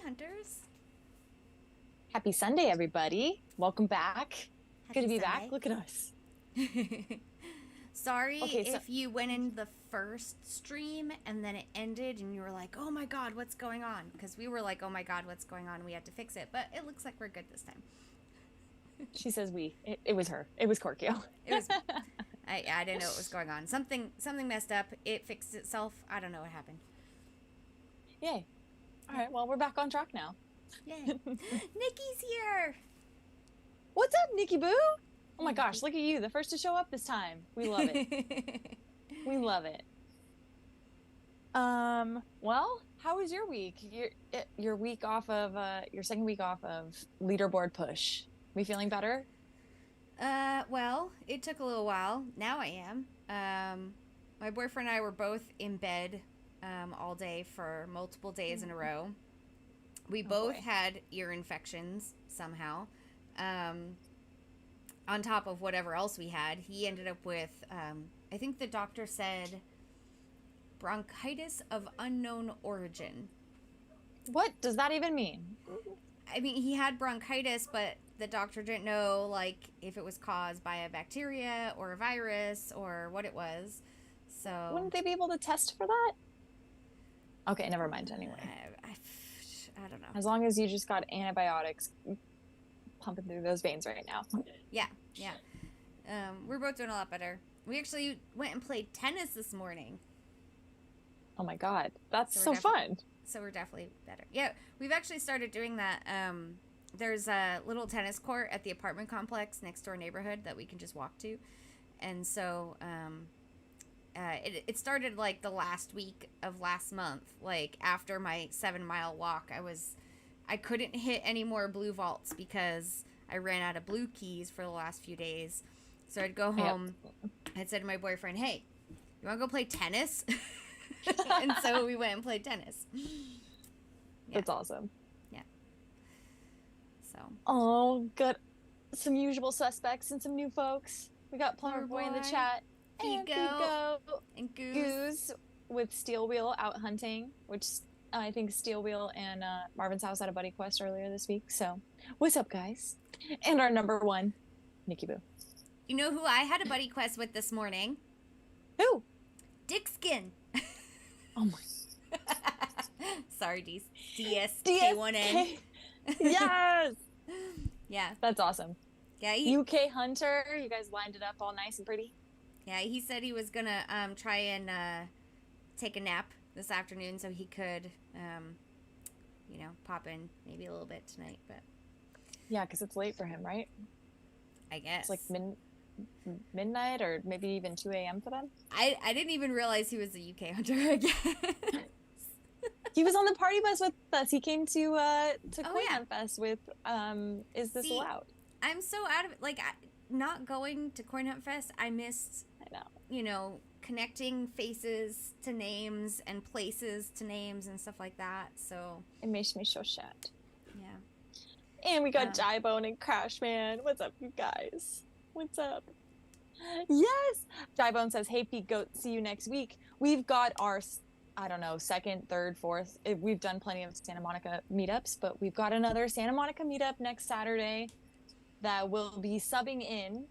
Hunters. Happy Sunday, everybody. Welcome back. Happy Good to be Sunday. back. Look at us. Sorry Okay, so if you went in the first stream and then it ended and you were like, oh my god, what's going on? Because we were like, oh my god, what's going on? We had to fix it. But it looks like we're good this time. she says we. It was her. It was Korkio. It was I didn't know what was going on. Something messed up. It fixed itself. I don't know what happened. Yay. All right, well, we're back on track now. Yay. Nikki's here. What's up, Nikki Boo? Oh my gosh, look at you. The first to show up this time. We love it. We love it. Well, how was your week? Your week off of your second week off of leaderboard push. We feeling better? Well, it took a little while. Now I am. My boyfriend and I were both in bed all day for multiple days in a row. We both had ear infections somehow. On top of whatever else we had, he ended up with, I think the doctor said, bronchitis of unknown origin. What does that even mean? I mean, he had bronchitis, but the doctor didn't know, like, if it was caused by a bacteria or a virus or what it was. So Wouldn't they be able to test for that? Okay, never mind anyway. I don't know. As long as you just got antibiotics pumping through those veins right now. Yeah. We're both doing a lot better. We actually went and played tennis this morning. Oh my God. That's So so fun. So we're definitely better. Yeah, we've actually started doing that. There's a little tennis court at the apartment complex next to our neighborhood that we can just walk to. And so it started like the last week of last month. Like after my 7-mile walk, I couldn't hit any more blue vaults because I ran out of blue keys for the last few days. So I'd go home. Yep. I'd said to my boyfriend, hey, you want to go play tennis? And so we went and played tennis. Yeah. That's awesome. Yeah. So. Oh, good. Some usual suspects and some new folks. We got Plumber Boy in the chat. Figo. And Goose with Steel Wheel out hunting, which I think Steel Wheel and Marvin's house had a buddy quest earlier this week. So, what's up, guys? And our number one, Nikki Boo. You know who I had a buddy quest with this morning? Who? Dickskin. Oh my. Sorry, DSK1N. Yes. Yeah. That's awesome. Yeah. UK Hunter. You guys lined it up all nice and pretty. Yeah, he said he was gonna try and take a nap this afternoon so he could, pop in maybe a little bit tonight. But yeah, because it's late for him, right? I guess it's like midnight or maybe even 2 a.m. for them. I didn't even realize he was a UK hunter. I guess he was on the party bus with us. He came to Coin Hunt Fest with Is This Allowed? I'm so out of it. Like, not going to Coin Hunt Fest, I missed. I know. Connecting faces to names and places to names and stuff like that. So it makes me so sad. Yeah. And we got Jybone and Crashman. What's up, you guys? What's up? Yes! Jybone says, hey, Pete Goat, see you next week. We've got our, I don't know, second, third, fourth. We've done plenty of Santa Monica meetups, but we've got another Santa Monica meetup next Saturday that will be subbing in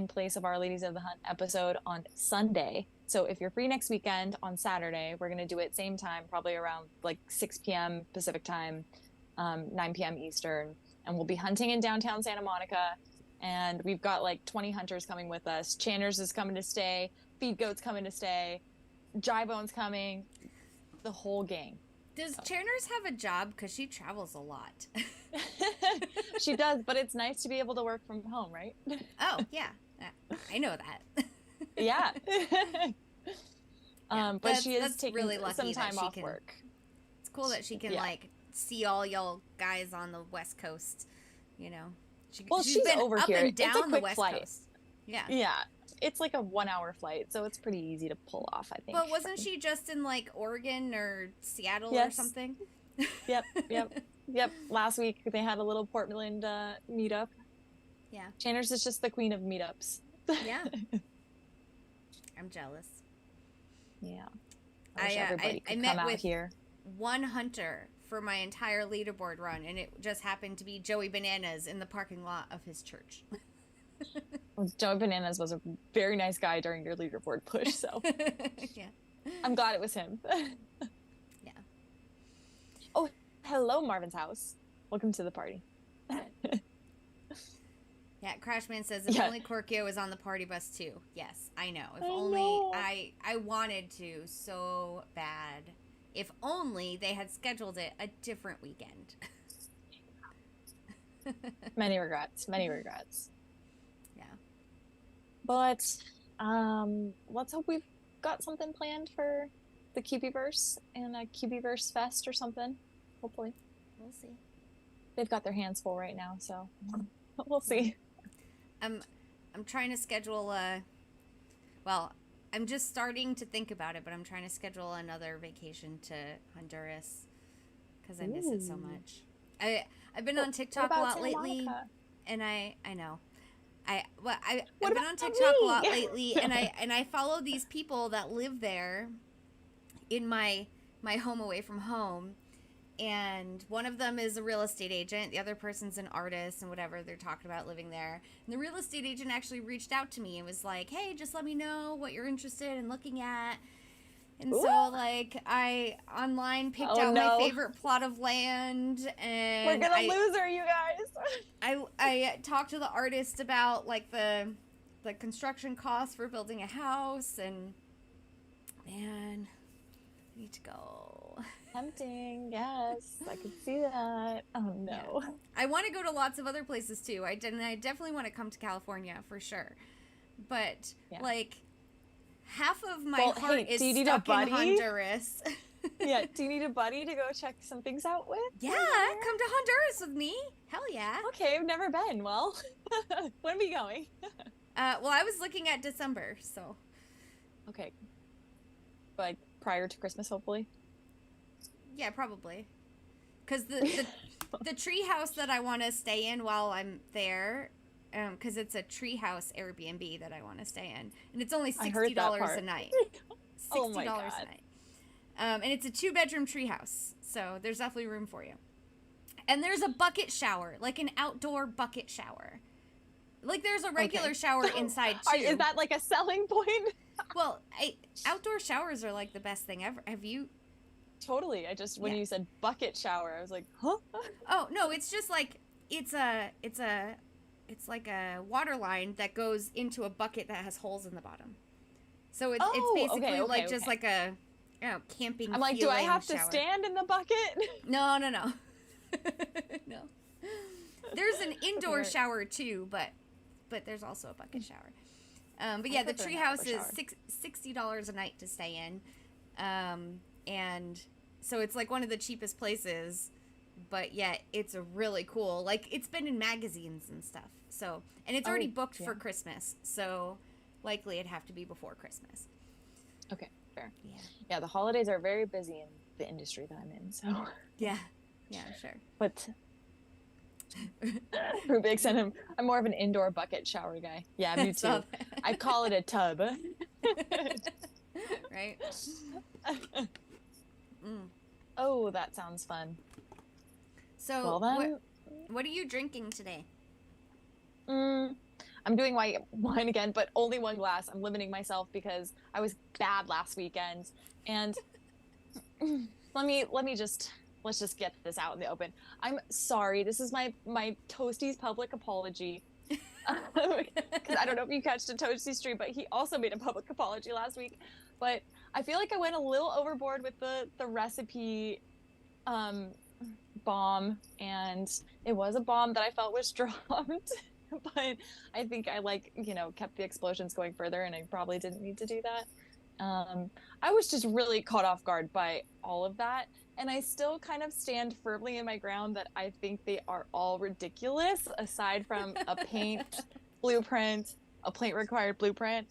place of our Ladies of the Hunt episode on Sunday. So if you're free next weekend on Saturday, we're going to do it same time, probably around like 6 p.m. Pacific time, 9 p.m. Eastern. And we'll be hunting in downtown Santa Monica. And we've got like 20 hunters coming with us. Channers is coming to stay. Feed Goat's coming to stay. Jybone's coming. The whole gang. Does Channers have a job? Because she travels a lot. She does, but it's nice to be able to work from home, right? Oh, yeah. I know that. Yeah. But she is taking really lucky some time off can, work. It's cool that she can like see all y'all guys on the West Coast, she's been over up here. And down it's a quick the West flight. Coast. Yeah. Yeah. It's like a 1-hour flight, so it's pretty easy to pull off, I think. But wasn't she just in like Oregon or Seattle or something? Yep. Last week they had a little Portland meetup. Yeah. Channers is just the queen of meetups. Yeah. I'm jealous. Yeah. I wish everybody could met come out with here. one hunter for my entire leaderboard run, and it just happened to be Joey Bananas in the parking lot of his church. Well, Joey Bananas was a very nice guy during your leaderboard push, so Yeah. I'm glad it was him. Yeah. Oh, hello, Marvin's house. Welcome to the party. Yeah, Crashman says if Yeah. only Korkio was on the party bus too. Yes, I know. If I only know. I wanted to so bad. If only they had scheduled it a different weekend. Many regrets. Yeah. But let's hope we've got something planned for the QBverse and a QBverse fest or something. Hopefully. We'll see. They've got their hands full right now, so we'll see. I'm trying to schedule well, I'm just starting to think about it, but I'm trying to schedule another vacation to Honduras because I miss it so much. I've been on TikTok a lot Santa lately, Monica? and I know. I've What been on about TikTok a lot me? lately, and I follow these people that live there in my home away from home. And one of them is a real estate agent. The other person's an artist and whatever. They're talking about living there. And the real estate agent actually reached out to me and was like, hey, just let me know what you're interested in looking at. And Ooh. so, like, I online picked out my favorite plot of land. And We're gonna lose her, you guys. I talked to the artist about, like, the construction costs for building a house. And, man, I need to go. Tempting, yes. I could see that. Oh no. Yeah. I want to go to lots of other places too. I definitely want to come to California for sure. But like half of my heart is stuck in Honduras. Yeah. Do you need a buddy to go check some things out with? Yeah, come to Honduras with me. Hell yeah. Okay, I've never been. Well, when are we going? Well, I was looking at December, so. Okay. Like prior to Christmas, hopefully. Yeah, probably. Because the tree house that I want to stay in while I'm there, because it's a tree house Airbnb that I want to stay in, and it's only $60 a night. $60 a night. And it's a 2-bedroom tree house, so there's definitely room for you. And there's a bucket shower, like an outdoor bucket shower. Like there's a regular shower inside too. Is that like a selling point? Well, outdoor showers are like the best thing ever. Have you? Totally. I just when you said bucket shower, I was like, huh? Oh no, it's just like it's like a water line that goes into a bucket that has holes in the bottom. So it's basically just like a camping. I'm like, do I have to stand in the bucket? No. No. There's an indoor shower too, but there's also a bucket shower. But yeah, the treehouse is $60 a night to stay in. And so it's like one of the cheapest places, but yet it's a really cool, like it's been in magazines and stuff. So, and it's already booked for Christmas. So likely it'd have to be before Christmas. Okay, fair. Yeah. Yeah, the holidays are very busy in the industry that I'm in, so. Yeah, sure. But Rubik sent him, I'm more of an indoor bucket shower guy. Yeah, me too. I call it a tub. Right? Oh, that sounds fun. So, well, then, what are you drinking today? I'm doing white wine again, but only one glass. I'm limiting myself because I was bad last weekend. And let's just get this out in the open. I'm sorry. This is my Toasty's public apology. Because I don't know if you catched a Toasty stream, but he also made a public apology last week. But I feel like I went a little overboard with the recipe bomb, and it was a bomb that I felt was dropped. But I think I kept the explosions going further, and I probably didn't need to do that. I was just really caught off guard by all of that. And I still kind of stand firmly in my ground that I think they are all ridiculous, aside from a paint blueprint, a paint required blueprint.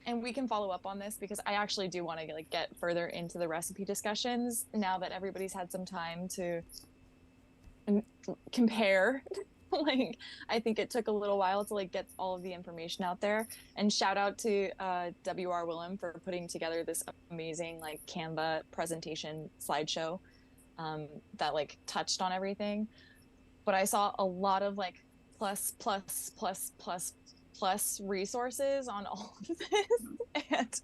And we can follow up on this because I actually do want to get further into the recipe discussions now that everybody's had some time to compare. I think it took a little while to get all of the information out there. And shout out to W.R. Willem for putting together this amazing Canva presentation slideshow. that like touched on everything. But I saw a lot of like plus resources on all of this, and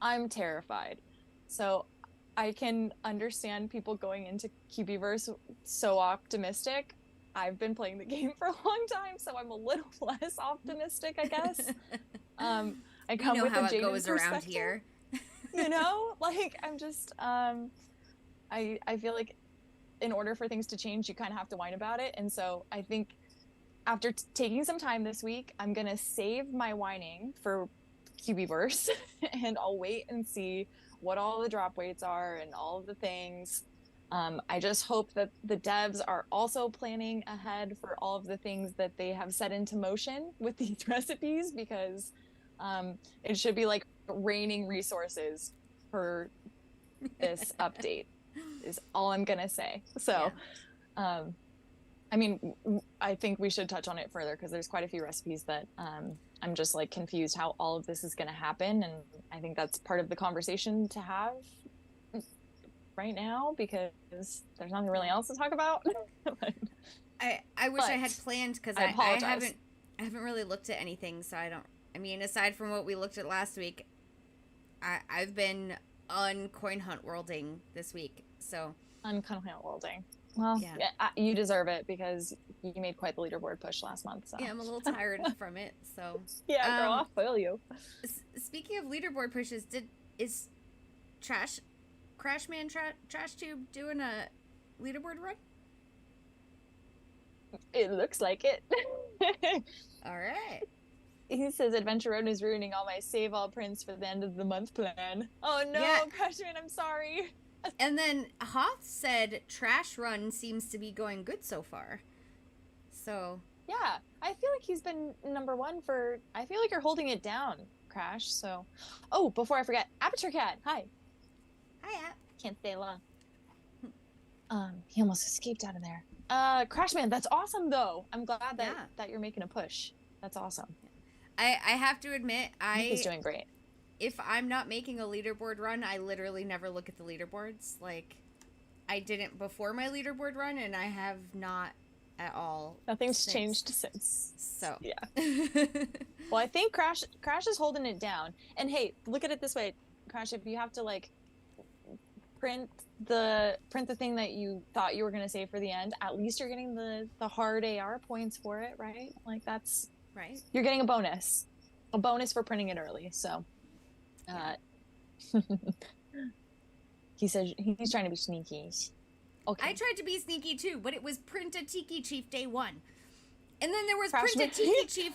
I'm terrified. So I can understand people going into QBverse so optimistic. I've been playing the game for a long time, so I'm a little less optimistic, I guess. I come with how a it jaded goes around perspective, here. like I'm just I feel like in order for things to change, you kind of have to whine about it. And so I think after taking some time this week, I'm going to save my whining for QBverse and I'll wait and see what all the drop weights are and all of the things. I just hope that the devs are also planning ahead for all of the things that they have set into motion with these recipes, because it should be like raining resources for this update is all I'm gonna say. So yeah. I mean, I think we should touch on it further because there's quite a few recipes that I'm just like confused how all of this is going to happen, and I think that's part of the conversation to have right now because there's nothing really else to talk about. I wish I had planned, because I haven't really looked at anything, so I mean, aside from what we looked at last week, I've been uncoin hunt worlding this week, so uncoin hunt worlding. Well, yeah, you deserve it because you made quite the leaderboard push last month. So yeah, I'm a little tired from it. So yeah, girl, I'll feel you. Speaking of leaderboard pushes, is Crashman Trash Tube doing a leaderboard run? It looks like it. All right. He says Adventure Road is ruining all my save all prints for the end of the month plan. Oh no, yeah. Crashman, I'm sorry. And then Hoth said Trash Run seems to be going good so far. So yeah, I feel like he's been number one for. I feel like you're holding it down, Crash. So, oh, before I forget, Aperture Cat, hi. Hi, App. Can't stay long. He almost escaped out of there. Crashman, that's awesome though. I'm glad that you're making a push. That's awesome. I have to admit, I think he's doing great. If I'm not making a leaderboard run, I literally never look at the leaderboards. Like, I didn't before my leaderboard run, and I have not at all. Nothing's changed since. So yeah. Well, I think Crash is holding it down. And hey, look at it this way, Crash. If you have to like print the thing that you thought you were gonna save for the end, at least you're getting the hard AR points for it, right? Like that's right. You're getting a bonus for printing it early. So. He says he's trying to be sneaky. Okay. I tried to be sneaky too, but it was print a Tiki Chief day 1. And then there was print a Tiki Chief,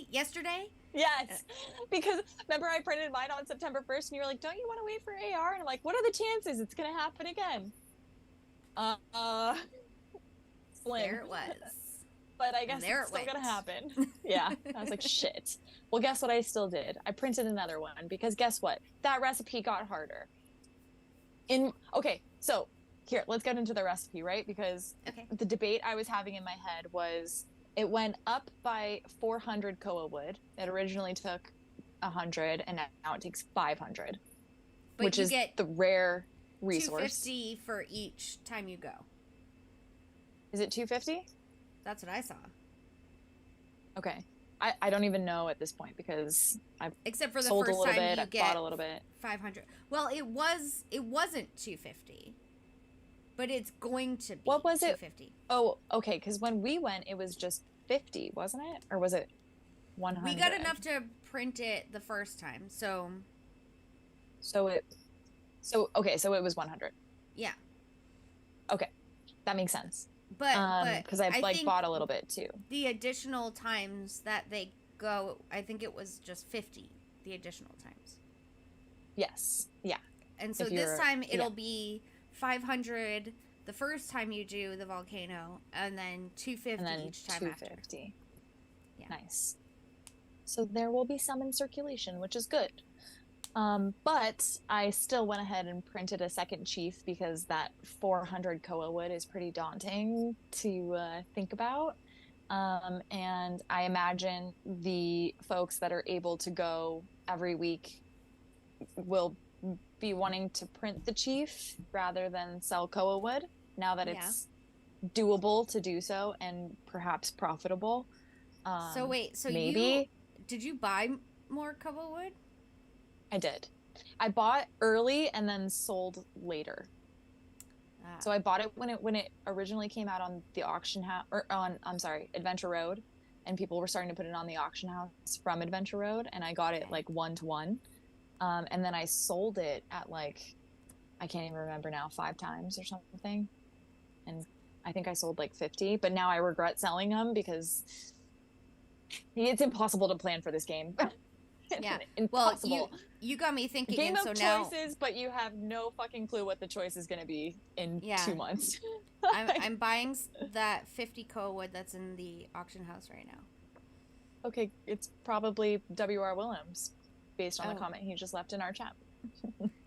yesterday? Yes, because remember I printed mine on September 1st and you were like, don't you want to wait for AR? And I'm like, what are the chances it's going to happen again? Slim. There it was. But I guess it's still gonna happen. Yeah. I was like, shit. Well, guess what I still did? I printed another one because guess what? That recipe got harder. Okay, so here, let's get into the recipe, right? Because the debate I was having in my head was it went up by 400 koa wood. It originally took 100 and now it takes 500. But which is the rare resource. 250 for each time you go. Is it 250? That's what I saw. Okay. I don't even know at this point because I've except for the sold first a little time bit, you I've get bought a little bit. 500. Well, it wasn't 250. But it's going to be what was 250. It? Oh, okay, because when we went it was just 50, wasn't it? Or was it 100? We got enough to print it the first time. So it was 100. Yeah. Okay. That makes sense. But because I've bought a little bit too. The additional times that they go, I think it was just 50 the additional times. Yes. Yeah. And so this time it'll be 500 the first time you do the volcano, and then 250 each time 250. After. Yeah. Nice. So there will be some in circulation, which is good. But I still went ahead and printed a second chief because that 400 koa wood is pretty daunting to think about. And I imagine the folks that are able to go every week will be wanting to print the chief rather than sell koa wood now that it's doable to do so and perhaps profitable. So wait, so maybe did you buy more koa wood? I did. I bought early and then sold later. So I bought it when it originally came out on the auction house, or Adventure Road, and people were starting to put it on the auction house from Adventure Road, and I got it like 1-to-1, and then I sold it at like, I can't even remember now, 5 times or something, and I think I sold like 50, but now I regret selling them because it's impossible to plan for this game. Yeah. Impossible. Well, you got me thinking. Game and of so choices, but you have no fucking clue what the choice is going to be in 2 months. I'm buying that 50 koa wood that's in the auction house right now. Okay, it's probably W.R. Williams, based on the comment he just left in our chat.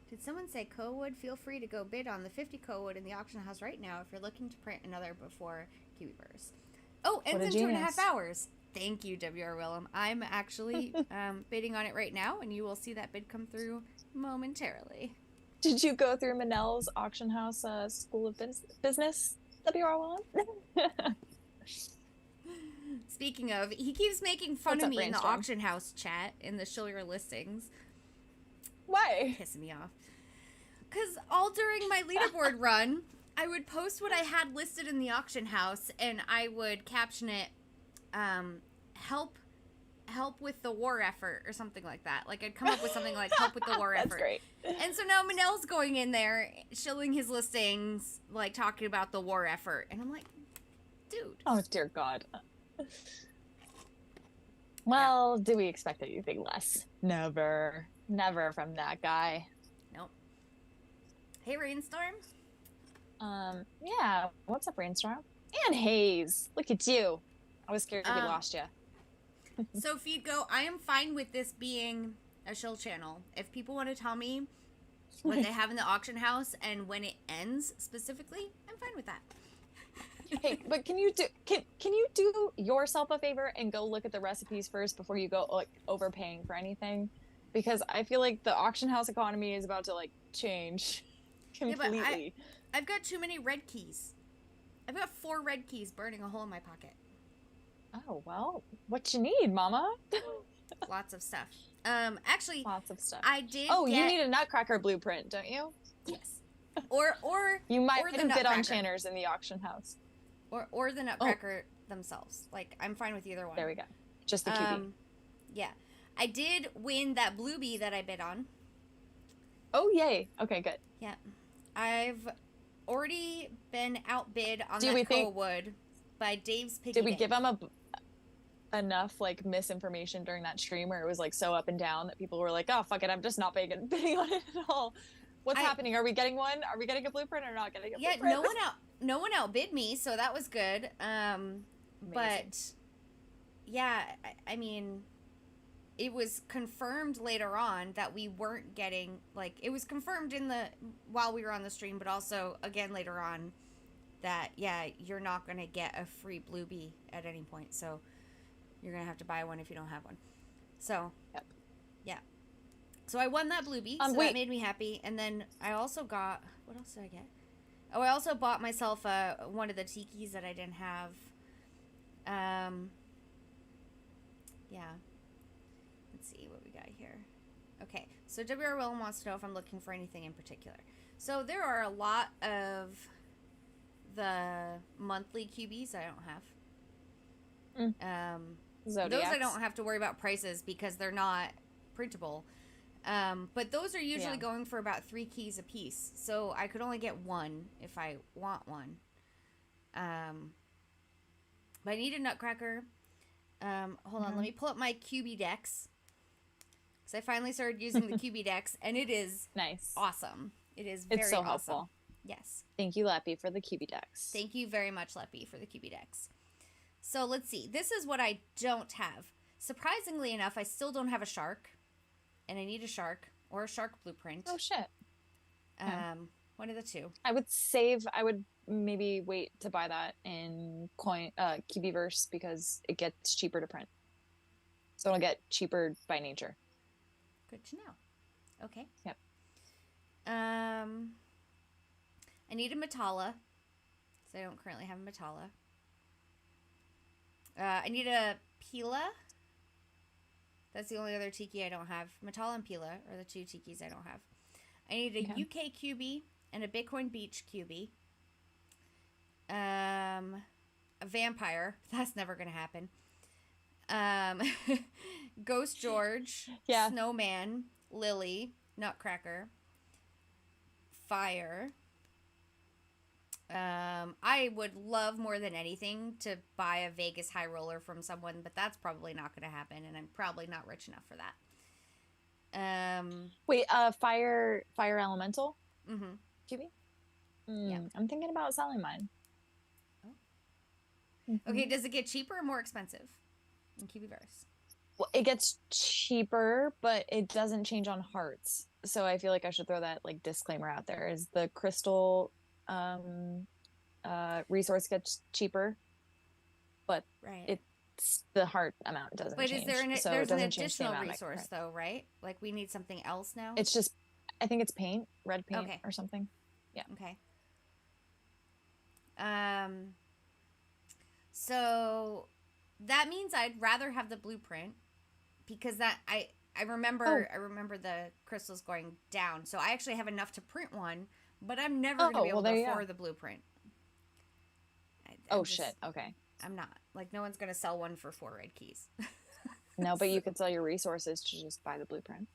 Did someone say koa wood? Feel free to go bid on the 50 koa wood in the auction house right now if you're looking to print another before Kiwiverse. Oh, ends in 2.5 hours. Thank you, W.R. Willem. I'm actually bidding on it right now, and you will see that bid come through momentarily. Did you go through Manel's auction house school of business, W.R. Willem? Speaking of, he keeps making fun of me in the auction house chat in the Show Your Listings. Why? Pissing me off. Because all during my leaderboard run, I would post what I had listed in the auction house, and I would caption it, help with the war effort or something like that. Like I'd come up with something like help with the war effort. That's great. And so now Manel's going in there, shilling his listings, like talking about the war effort. And I'm like, dude. Oh, dear God. Well, do we expect anything less? Never. Never from that guy. Nope. Hey, Rainstorm. Yeah. What's up, Rainstorm? And Hayes. Look at you. I was scared we lost you. So, Feedgo, I am fine with this being a shill channel. If people want to tell me what they have in the auction house and when it ends specifically, I'm fine with that. Hey, but can you do yourself a favor and go look at the recipes first before you go like overpaying for anything? Because I feel like the auction house economy is about to like change completely. Yeah, but I've got too many red keys. I've got 4 red keys burning a hole in my pocket. Oh, well, what you need, Mama? Lots of stuff. Actually, lots of stuff. I did. Oh, you need a Nutcracker blueprint, don't you? Yes. Or you might bid on Channers in the auction house. Or the Nutcracker themselves. Like, I'm fine with either one. There we go. Just the QB. Yeah. I did win that Bluebee that I bid on. Oh, yay. Okay, good. Yeah. I've already been outbid on that koa wood by Dave's Piggy Did we Bank. give him enough like misinformation during that stream where it was like so up and down that people were like, oh, fuck it, I'm just not bidding on it at all? What's happening? Are we getting one? Are we getting a blueprint or not getting a blueprint? Yeah, no one outbid me, so that was good. But yeah, I mean, it was confirmed later on that we weren't getting, like, it was confirmed while we were on the stream, but also again later on that, yeah, you're not going to get a free Bluebee at any point. So you're going to have to buy one if you don't have one. So, yeah. So I won that Bluebee, so that made me happy. And then I also got, what else did I get? Oh, I also bought myself one of the tikis that I didn't have. Yeah. Let's see what we got here. Okay, so W.R. Willem wants to know if I'm looking for anything in particular. So there are a lot of the monthly QBs I don't have. Those I don't have to worry about prices because they're not printable. But those are usually going for about 3 keys a piece. So I could only get one if I want one. But I need a Nutcracker. Hold on, let me pull up my QB decks. Because I finally started using the QB decks, and it is awesome. It is very awesome. Helpful. Yes. Thank you, Leppy, for the QB decks. Thank you very much, Leppy, for the QB decks. So let's see. This is what I don't have. Surprisingly enough, I still don't have a shark. And I need a shark or a shark blueprint. Oh, shit. One of the two. I would maybe wait to buy that in QBverse because it gets cheaper to print. So it'll get cheaper by nature. Good to know. Okay. Yep. I need a Metalla, so I don't currently have a Metalla. I need a Pila. That's the only other tiki I don't have. Metalla and Pila are the two tikis I don't have. I need a UK QB and a Bitcoin Beach QB. A vampire. That's never gonna happen. Ghost George. Yeah. Snowman. Lily. Nutcracker. Fire. I would love more than anything to buy a Vegas high roller from someone, but that's probably not going to happen, and I'm probably not rich enough for that. Wait, fire elemental? Mm-hmm. QB? Yeah. I'm thinking about selling mine. Oh. Okay, does it get cheaper or more expensive in QBverse? Well, it gets cheaper, but it doesn't change on hearts. So I feel like I should throw that like disclaimer out there. Is the crystal resource gets cheaper, but it's the heart amount doesn't change. But is there there's an additional resource though, right? Like we need something else now? It's just, I think it's paint, red paint or something. Yeah. Okay. So that means I'd rather have the blueprint because that I remember the crystals going down. So I actually have enough to print one, but I'm never going to be able to afford the blueprint. Shit. Okay. I'm not. Like, no one's going to sell one for 4 red keys. No, but you could sell your resources to just buy the blueprint.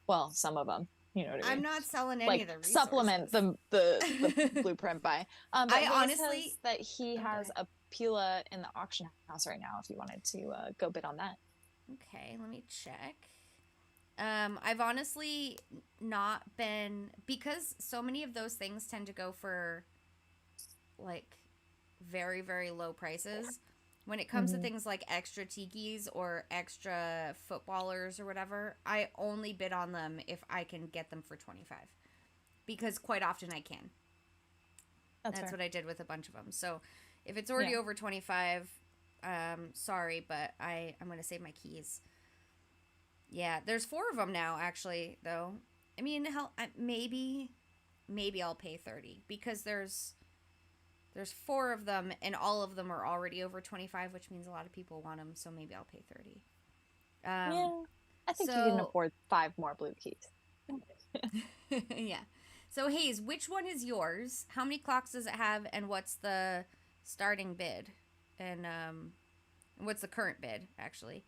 Well, some of them. You know what I mean? I'm not selling any of the resources. Supplement the blueprint buy. But I honestly says that he has a Pila in the auction house right now if you wanted to go bid on that. Okay, let me check. I've honestly not been, because so many of those things tend to go for like very, very low prices. When it comes to things like extra tikis or extra footballers or whatever, I only bid on them if I can get them for 25, because quite often I can. That's what I did with a bunch of them. So if it's already over 25, sorry, but I'm going to save my keys. Yeah, there's 4 of them now, actually, though. I mean, hell, maybe I'll pay 30, because there's 4 of them, and all of them are already over 25, which means a lot of people want them, so maybe I'll pay 30. Yeah, I think you can afford 5 more blue keys. Yeah. So, Hayes, which one is yours? How many clocks does it have, and what's the starting bid? And what's the current bid, actually?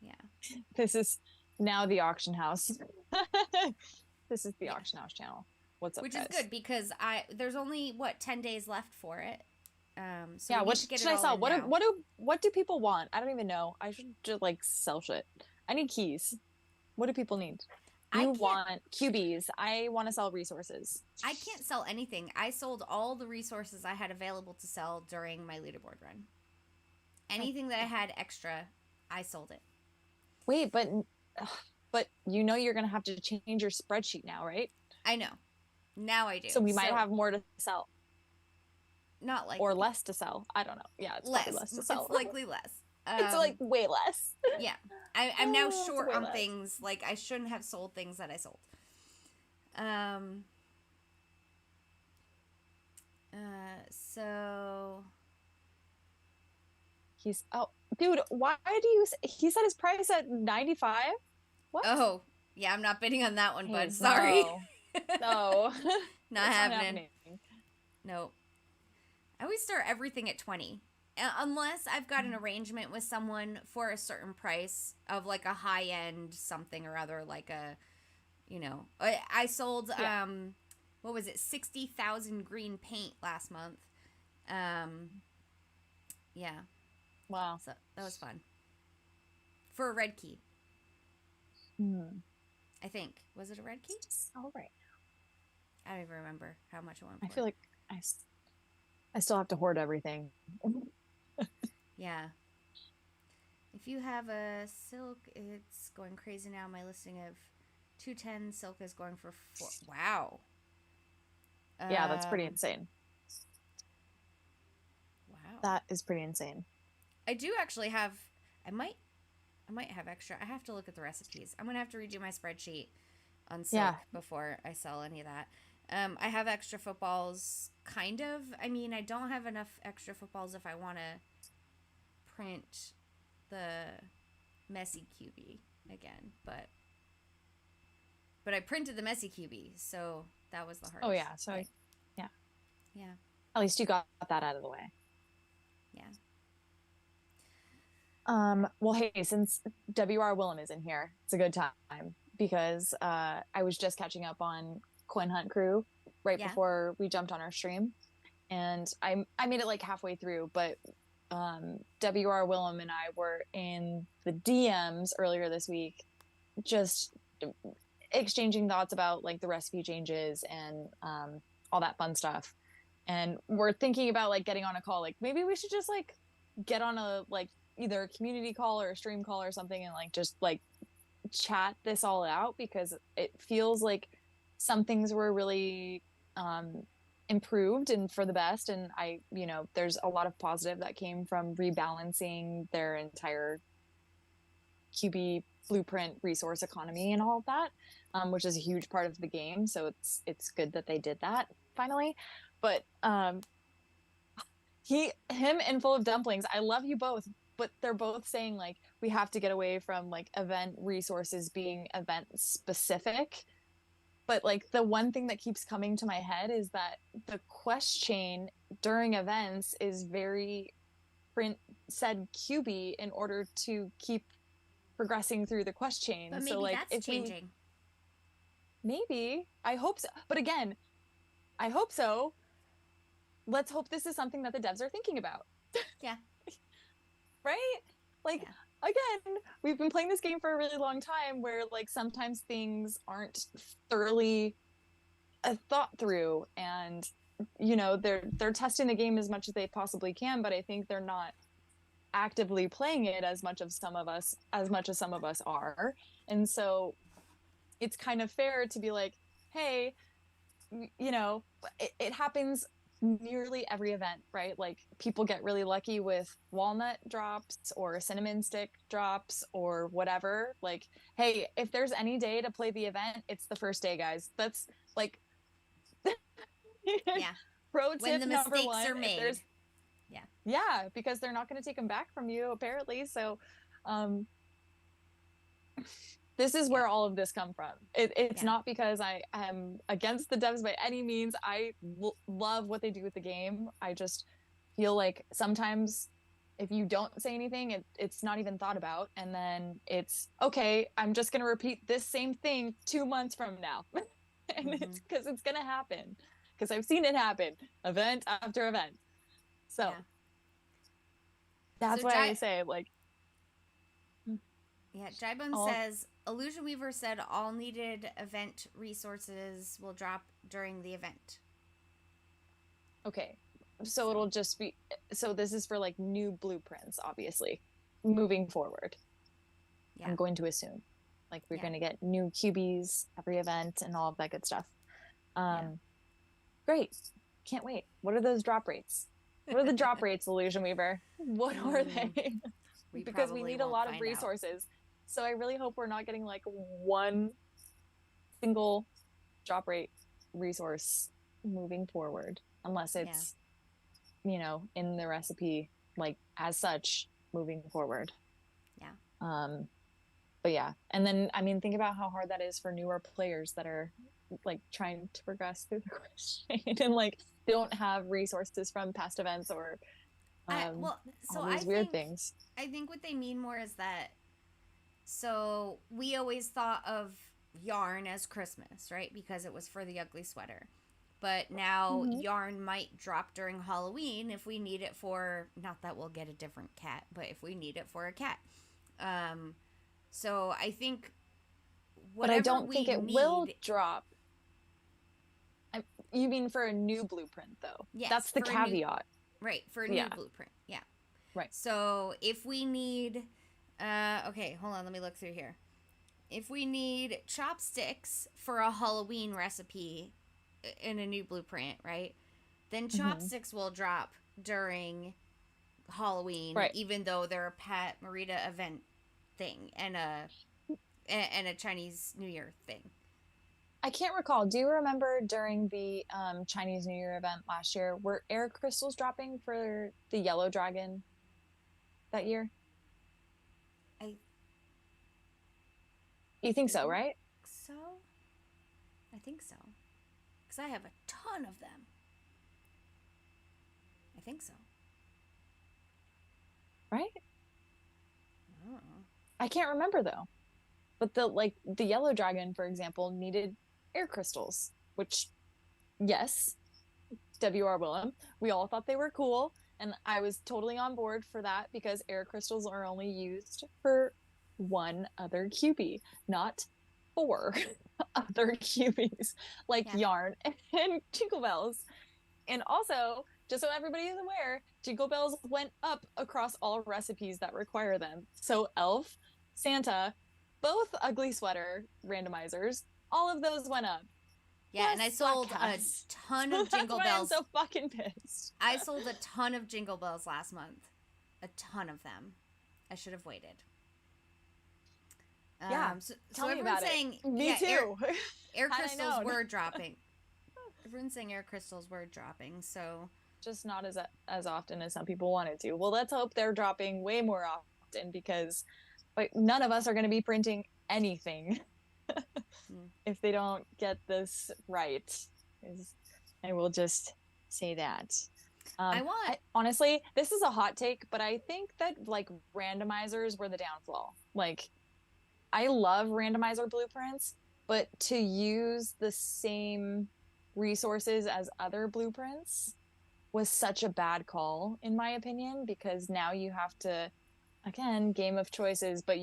Yeah. This is now the auction house. This is the auction house channel. What's up, Which guys? is good, because there's only 10 days left for it. So yeah, what should I sell? What do people want? I don't even know. I should just like sell shit. I need keys. What do people need? You want QBs. I want to sell resources. I can't sell anything. I sold all the resources I had available to sell during my leaderboard run. Anything that I had extra, I sold it. Wait, but you know you're going to have to change your spreadsheet now, right? I know. Now I do. So we might have more to sell. Not likely. Or less to sell. I don't know. Yeah, it's less to sell. It's likely less. It's like way less. Yeah. I'm now short on things. Like, I shouldn't have sold things that I sold. So dude, why do you, he set his price at 95? What? Oh, yeah, I'm not bidding on that one, bud. Sorry. No. Not happening. Nope. I always start everything at 20. Unless I've got an arrangement with someone for a certain price of like a high end something or other, like a, I sold, what was it? 60,000 green paint last month. Yeah. Wow. So that was fun. For a red key. I think. Was it a red key? All right. I don't even remember how much I went for. I feel like I still have to hoard everything. Yeah. If you have a silk, it's going crazy now. My listing of 210 silk is going for 4. Wow. Yeah, that's pretty insane. Wow. That is pretty insane. I do actually have, I might I might have extra. I have to look at the recipes. I'm gonna have to redo my spreadsheet on Silk Yeah. before I sell any of that. I have extra footballs, kind of. I mean, I don't have enough extra footballs if I want to print the messy QB again, but I printed the messy QB, so that was the hardest. Oh yeah, so yeah. Yeah. At least you got that out of the way. Yeah. Well, hey, since WR Willem is in here, it's a good time because I was just catching up on Coin Hunt Crew right before we jumped on our stream, and I made it like halfway through, but WR Willem and I were in the DMs earlier this week, just exchanging thoughts about like the recipe changes and all that fun stuff. And we're thinking about like getting on a call. Like maybe we should just like get on a like either a community call or a stream call or something and like just like chat this all out, because it feels like some things were really improved and for the best. And there's a lot of positive that came from rebalancing their entire QB blueprint resource economy and all of that, which is a huge part of the game. So it's good that they did that finally. But him and Full of Dumplings, I love you both, but they're both saying like we have to get away from like event resources being event specific. But like the one thing that keeps coming to my head is that the quest chain during events is very print said QB in order to keep progressing through the quest chain. But maybe so like that's changing. Maybe. I hope so. But again, I hope so. Let's hope this is something that the devs are thinking about. Yeah. Right? Like, again, we've been playing this game for a really long time where, like, sometimes things aren't thoroughly thought through, and, they're testing the game as much as they possibly can, but I think they're not actively playing it as much as some of us are. And so it's kind of fair to be like, hey, it happens nearly every event, right? Like people get really lucky with walnut drops or cinnamon stick drops or whatever. Like, hey, if there's any day to play the event, it's the first day, guys. That's like pro tip when the number mistakes one, are made. Yeah, because they're not going to take them back from you apparently. So this is where all of this come from. It's not because I am against the devs by any means. I love what they do with the game. I just feel like sometimes if you don't say anything, it's not even thought about. And then it's, okay, I'm just going to repeat this same thing 2 months from now. And it's because it's going to happen. Because I've seen it happen event after event. So that's why I say, like... Yeah, Jibum says, Illusion Weaver said all needed event resources will drop during the event. Okay, so it'll just be... So this is for, like, new blueprints, obviously, moving forward. Yeah. I'm going to assume. Like, we're going to get new QBs every event and all of that good stuff. Great. Can't wait. What are those drop rates? What are the drop rates, Illusion Weaver? What are they? Because we need a lot of resources. So I really hope we're not getting like one single drop rate resource moving forward, unless it's, in the recipe, like as such moving forward. Yeah. But yeah. And then, I mean, think about how hard that is for newer players that are like trying to progress through the question and like don't have resources from past events or all these weird things. I think what they mean more is that, so we always thought of yarn as Christmas, right? Because it was for the ugly sweater. But now yarn might drop during Halloween if we need it for, not that we'll get a different cat, but if we need it for a cat. So I think but I don't think it will drop. You mean for a new blueprint, though? Yes. That's the caveat. Right, for a new blueprint. Yeah. Right. So if we need... okay, hold on, let me look through here. If we need chopsticks for a Halloween recipe in a new blueprint, right? Then chopsticks will drop during Halloween, even though they're a Pat Marita event thing and a Chinese New Year thing. I can't recall. Do you remember during the Chinese New Year event last year, were air crystals dropping for the yellow dragon that year? I You think so, right? so. I think so. Because I have a ton of them. I think so. Right? Oh. I can't remember though. But the yellow dragon, for example, needed air crystals, which, yes, W.R. Willem, we all thought they were cool, and I was totally on board for that because air crystals are only used for one other QB, not 4 other QBs, like yarn and jingle bells. And also, just so everybody is aware, jingle bells went up across all recipes that require them. So elf, Santa, both ugly sweater randomizers, all of those went up. Yeah, yes, and I sold a ton of jingle bells. I'm so fucking pissed. I sold a ton of jingle bells last month. A ton of them. I should have waited. Yeah, tell me about saying, it. Me too. Air crystals were dropping. Everyone's saying air crystals were dropping, so just not as often as some people wanted to. Well, let's hope they're dropping way more often because none of us are going to be printing anything if they don't get this right. I will just say that. Honestly, this is a hot take, but I think that randomizers were the downfall. I love randomizer blueprints, but to use the same resources as other blueprints was such a bad call, in my opinion, because now you have to, again, game of choices, but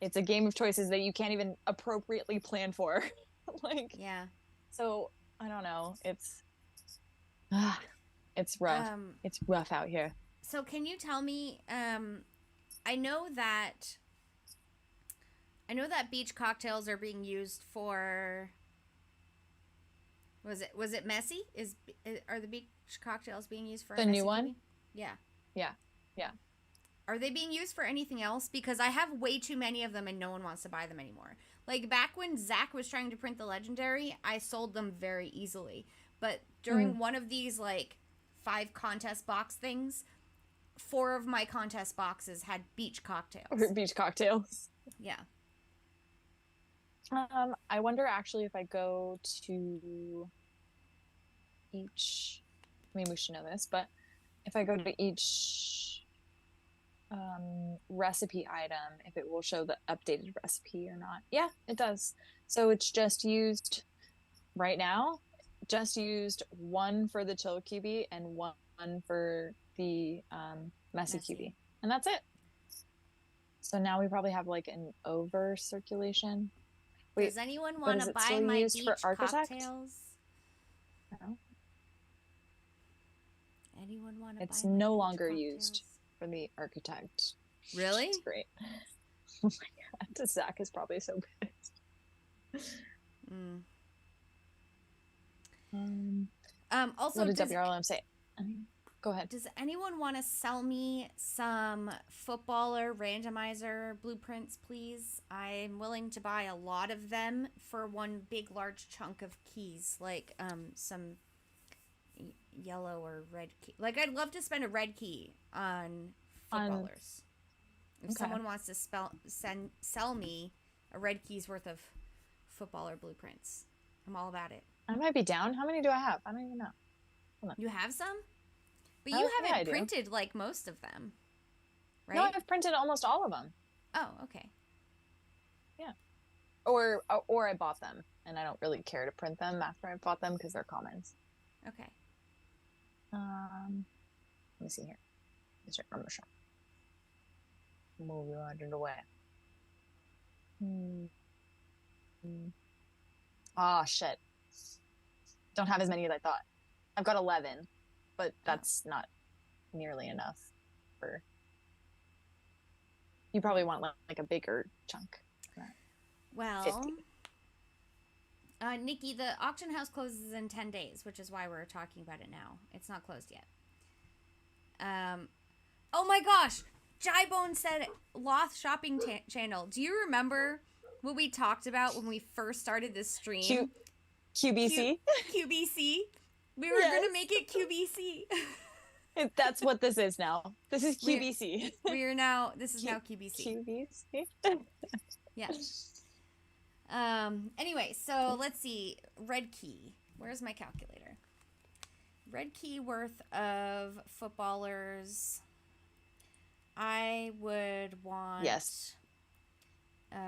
it's a game of choices that you can't even appropriately plan for. Yeah. So I don't know. It's rough. It's rough out here. So can you tell me, I know that beach cocktails are being used for, was it messy? Are the beach cocktails being used for the new one? Yeah. Yeah. Are they being used for anything else? Because I have way too many of them and no one wants to buy them anymore. Back when Zach was trying to print the legendary, I sold them very easily. But during one of these 5 contest box things, 4 of my contest boxes had beach cocktails. Beach cocktails. Yeah. I wonder actually if I go to each, maybe we should know this, but if I go to each recipe item, if it will show the updated recipe or not. Yeah, it does. So it's just used right now, just used 1 for the chill QB and 1 for the messy QB. And that's it. So now we probably have an over circulation. Wait, does anyone want to buy my beach cocktails? No. Anyone want to buy It's no longer used for the architect. Really? That's great. Oh my god, Zach is probably so pissed. Also, what did WRLM say? Go ahead. Does anyone want to sell me some footballer randomizer blueprints, please? I'm willing to buy a lot of them for one big large chunk of keys, some yellow or red key. I'd love to spend a red key on footballers. If someone wants to sell me a red key's worth of footballer blueprints, I'm all about it. I might be down. How many do I have? I don't even know. You have some? But you haven't printed most of them, right? No, I've printed almost all of them. Oh, okay. Yeah. Or I bought them, and I don't really care to print them after I bought them because they're commons. Okay. Let me see here. Let's check from the shop. Move you out of the way. Oh, shit. Don't have as many as I thought. I've got 11, but that's not nearly enough for... You probably want a bigger chunk. Well, 50. Nikki, the auction house closes in 10 days, which is why we're talking about it now. It's not closed yet. Oh my gosh! Jybone said Loth Shopping Channel. Do you remember what we talked about when we first started this stream? QBC? QBC? We were going to make it QBC. That's what this is now. This is QBC. This is now QBC. QBC? Yeah. Anyway, so let's see. Red key. Where's my calculator? Red key worth of footballers. I would want... Yes.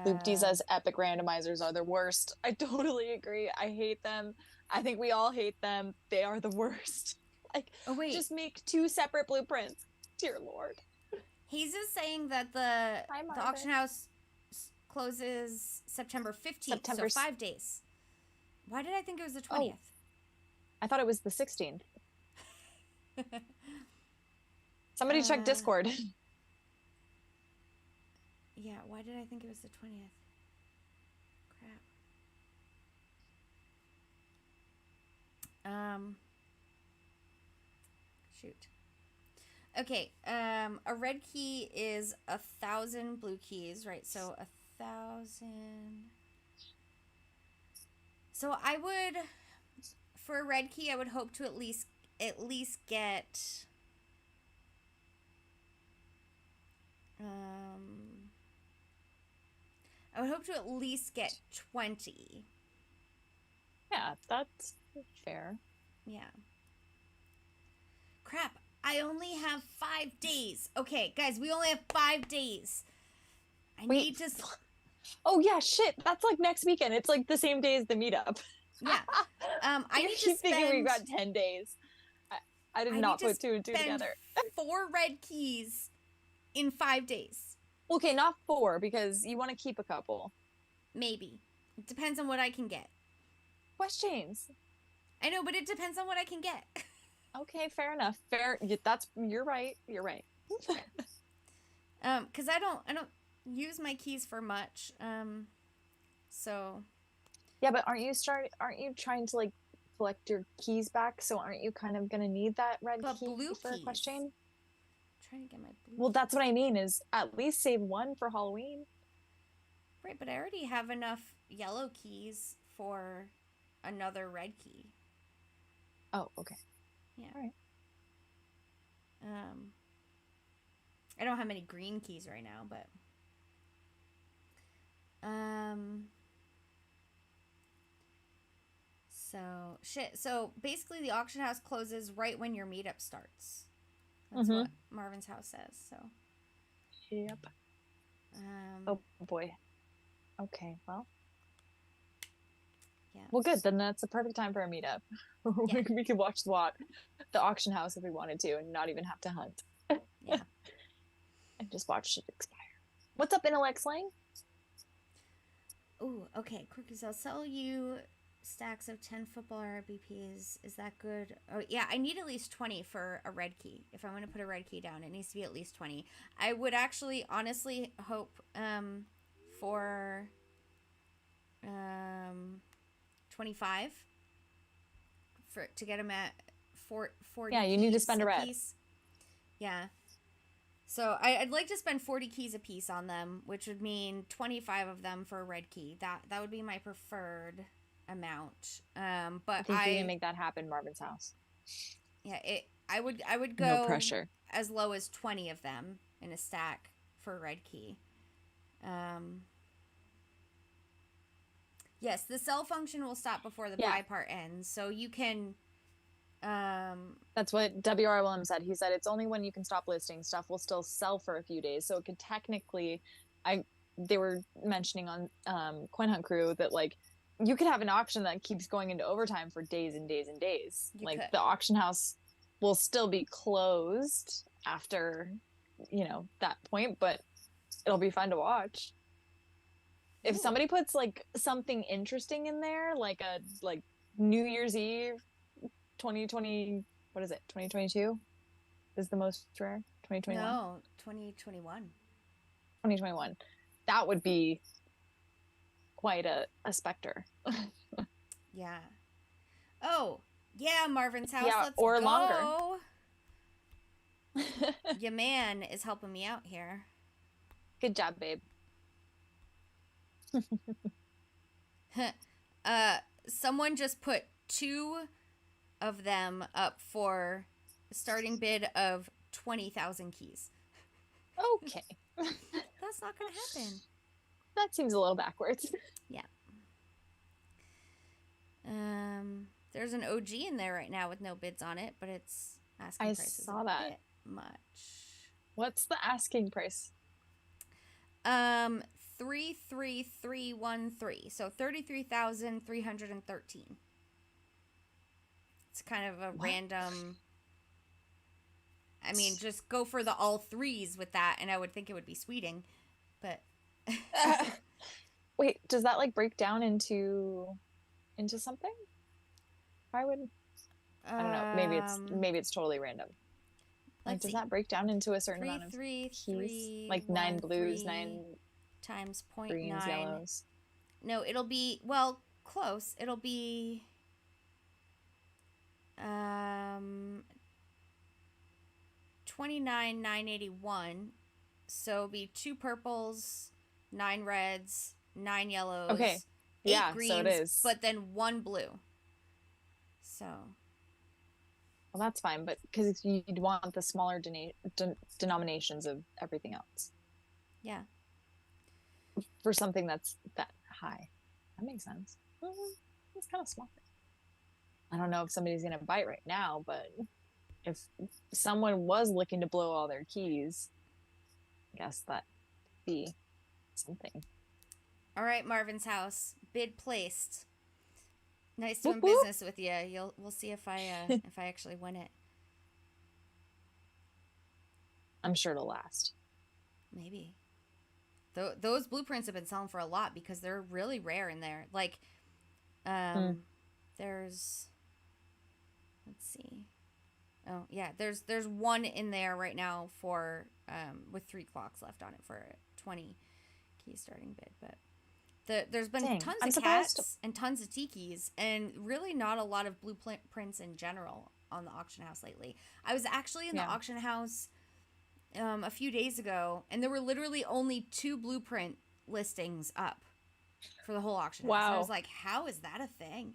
Luke D says epic randomizers are the worst. I totally agree. I hate them. I think we all hate them. They are the worst. Like, just make 2 separate blueprints. Dear Lord. He's just saying that the auction house closes September 15th, so 5 days. Why did I think it was the 20th? I thought it was the 16th. Somebody check Discord. Yeah, why did I think it was the 20th? Crap. Shoot. Okay, a red key is 1,000 blue keys, right? So 1,000. So I would, for a red key, I would hope to at least get I would hope to at least get 20. Yeah, that's fair. Yeah. Crap, I only have 5 days. Okay, guys, we only have 5 days. I need to... Oh, yeah, shit. That's like next weekend. It's like the same day as the meetup. Yeah. I need to spend... thinking we've got 10 days. I did not put 2 and 2 together. 4 red keys in 5 days. Okay, not 4, because you want to keep a couple. Maybe. It depends on what I can get. Questions. I know, but it depends on what I can get. Okay, fair enough. You're right. You're right. Because I don't use my keys for much. So. Yeah, but aren't you trying to like collect your keys back? So aren't you kind of gonna need that red key for a question? Trying to get my blue. Well, that's what I mean. Is at least save 1 for Halloween. Right, but I already have enough yellow keys for another red key. Oh, okay. Yeah. All right. I don't have many green keys right now, but so basically the auction house closes right when your meetup starts. That's what Marvin's house says, so. Yep. Oh boy. Okay, well. Yeah. Well, good. Then that's the perfect time for a meetup. Yeah. We could watch the auction house if we wanted to, and not even have to hunt. Yeah. And just watch it expire. What's up, Intellect Slang? Ooh, okay. Korkio, I'll sell you stacks of 10 football RBPs. Is that good? Oh, yeah. I need at least 20 for a red key. If I'm going to put a red key down, it needs to be at least 20. I would actually, honestly, hope for 25 to get them at 40. Yeah, you need to spend a red. Piece. Yeah. So I'd like to spend 40 keys a piece on them, which would mean 25 of them for a red key. That would be my preferred amount. But I think you can make that happen, Marvin's house. Yeah, I would go no pressure. As low as 20 of them in a stack for a red key. Yes, the sell function will stop before the buy part ends, so you can. That's what W.R. Williams said. He said it's only when you can stop listing stuff will still sell for a few days. So it could technically, they were mentioning on Coin Hunt Crew that like you could have an auction that keeps going into overtime for days and days and days. The auction house will still be closed after, that point, but it'll be fun to watch. If somebody puts like something interesting in there, like New Year's Eve 2020, what is it? 2022 is the most rare. 2021. No, 2021. 2021. That would be quite a specter. Yeah. Oh, yeah, Marvin's house. Yeah, Let's or go. longer. Your man is helping me out here. Good job, babe. Someone just put 2 of them up for a starting bid of 20,000 keys. Okay. That's not going to happen. That seems a little backwards. Yeah. There's an OG in there right now with no bids on it, but it's asking I prices saw a that. bit much. What's the asking price? 33313. So 33,313. It's kind of a random. I mean, just go for the all threes with that, and I would think it would be sweeting, but. Wait, does that like break down into something? Why would I don't know? Maybe it's totally random. Like, does that break down into a certain amount of keys? Like 9 blues, 9 times 0.9 greens, yellows. No, it'll be close. It'll be 29,981. So it'll be 2 purples, 9 reds, 9 yellows. Okay. 8 greens, so it is. But then 1 blue. So. Well, that's fine, but because you'd want the smaller denominations of everything else. Yeah. For something that's that high. That makes sense. It's kind of small. I don't know if somebody's going to bite right now, but if someone was looking to blow all their keys, I guess that'd be something. All right, Marvin's house. Bid placed. Nice doing business with you. We'll see if I if I actually win it. I'm sure it'll last. Maybe. Those blueprints have been selling for a lot because they're really rare in there. Like, there's. Let's see. Oh yeah, there's 1 in there right now for with 3 clocks left on it for a 20 key starting bid, but. There's been tons of cats and tons of tikis and really not a lot of blueprints in general on the auction house lately. I was actually in the auction house a few days ago, and there were literally only 2 blueprint listings up for the whole auction house. And I was like, how is that a thing?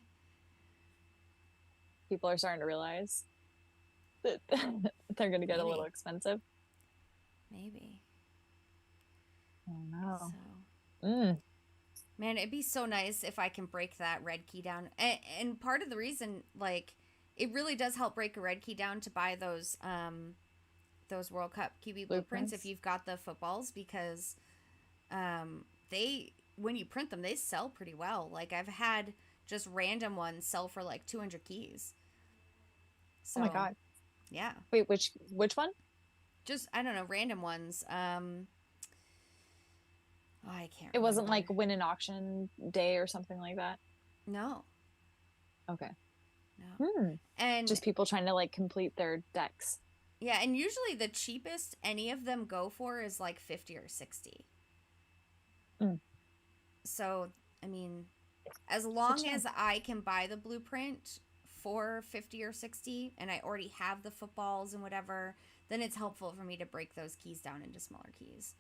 People are starting to realize that they're going to get a little expensive. Maybe. Oh, no. So. Man, it'd be so nice if I can break that red key down. And part of the reason, like, it really does help break a red key down to buy those World Cup QB blueprints if you've got the footballs, because when you print them, they sell pretty well. Like, I've had just random ones sell for like 200 keys. So, oh my God. Yeah. Wait, which one? Just, I don't know, random ones. I can't. It wasn't like win an auction day or something like that. No. Okay. No. And just people trying to like complete their decks. Yeah, and usually the cheapest any of them go for is like 50 or 60. So, I mean, as long as I can buy the blueprint for 50 or 60 and I already have the footballs and whatever, then it's helpful for me to break those keys down into smaller keys.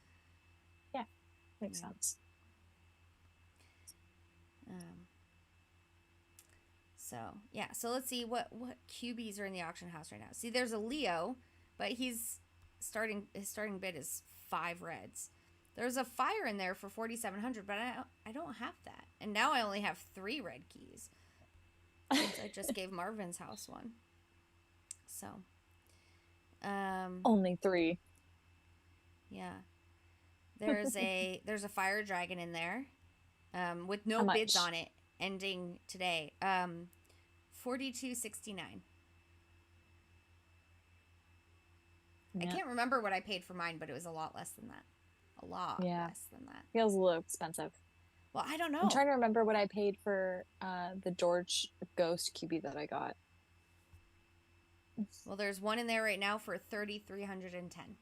Yeah. Makes sense. So let's see what QBs are in the auction house right now. See, there's a Leo, but his starting bid is 5 reds. There's a fire in there for 4,700, but I don't have that, and now I only have 3 red keys since I just gave Marvin's house one. So, only 3. Yeah. There's a fire dragon in there, with no bids on it, ending today. 42.69. I can't remember what I paid for mine, but it was a lot less than that. Less than that. Feels a little expensive. Well, I don't know. I'm trying to remember what I paid for the George Ghost QB that I got. Well, there's one in there right now for 3,310.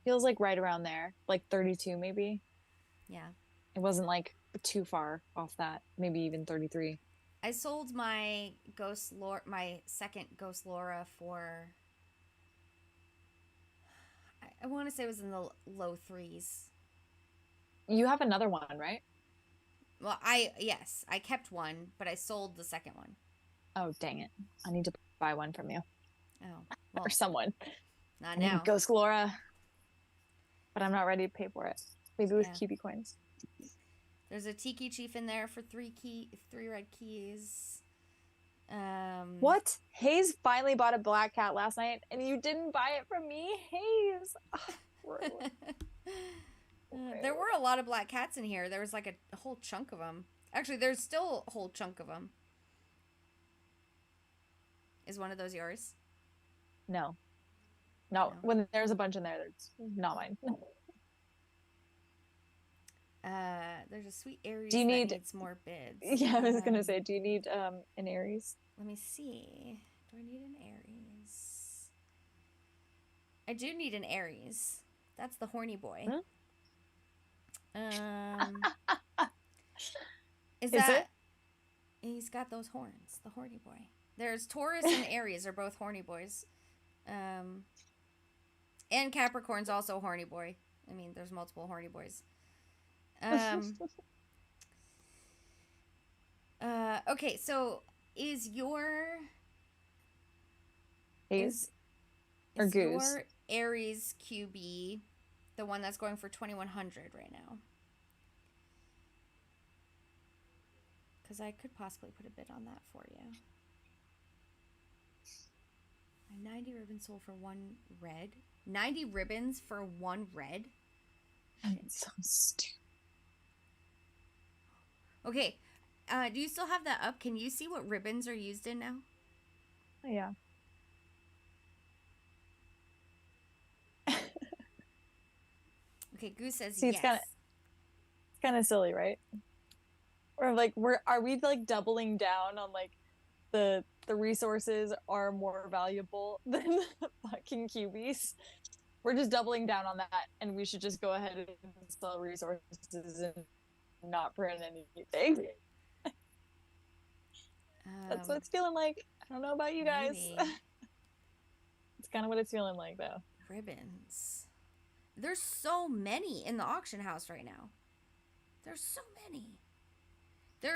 Feels like right around there, like 32 maybe. Yeah. It wasn't like too far off that, maybe even 33. I sold my my second Ghost Laura for, I want to say it was in the low threes. You have another one, right? Well, yes, I kept one, but I sold the second one. Oh, dang it. I need to buy one from you. Oh, well, or someone. not I need now. Ghost Laura, but I'm not ready to pay for it. Maybe with Yeah. Kiwi coins. There's a Tiki Chief in there for three red keys. What? Hayes finally bought a black cat last night, and you didn't buy it from me, Hayes. There were a lot of black cats in here. There was like a whole chunk of them. Actually, there's still a whole chunk of them. Is one of those yours? No. When there's a bunch in there, it's not mine. There's a sweet Aries that needs more bids. Yeah, I was gonna say, do you need an Aries? Let me see. Do I need an Aries? I do need an Aries. That's the horny boy. Is that it? He's got those horns, the horny boy. There's Taurus and Aries are both horny boys. And Capricorn's also horny boy. I mean, there's multiple horny boys. Okay, so is your Aries or Goose? Your Aries QB the one that's going for 2,100 right now? Because I could possibly put a bid on that for you. My 90 ribbons sold for one red. 90 ribbons for one red? That's so stupid. Okay. Do you still have that up? Can you see what ribbons are used in now? Oh, yeah. Okay, Goose says see, yes. It's kind of silly, right? Or like, are we like doubling down on like the resources are more valuable than fucking QBs? We're just doubling down on that, and we should just go ahead and sell resources and not print anything. That's what it's feeling like. I don't know about you guys. It's kind of what it's feeling like, though. Ribbons. There's so many in the auction house right now. There's so many.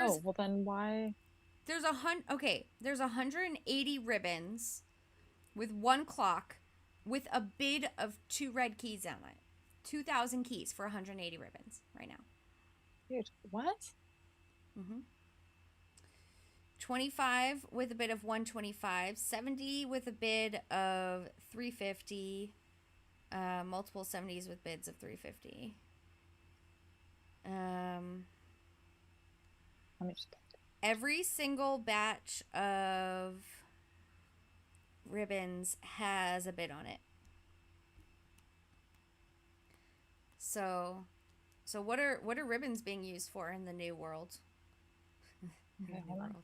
Oh, well then why? There's 180 ribbons with one clock with a bid of 2 red keys on it. 2,000 keys for 180 ribbons right now. Dude, what? 25 with a bid of 125, 70 with a bid of 350, multiple 70s with bids of 350. Every single batch of ribbons has a bid on it. So what are ribbons being used for in the new world? Okay, hold on.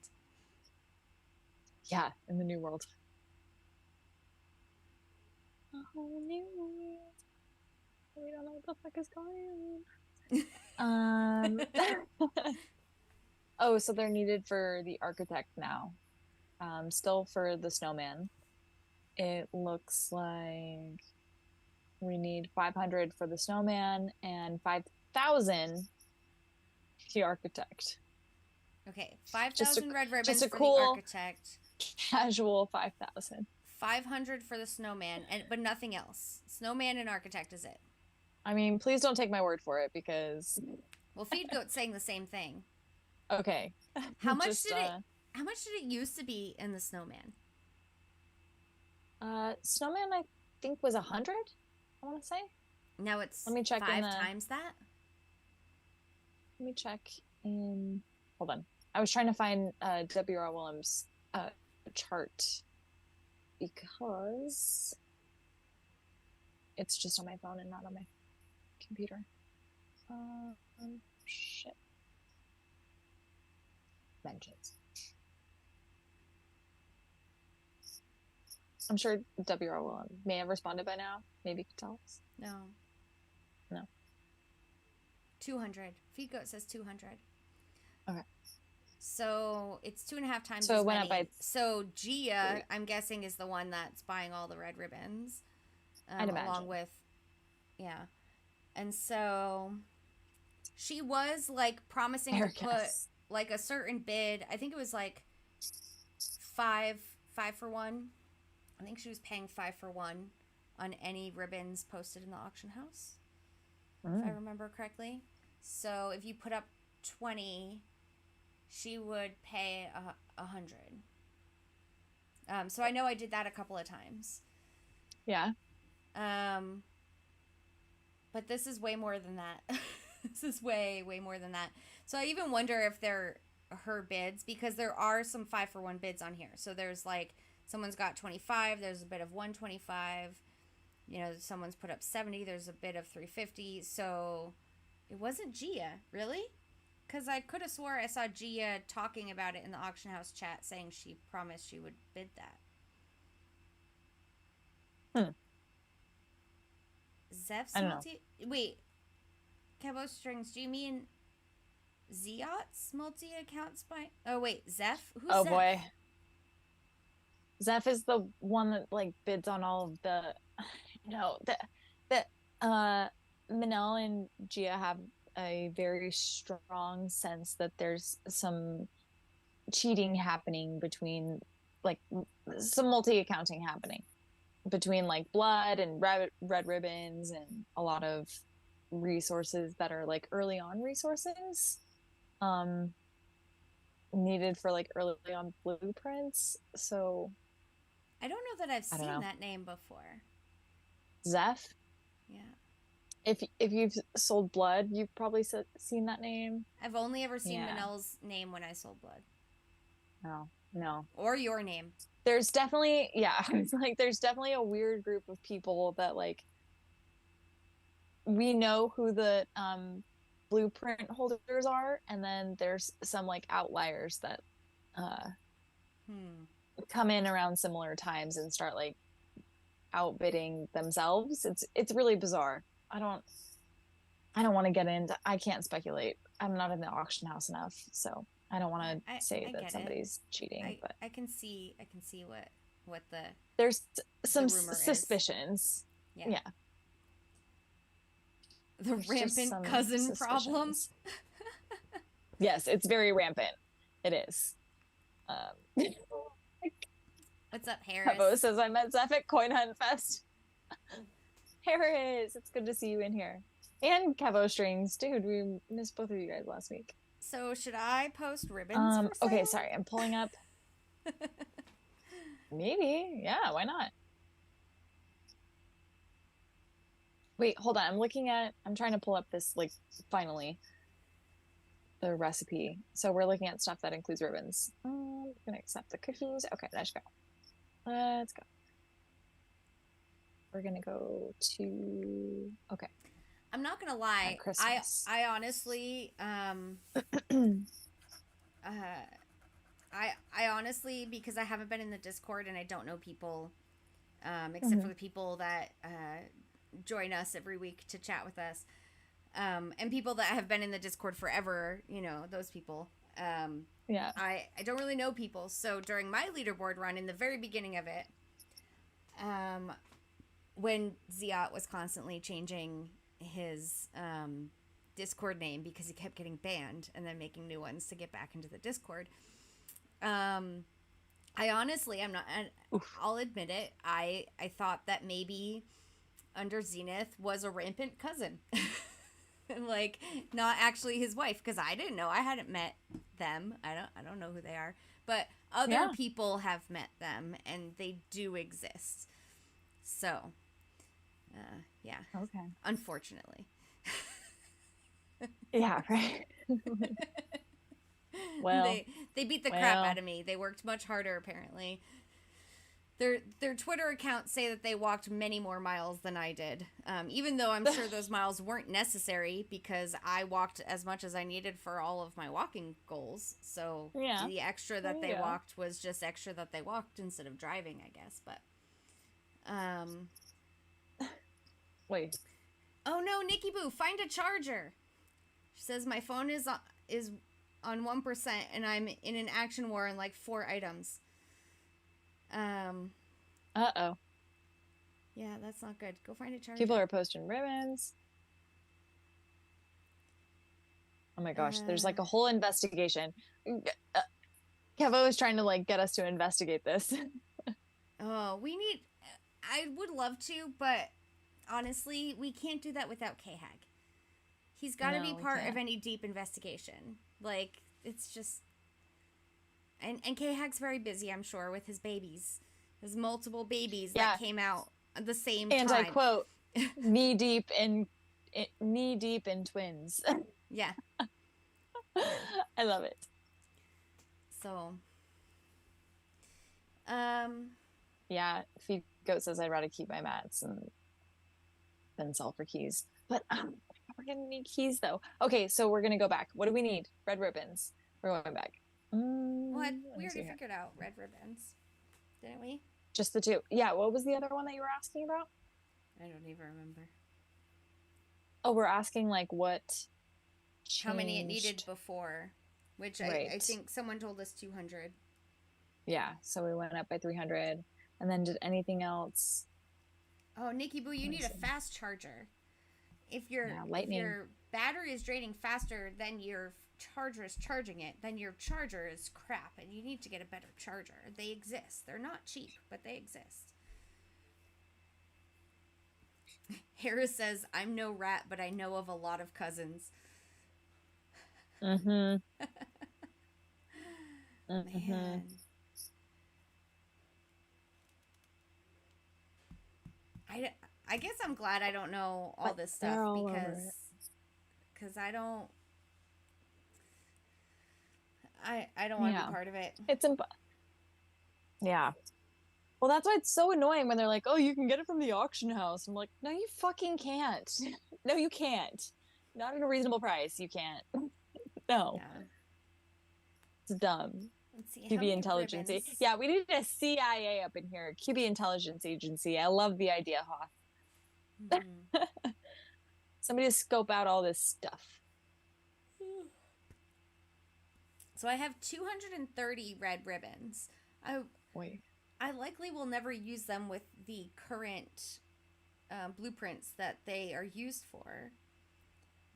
Yeah, in the new world. A whole new world. We don't know what the fuck is going on. Oh, so they're needed for the architect now. Still for the snowman. It looks like we need 500 for the snowman and 5,000 the architect. Okay, 5,000 red ribbons for cool, the architect. Casual 5,000. 500 for the snowman, but nothing else. Snowman and architect is it. I mean, please don't take my word for it because. Well, Feed Goat's saying the same thing. Okay. How much did it used to be in the snowman? Snowman, I think was 100. I want to say. Now it's Let me check 5 times that. Let me check in. Hold on. I was trying to find W.R. Williams' chart because it's just on my phone and not on my computer. Shit. Vengeance. I'm sure W.R. Williams may have responded by now. Maybe you could tell us. No. 200. Feed Goat says 200. Okay. So it's 2.5 times So as it went many. up by So Gia, 3. I'm guessing, is the one that's buying all the red ribbons, I'd along imagine. with, yeah. And so she was like promising to Fair put guess. like a certain bid. I think it was like five for one. I think she was paying 5 for 1 on any ribbons posted in the auction house, if I remember correctly. So if you put up 20, she would pay 100. So I know I did that a couple of times. Yeah. But this is way more than that. This is way more than that. So I even wonder if they're her bids, because there are some 5 for 1 bids on here. So there's like someone's got 25. There's a bid of 125. You know, someone's put up 70. There's a bid of 350. So it wasn't Gia, really? Because I could have swore I saw Gia talking about it in the auction house chat, saying she promised she would bid that. Zeph's I don't know. Wait, Kevo Strings, do you mean Ziot's multi-account spy? Oh, wait, Zeph? Who's Oh Zeph? boy. Zeph is the one that like bids on all of the, Manel and Gia have a very strong sense that there's some cheating happening between, like, some multi-accounting happening between like blood and red ribbons and a lot of resources that are like early on resources needed for like early on blueprints. So I don't know that I've seen that name before. Zeph? Yeah. If you've sold blood, you've probably seen that name. I've only ever seen Manel's name when I sold blood. No. Or your name. There's definitely, like there's definitely a weird group of people that like, we know who the blueprint holders are, and then there's some like outliers that come in around similar times and start like outbidding themselves. It's really bizarre. I don't want to get into, I can't speculate. I'm not in the auction house enough, so I don't want to say that somebody's cheating. But I can see what there's some the rumor suspicions. Is. Yeah. The rampant cousin problem. Yes, it's very rampant. It is. What's up, Harris? Pavo says I met Zeph at Coin Hunt Fest. Harris, it's good to see you in here. And Kevo Strings. Dude, we missed both of you guys last week. So should I post ribbons for sale? Okay, sorry. I'm pulling up. Maybe. Yeah, why not? Wait, hold on. I'm trying to pull up this, like, finally, the recipe. So we're looking at stuff that includes ribbons. I'm going to accept the cookies. Okay, let's go. Let's go. We're going to go to, okay. I'm not going to lie. I honestly, I honestly, because I haven't been in the Discord and I don't know people, except for the people that, join us every week to chat with us, and people that have been in the Discord forever, you know, those people. I don't really know people. So during my leaderboard run, in the very beginning of it, when Ziot was constantly changing his Discord name because he kept getting banned and then making new ones to get back into the Discord, I honestly, I'll admit it, I thought that maybe Under Zenith was a rampant cousin. Like, not actually his wife, because I didn't know. I hadn't met them. I don't know who they are, but other people have met them and they do exist. So yeah, okay, unfortunately. Yeah, right. Well, they beat the crap out of me. They worked much harder, apparently. Their Twitter accounts say that they walked many more miles than I did, even though I'm sure those miles weren't necessary because I walked as much as I needed for all of my walking goals. So the extra that they walked was just extra that they walked instead of driving, I guess. But wait. Oh no, Nikki Boo, find a charger. She says my phone is on 1%, and I'm in an action war on like 4 items. Uh-oh. Yeah, that's not good. Go find a charger. People are posting ribbons. Oh my gosh, there's like a whole investigation. Kevo is trying to like get us to investigate this. Oh, I would love to, but honestly, we can't do that without K-Hag. He's got to be part of any deep investigation. Like, it's just... And K-Hag's very busy, I'm sure, with his babies. His multiple babies that came out at the same time. And I quote, knee deep in twins. Yeah. I love it. So, yeah, Feed Goat says I'd rather keep my mats and then sell for keys. But we're gonna need keys though. Okay, so we're gonna go back. What do we need? Red ribbons. We're going back. What? We already figured out red ribbons, didn't we? Just the 2. Yeah, what was the other one that you were asking about? I don't even remember. Oh, we're asking like what changed. How many it needed before, which I think someone told us 200. Yeah, so we went up by 300. And then did anything else? Oh, Nikki Boo, you need a fast charger. If your battery is draining faster than your charger is charging it, then your charger is crap, and you need to get a better charger. They exist. They're not cheap, but they exist. Harris says, I'm no rat, but I know of a lot of cousins. Mm-hmm. Man. I guess I'm glad I don't know all this stuff because I don't want to be part of it. Yeah. Well, that's why it's so annoying when they're like, "Oh, you can get it from the auction house." I'm like, "No, you fucking can't. No, you can't. Not at a reasonable price. You can't. No. Yeah. It's dumb." Let's see. QB Intelligence. Yeah, we need a CIA up in here. QB Intelligence Agency. I love the idea, Hoth. Mm-hmm. Somebody to scope out all this stuff. So I have 230 red ribbons. I likely will never use them with the current blueprints that they are used for.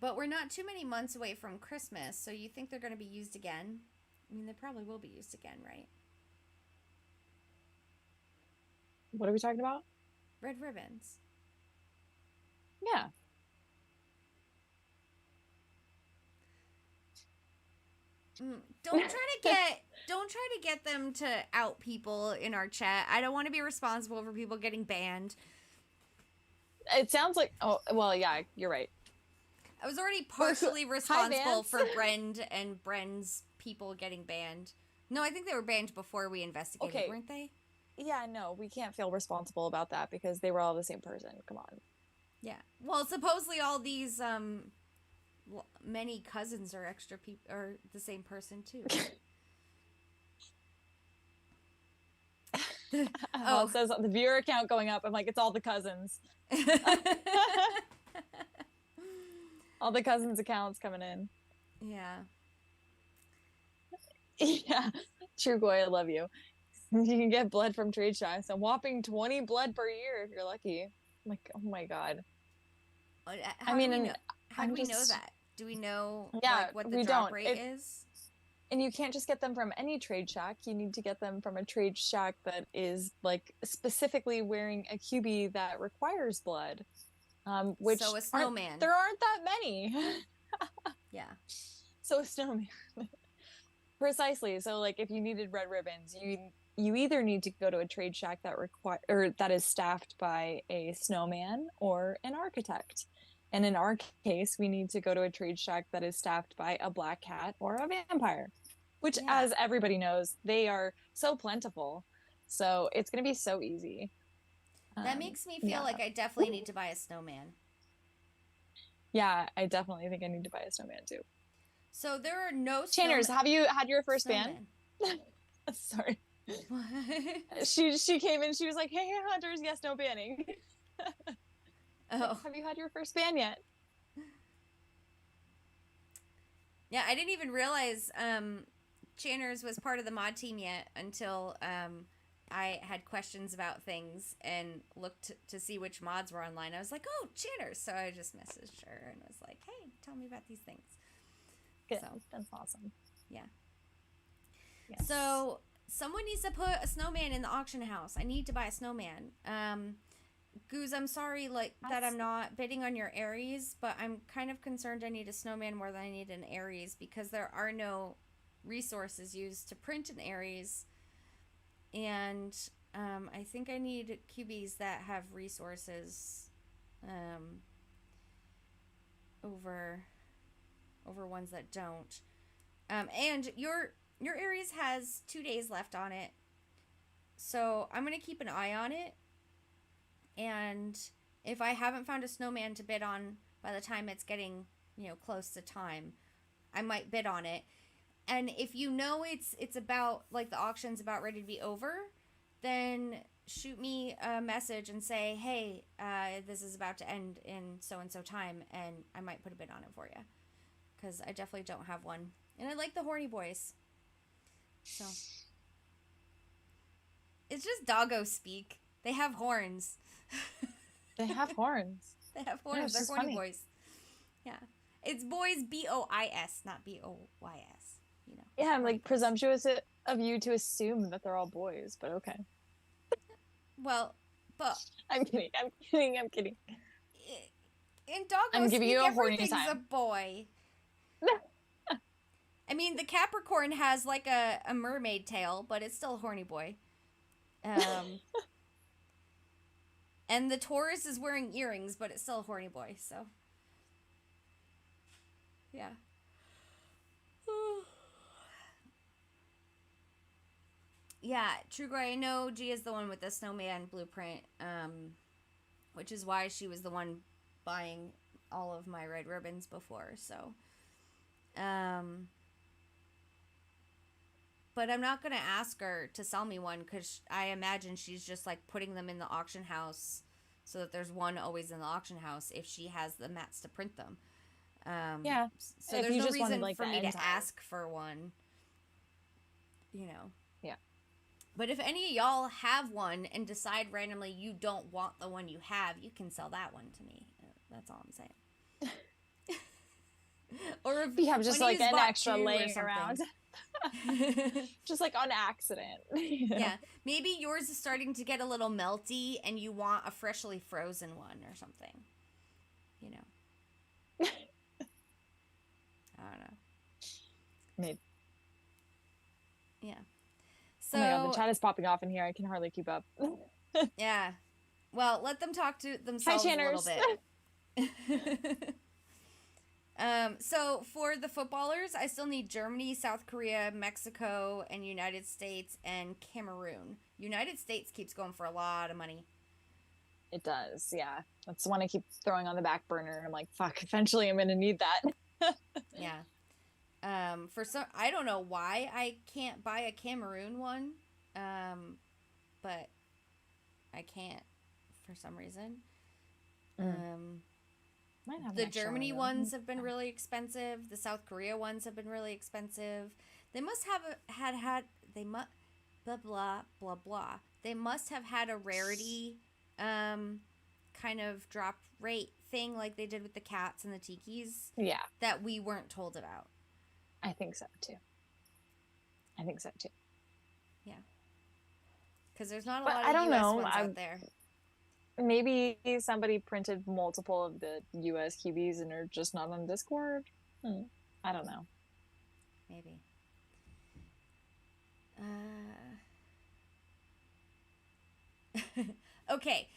But we're not too many months away from Christmas, so you think they're going to be used again? I mean, they probably will be used again, right? What are we talking about? Red ribbons. Yeah. Don't try to get them to out people in our chat. I don't want to be responsible for people getting banned. It sounds like, oh, well, yeah, you're right. I was already partially responsible for Brend and Bren's people getting banned. No, I think they were banned before we investigated, weren't they? Yeah, no, we can't feel responsible about that because they were all the same person. Come on. Yeah. Well, supposedly all these many cousins are extra people are the same person too. It says the viewer count going up. I'm like, it's all the cousins. All the cousins' accounts coming in. Yeah. Yeah. True Goy, I love you. You can get blood from trade shops. A whopping 20 blood per year if you're lucky. I'm like, oh my god. How do we know that? Do we know what the drop rate is? And you can't just get them from any trade shack. You need to get them from a trade shack that is like specifically wearing a QB that requires blood. Which so a snowman. There aren't that many. Yeah. So a snowman. Precisely. So like if you needed red ribbons, you either need to go to a trade shack that is staffed by a snowman or an architect. And in our case, we need to go to a trade shack that is staffed by a black cat or a vampire, which, as everybody knows, they are so plentiful. So it's going to be so easy. That makes me feel like I definitely need to buy a snowman. Yeah, I definitely think I need to buy a snowman too. So there are no Channers, have you had your first ban? Sorry. She came in, she was like, hey, hunters, yes, no banning. Oh. Have you had your first ban yet? Yeah, I didn't even realize Channers was part of the mod team yet until I had questions about things and looked to see which mods were online. I was like, oh, Channers. So I just messaged her and was like, hey, tell me about these things. Good. So, that's awesome. Yeah. Yes. So someone needs to put a snowman in the auction house. I need to buy a snowman. Goose, I'm sorry that I'm not bidding on your Aries, but I'm kind of concerned I need a snowman more than I need an Aries because there are no resources used to print an Aries. And I think I need QBs that have resources over ones that don't. And your Aries has 2 days left on it. So I'm going to keep an eye on it. And if I haven't found a snowman to bid on by the time it's getting, close to time, I might bid on it. And if you know it's about, like, the auction's about ready to be over, then shoot me a message and say, hey, this is about to end in so-and-so time, and I might put a bid on it for you. Because I definitely don't have one. And I like the horny boys. So. It's just doggo speak. They have horns. They have horns. They have horns. They're horny boys. Yeah. It's boys, B-O-I-S, not B-O-Y-S. Yeah, I'm like presumptuous of you to assume that they're all boys, but okay. Well, but I'm kidding. In doggo I'm giving you a horny everything's time. a boy. I mean, the Capricorn has like a mermaid tail, but it's still a horny boy. And the Taurus is wearing earrings, but it's still a horny boy, so. Yeah. Yeah, True Gray, I know G is the one with the snowman blueprint, which is why she was the one buying all of my red ribbons before, so. But I'm not going to ask her to sell me one because I imagine she's just like putting them in the auction house so that there's one always in the auction house if she has the mats to print them. Yeah. So there's no reason for me to ask for one, Yeah. But if any of y'all have one and decide randomly you don't want the one you have, you can sell that one to me. That's all I'm saying. Or if you have just like an extra laying around. Just like on accident. Yeah. Maybe yours is starting to get a little melty and you want a freshly frozen one or something. I don't know. Maybe. Yeah. So, oh my god, the chat is popping off in here. I can hardly keep up. Yeah. Well, let them talk to themselves a little bit. So for the footballers, I still need Germany, South Korea, Mexico, and United States, and Cameroon. United States keeps going for a lot of money. It does, yeah. That's the one I keep throwing on the back burner. I'm like, fuck, eventually I'm going to need that. Yeah. For some, I don't know why I can't buy a Cameroon one, but I can't for some reason. The Germany ones have been really expensive. The South Korea ones have been really expensive. They must have blah blah blah blah. They must have had a rarity, kind of drop rate thing like they did with the cats and the tikis. Yeah. That we weren't told about. I think so too. Yeah. Because there's not a lot of US ones out there. Maybe somebody printed multiple of the US QBs and are just not on Discord. I don't know. Maybe. Okay.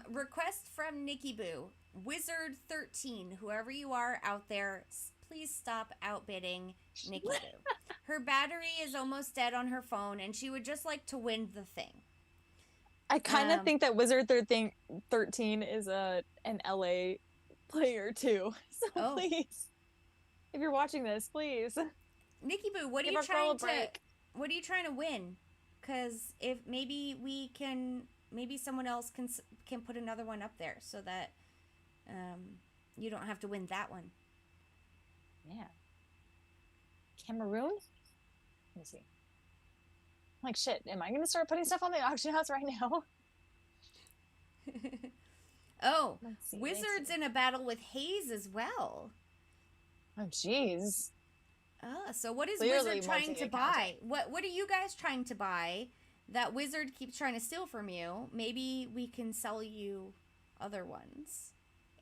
Request from Nikki Boo. Wizard 13, whoever you are out there, please stop outbidding Nikki Boo. Her battery is almost dead on her phone, and she would just like to win the thing. I kind of think that Wizard 13 is an LA player too. So please, if you're watching this, please. Nikki Boo, what are you trying to win? Because if maybe someone else can put another one up there so that you don't have to win that one. Yeah. Cameroon? Let me see. I'm like, shit, am I going to start putting stuff on the auction house right now? Oh, Wizards in a battle with Haze as well. Oh, jeez. So what is Clearly Wizard trying to buy? What are you guys trying to buy that Wizard keeps trying to steal from you? Maybe we can sell you other ones.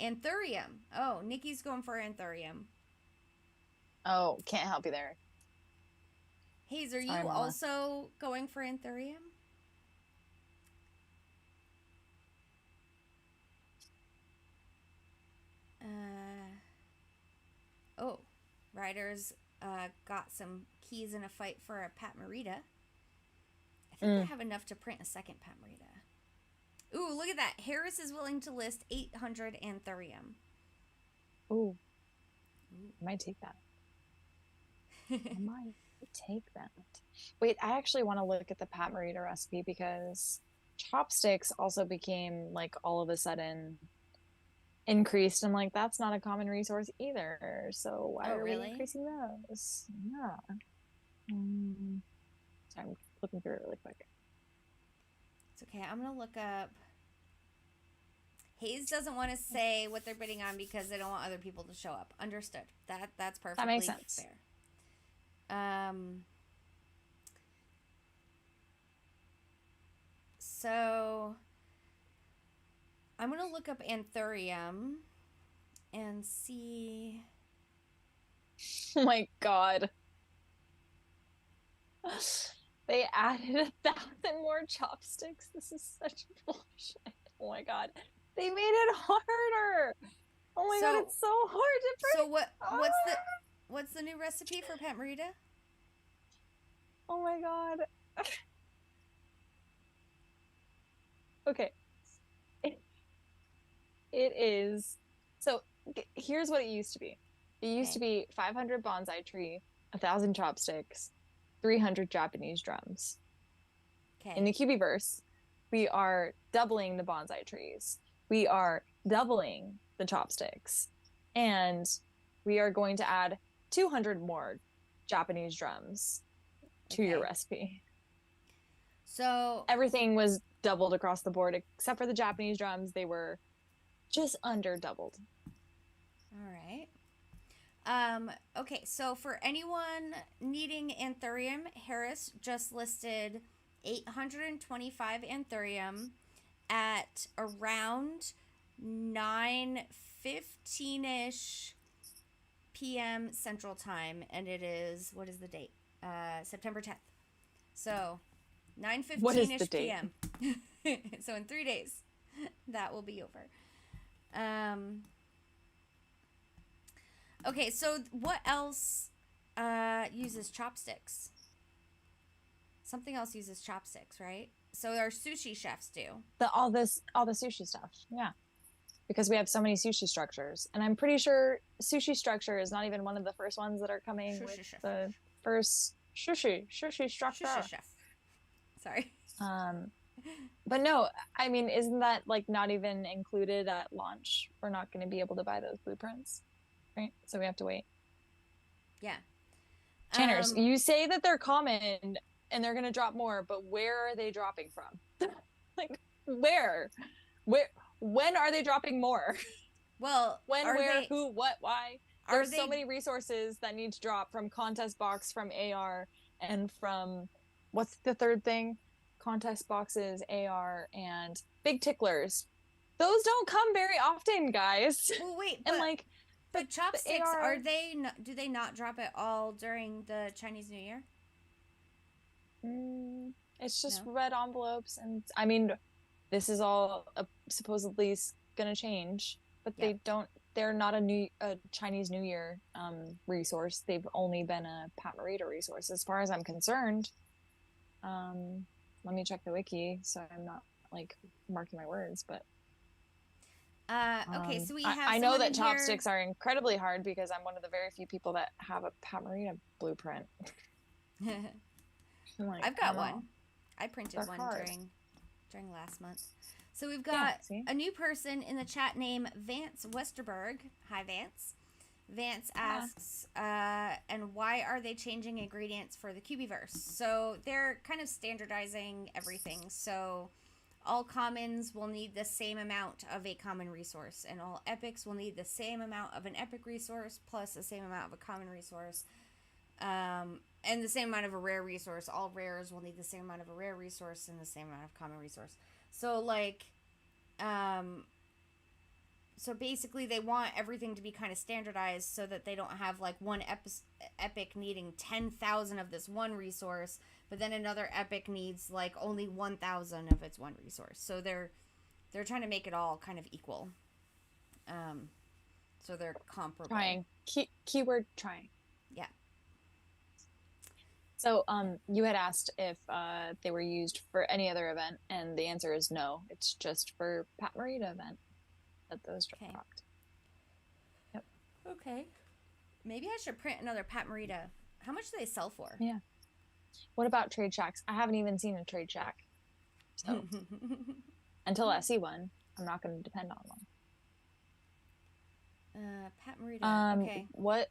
Anthurium. Oh, Nikki's going for Anthurium. Oh, can't help you there. Haze, are you also going for Anthurium? Oh, Ryder's got some keys in a fight for a Pat Morita. I think they have enough to print a second Pat Morita. Ooh, look at that. Harris is willing to list 800 Anthurium. Ooh. I might take that. I might take that. Wait, I actually want to look at the Pat Morita recipe because chopsticks also became like all of a sudden increased. I'm like, that's not a common resource either. So why are we increasing those? Yeah. Sorry, I'm looking through it really quick. It's okay. I'm gonna look up. Haze doesn't want to say what they're bidding on because they don't want other people to show up. Understood. That's perfectly that makes sense. Fair. So I'm gonna look up Anthurium and see. Oh my god. They added 1,000 more chopsticks. This is such bullshit. Oh my god. They made it harder. Oh my god, it's so hard to print. So what's the new recipe for Pat Morita? Oh my god. Okay. It is. So here's what it used to be. It used to be 500 bonsai tree, 1,000 chopsticks, 300 Japanese drums. Okay. In the Cubiverse, we are doubling the bonsai trees. We are doubling the chopsticks. And we are going to add 200 more Japanese drums to your recipe. So everything was doubled across the board except for the Japanese drums. They were just under doubled. All right. Okay, so for anyone needing Anthurium, Harris just listed 825 Anthurium at around 9:15ish p.m. Central Time, and it is, what is the date? September 10th. So 9:15ish p.m. So in 3 days, that will be over. Okay, so what else uses chopsticks? Something else uses chopsticks, right? So our sushi chefs do. All the sushi stuff, yeah. Because we have so many sushi structures. And I'm pretty sure sushi structure is not even one of the first ones that are coming with the first sushi structure. Sushi chef. Sorry. But no, I mean, isn't that like not even included at launch? We're not going to be able to buy those blueprints, right? So we have to wait. Yeah. Channers, you say that they're common and they're going to drop more, but where are they dropping from? Like, where? When are they dropping more? Well, when, where, who, what, why? There's so many resources that need to drop from contest box, from AR, and from what's the third thing? Contest boxes, AR, and big ticklers. Those don't come very often, guys. Well, wait, and like, but chopsticks, do they not drop it all during the Chinese New Year? It's just red envelopes, and I mean, this is all supposedly going to change, but they're not a Chinese New Year resource. They've only been a Pat Morita resource as far as I'm concerned. Let me check the wiki so I'm not like marking my words, but okay, so we have I know that chopsticks are incredibly hard because I'm one of the very few people that have a Pat Morita blueprint. Like, I've got one. I printed one during last month. So we've got a new person in the chat named Vance Westerberg. Hi, Vance. Vance asks, and why are they changing ingredients for the Cubiverse? So they're kind of standardizing everything. So all commons will need the same amount of a common resource, and all epics will need the same amount of an epic resource plus the same amount of a common resource, and the same amount of a rare resource. All rares will need the same amount of a rare resource and the same amount of common resource. So like, so basically they want everything to be kind of standardized so that they don't have like one epic needing 10,000 of this one resource, but then another epic needs like only 1,000 of its one resource. So they're trying to make it all kind of equal. So they're comparable. Trying. Keyword trying. Yeah. So you had asked if they were used for any other event, and the answer is no. It's just for Pat Morita event that those dropped. Yep. Okay. Maybe I should print another Pat Morita. How much do they sell for? Yeah. What about trade shacks? I haven't even seen a trade shack. So until I see one, I'm not going to depend on one. Pat Morita. Okay. What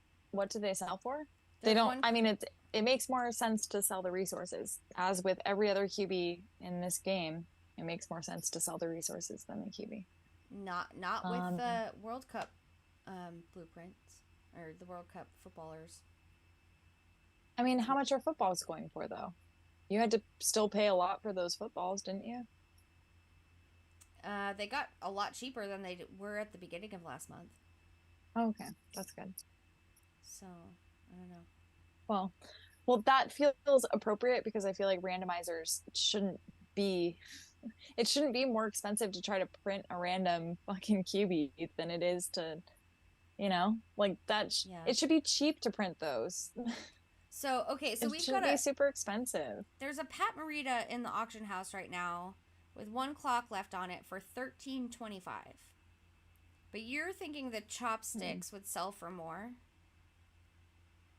do they sell for? They don't. I mean, it makes more sense to sell the resources. As with every other QB in this game, it makes more sense to sell the resources than the QB. Not with the World Cup blueprints or the World Cup footballers. I mean, how much are footballs going for though? You had to still pay a lot for those footballs, didn't you? They got a lot cheaper than they were at the beginning of last month. Oh, okay, that's good. So I don't know. Well, that feels appropriate because I feel like randomizers shouldn't be. It shouldn't be more expensive to try to print a random fucking QB than it is to, like that. It should be cheap to print those. So okay, so we've got be super expensive. There's a Pat Morita in the auction house right now with one clock left on it for $13.25. But you're thinking the chopsticks would sell for more?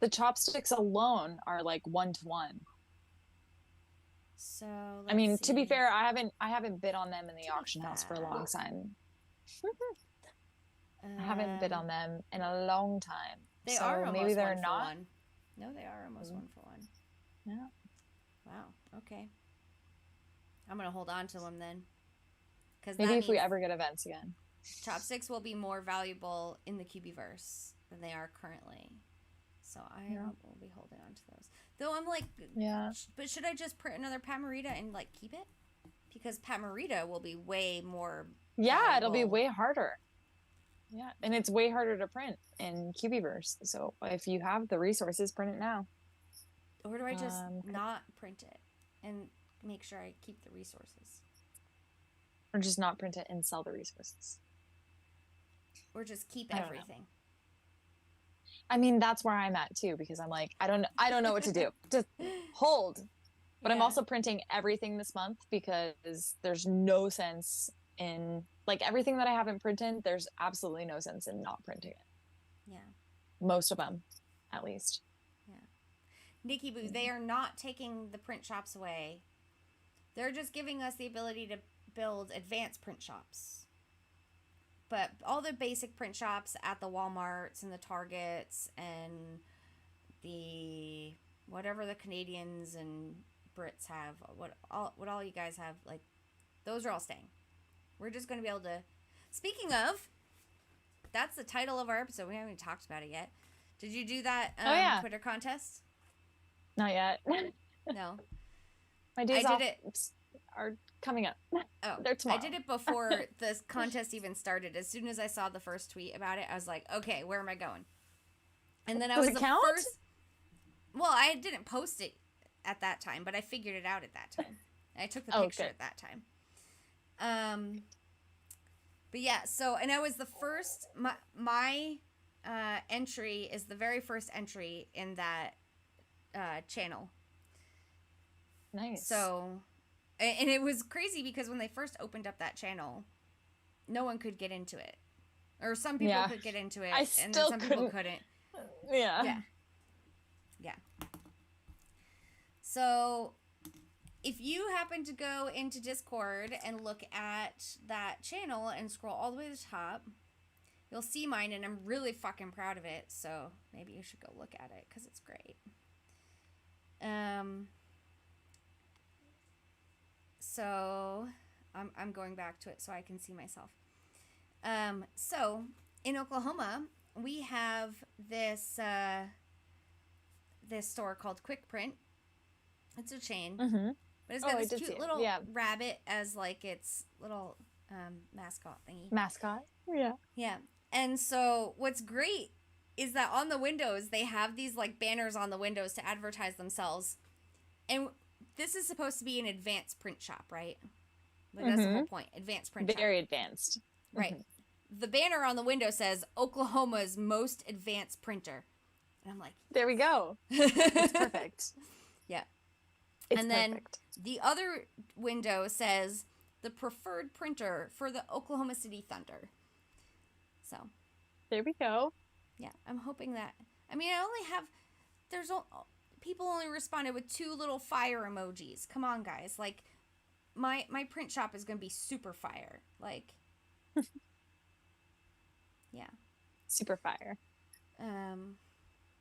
The chopsticks alone are like 1-to-1. So I mean, to be fair, I haven't bid on them in the auction house for a long time. I haven't bid on them in a long time. They are almost maybe they're 1 for not. 1. No, they are almost 1 for 1. Yeah. Wow. Okay. I'm gonna hold on to them then. Because maybe if we ever get events again, chopsticks will be more valuable in the QBverse than they are currently. So I will be holding on to those. Though I'm like, but should I just print another Pat Morita and like keep it? Because Pat Morita will be way more. Yeah, valuable. It'll be way harder. Yeah, and it's way harder to print in QBverse. So if you have the resources, print it now. Or do I just not print it and make sure I keep the resources? Or just not print it and sell the resources. Or just keep everything. I mean, that's where I'm at too, because I'm like, I don't know what to do. Just hold. But I'm also printing everything this month because there's no sense in like everything that I haven't printed. There's absolutely no sense in not printing it. Yeah. Most of them, at least. Yeah. Nikki Boo, they are not taking the print shops away. They're just giving us the ability to build advanced print shops. But all the basic print shops at the Walmarts and the Targets and the whatever the Canadians and Brits have, what all you guys have, like those are all staying. We're just going to be able to. Speaking of, that's the title of our episode. We haven't even talked about it yet. Did you do that Twitter contest? Not yet. No. My days off are coming up. Oh, they're tomorrow. I did it before this contest even started. As soon as I saw the first tweet about it, I was like, okay, where am I going? And then I was the first. Well, I didn't post it at that time, but I figured it out at that time. I took the picture at that time. But yeah, so, and I was the first, my entry is the very first entry in that channel. Nice. So, and it was crazy because when they first opened up that channel, no one could get into it. Or some people could get into it, and then some people couldn't. Yeah. So, if you happen to go into Discord and look at that channel and scroll all the way to the top, you'll see mine, and I'm really fucking proud of it. So maybe you should go look at it because it's great. So I'm going back to it so I can see myself. So in Oklahoma, we have this this store called Quick Print. It's a chain, but it's got this cute little rabbit as like its little mascot thingy. Mascot, yeah. Yeah, and so what's great is that on the windows they have these like banners on the windows to advertise themselves, and this is supposed to be an advanced print shop, right? Like that's the whole point. Advanced print shop. Very advanced. Right. The banner on the window says Oklahoma's most advanced printer. And I'm like, there we go. It's perfect. Yeah. It's and then perfect. The other window says the preferred printer for the Oklahoma City Thunder. So there we go. Yeah. I'm hoping that, I mean, people only responded with 2 little fire emojis. Come on, guys. Like, my print shop is going to be super fire. Like, yeah. Super fire.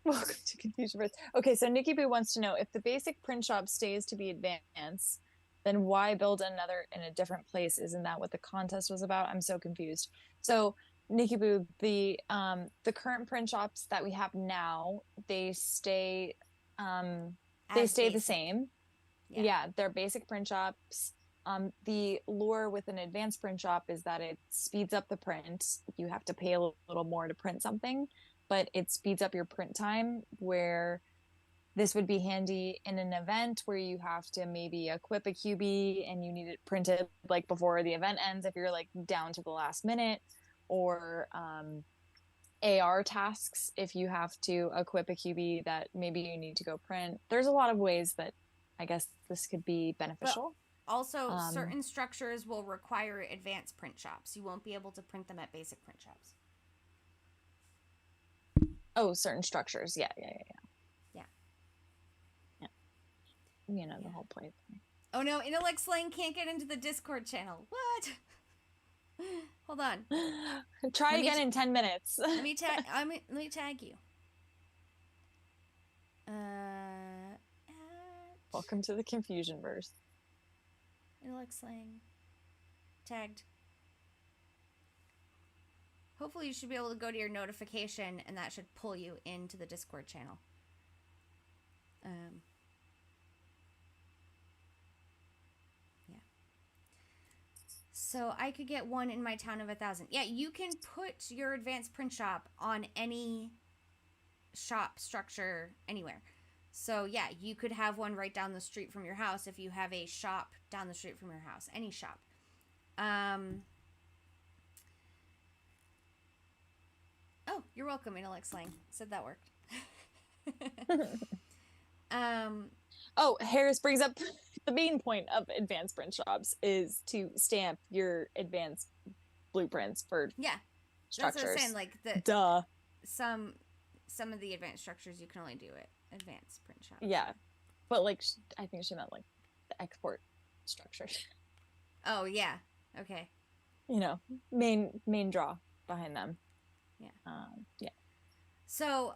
Welcome to Confusion Birds. Okay, so Nikki Boo wants to know, if the basic print shop stays to be advanced, then why build another in a different place? Isn't that what the contest was about? I'm so confused. So, Nikki Boo, the current print shops that we have now, they stay the same. Yeah, they're basic print shops. The lure with an advanced print shop is that it speeds up the print. You have to pay a little more to print something, but it speeds up your print time, where this would be handy in an event where you have to maybe equip a QB and you need it printed like before the event ends if you're like down to the last minute, or AR tasks if you have to equip a QB that maybe you need to go print. There's a lot of ways that I guess this could be beneficial. But also, certain structures will require advanced print shops. You won't be able to print them at basic print shops. Oh, certain structures. Yeah. You know, the whole point. Oh no, Intellect Slang can't get into the Discord channel. What? Hold on. Try again in 10 minutes. Let me tag you. Welcome to the Confusion Verse. Intellect Slang. Tagged. Hopefully you should be able to go to your notification and that should pull you into the Discord channel. Yeah. So I could get one in my town of 1,000. Yeah, you can put your advanced print shop on any shop structure anywhere. So yeah, you could have one right down the street from your house if you have a shop down the street from your house. Any shop. Oh, you're welcome, Intellect Slang. Said that worked. Oh, Harris brings up the main point of advanced print shops is to stamp your advanced blueprints for structures. That's what I'm saying. Like some of the advanced structures you can only do at advanced print shops. Yeah, but like I think she meant like the export structures. Oh yeah. Okay. You know, main draw behind them. Yeah. So,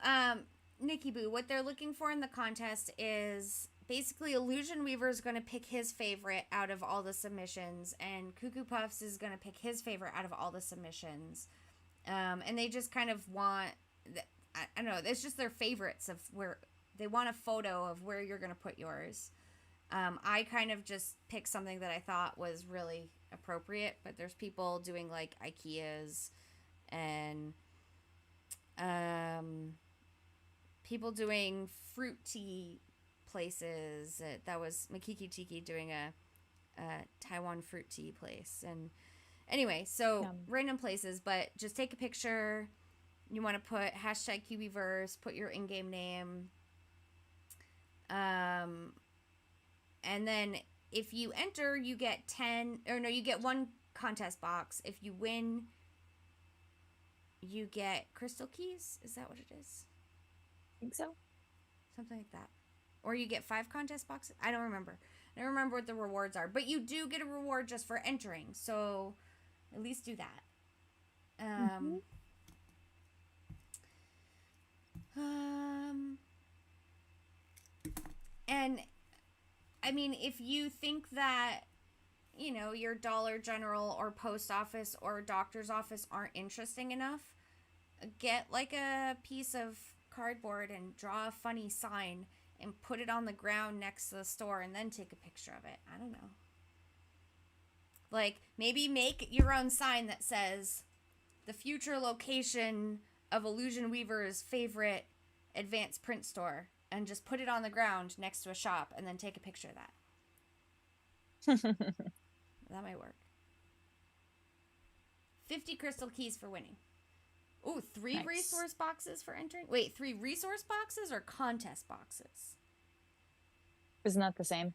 Nikki Boo, what they're looking for in the contest is basically Illusion Weaver is going to pick his favorite out of all the submissions, and Cuckoo Puffs is going to pick his favorite out of all the submissions. And they just kind of want, I don't know, it's just their favorites of where they want a photo of where you're going to put yours. I kind of just picked something that I thought was really appropriate, but there's people doing like IKEAs and people doing fruit tea places. That was Makiki Tiki doing a Taiwan fruit tea place. And anyway, so random places, but just take a picture. You want to put hashtag QBverse, put your in-game name. And then if you enter, you get you get 1 contest box. If you win, you get crystal keys. Is that what it is? I think so. Something like that. Or you get 5 contest boxes. I don't remember. I don't remember what the rewards are. But you do get a reward just for entering. So at least do that. And I mean, if you think that, you know, your Dollar General or post office or doctor's office aren't interesting enough, get like a piece of cardboard and draw a funny sign and put it on the ground next to the store and then take a picture of it. I don't know. Like, maybe make your own sign that says the future location of Illusion Weaver's favorite advanced print store, and just put it on the ground next to a shop and then take a picture of that. That might work. 50 crystal keys for winning. Ooh, 3 Nice. resource boxes for entering? Wait, 3 resource boxes or contest boxes? Isn't that the same?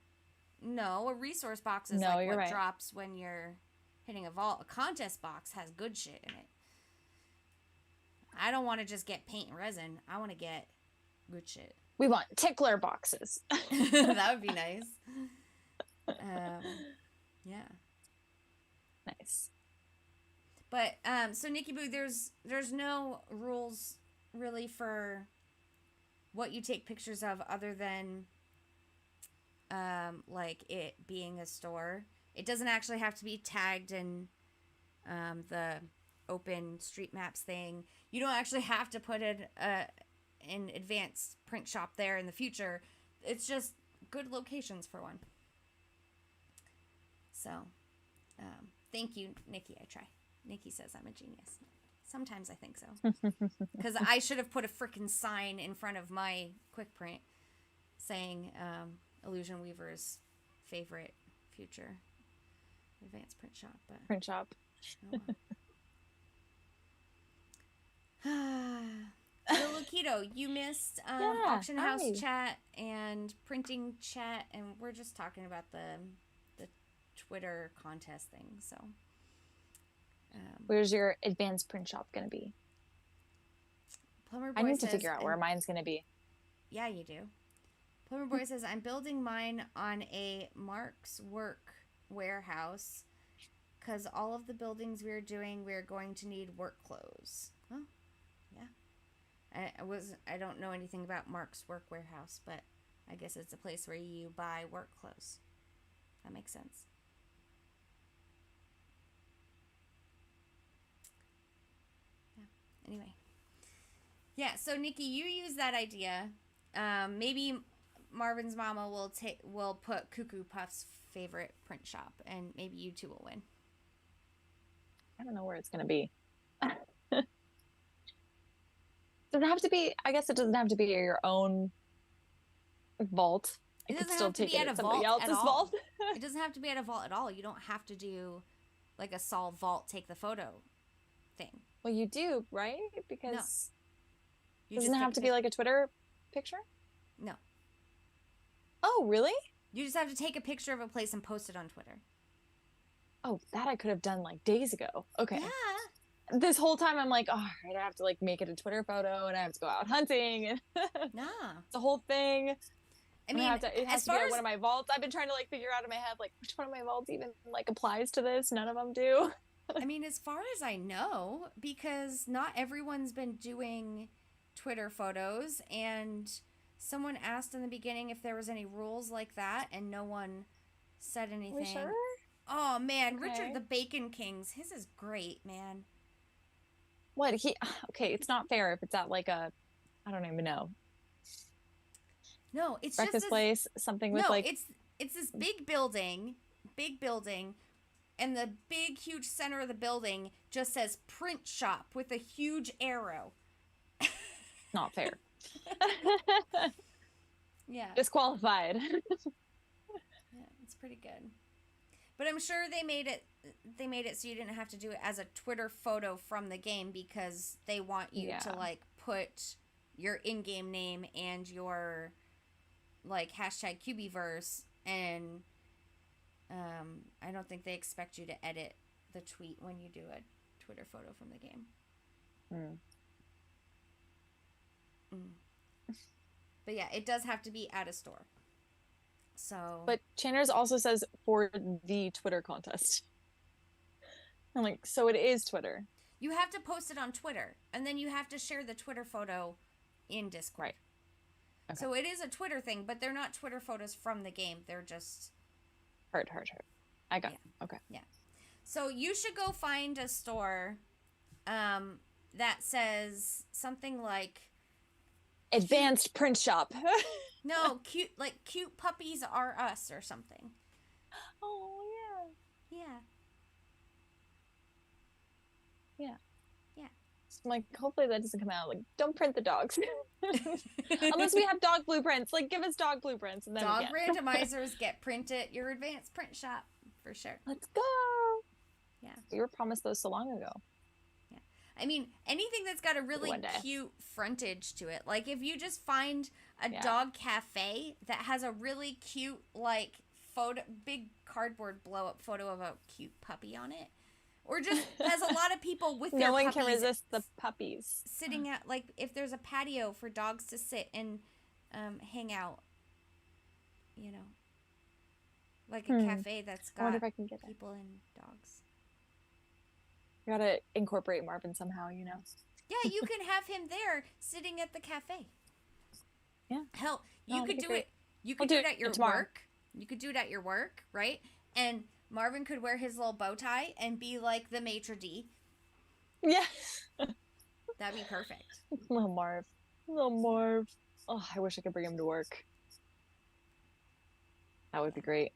No, a resource box is No, like you're what right. drops when you're hitting a vault. A contest box has good shit in it. I don't want to just get paint and resin. I want to get good shit. We want tickler boxes. That would be nice. Yeah. Nice. But so Nikki Boo, there's no rules really for what you take pictures of other than like it being a store. It doesn't actually have to be tagged in the open street maps thing. You don't actually have to put an advanced print shop there in the future. It's just good locations for one. So, thank you, Nikki. I try. Nikki says I'm a genius. Sometimes I think so. Because I should have put a freaking sign in front of my quick print saying Illusion Weaver's favorite future advanced print shop. But Print shop. oh well. So, Lokito, you missed auction house hi. chat and printing chat, and we're just talking about the Twitter contest thing. So, Where's your advanced print shop going to be? Plumber Boy I need to says, figure out where mine's going to be. Yeah, you do. Plumber Boy says, I'm building mine on a Mark's Work warehouse because all of the buildings we're doing, we're going to need work clothes. Oh, yeah. I don't know anything about Mark's Work warehouse, but I guess it's a place where you buy work clothes. That makes sense. Yeah. Anyway. Yeah, so Nikki, you use that idea. Maybe Marvin's Mama will put Cuckoo Puff's favorite print shop, and maybe you two will win. I don't know where it's going to be. Does it have to be? I guess it doesn't have to be your own vault. It I could doesn't still have to take be it at a at somebody vault at else's all. vault. It doesn't have to be at a vault at all. You don't have to do like a solve vault, take the photo thing. Well, you do, right? Because You doesn't it just have to be like a Twitter picture? No. Oh, really? You just have to take a picture of a place and post it on Twitter. Oh, that I could have done like days ago. Okay. Yeah. This whole time I'm like, oh, all right, I have to like make it a Twitter photo and I have to go out hunting and Nah. it's a whole thing. I mean, it has to be at one of my vaults. I've been trying to like figure out in my head like which one of my vaults even like applies to this. None of them do. I mean, as far as I know, because not everyone's been doing Twitter photos, and someone asked in the beginning if there was any rules like that, and no one said anything. We sure? Oh man, Okay. Richard the Bacon King's, his is great, man. What okay, it's not fair if it's at like a I don't even know. No, it's Breakfast just place, something with no, like it's this big building, and the big huge center of the building just says print shop with a huge arrow. not fair. Yeah. Disqualified. Yeah, it's pretty good. But I'm sure they made it so you didn't have to do it as a Twitter photo from the game, because they want you to like put your in-game name and your like hashtag QBverse, and I don't think they expect you to edit the tweet when you do a Twitter photo from the game. But yeah, it does have to be at a store. So, but Channers also says for the Twitter contest. I'm like, so it is Twitter. you have to post it on Twitter, and then you have to share the Twitter photo in Discord. Right. Okay. So it is a Twitter thing, but they're not Twitter photos from the game. They're just... Heard. I got it. Okay. Yeah. So you should go find a store that says something like... Advanced print shop. No, cute puppies are us or something. Oh, Yeah. Yeah. Yeah. I'm like, hopefully that doesn't come out. Like, don't print the dogs. Unless we have dog blueprints. Like, give us dog blueprints. And then Dog randomizers get printed at your advanced print shop, for sure. Let's go. Yeah. We were promised those so long ago. Yeah. I mean, anything that's got a really cute frontage to it. Like, if you just find a dog cafe that has a really cute, like, big cardboard blow-up photo of a cute puppy on it. Or just has a lot of people with their puppies. No one can resist the puppies. Sitting at, like, if there's a patio for dogs to sit and hang out, you know. Like a cafe that's got people and dogs. You gotta incorporate Marvin somehow, you know. Yeah, you can have him there sitting at the cafe. Yeah. Hell, you could do it. You could do it at your work. You could do it at your work, right? And Marvin could wear his little bow tie and be like the maitre d'. Yeah. That'd be perfect. Little Marv. Oh, I wish I could bring him to work. That would be great.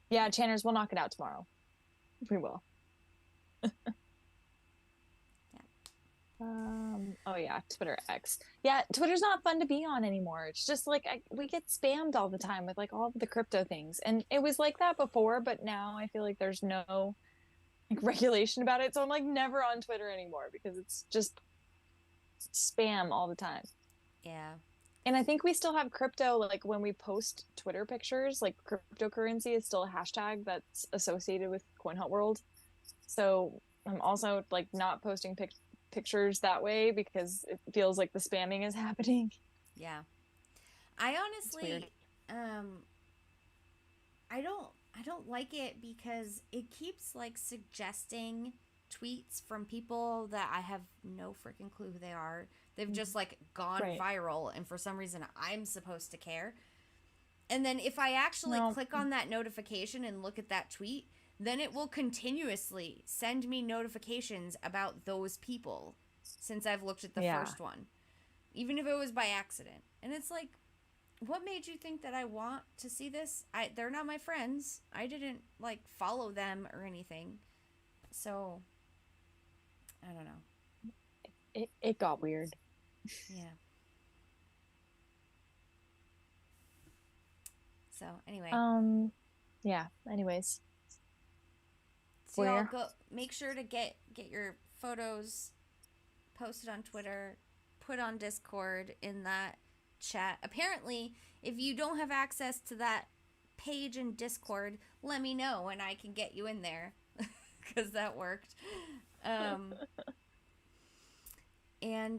Yeah, Channers, we'll knock it out tomorrow. We will. Oh yeah, Twitter X. Yeah, Twitter's not fun to be on anymore. It's just like we get spammed all the time with like all the crypto things, and it was like that before, but now I feel like there's no like regulation about it, so I'm like never on Twitter anymore because it's just spam all the time. Yeah. And I think we still have crypto, like when we post Twitter pictures, like cryptocurrency is still a hashtag that's associated with Coin Hunt World. So I'm also like not posting pictures that way because it feels like the spamming is happening. Yeah. I honestly I don't like it because it keeps like suggesting tweets from people that I have no freaking clue who they are. They've just like gone viral, and for some reason I'm supposed to care. And then if I actually click on that notification and look at that tweet, then it will continuously send me notifications about those people since I've looked at the first one, even if it was by accident. And it's like, what made you think that I want to see this? They're not my friends. I didn't like follow them or anything. So I don't know. It got weird. Yeah. So anyway. Yeah. Anyways. So y'all go make sure to get your photos posted on Twitter, put on Discord in that chat. Apparently, if you don't have access to that page in Discord, let me know and I can get you in there because that worked. And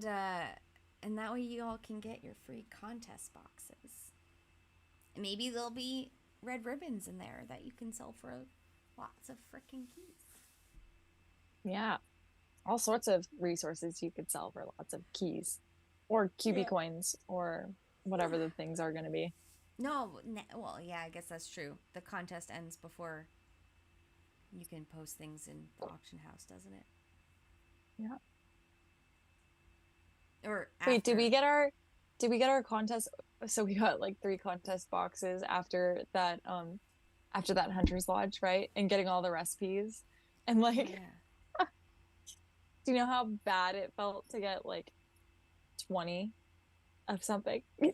that way you all can get your free contest boxes. Maybe there'll be red ribbons in there that you can sell for lots of freaking keys. Yeah. All sorts of resources you could sell for lots of keys. Or QB coins or whatever the things are going to be. Well, yeah, I guess that's true. The contest ends before you can post things in the auction house, doesn't it? Yeah. Or after. Wait, did we get our contest? So we got like 3 contest boxes after that Hunter's Lodge, right? And getting all the recipes. And like, do you know how bad it felt to get like 20 of something? Well,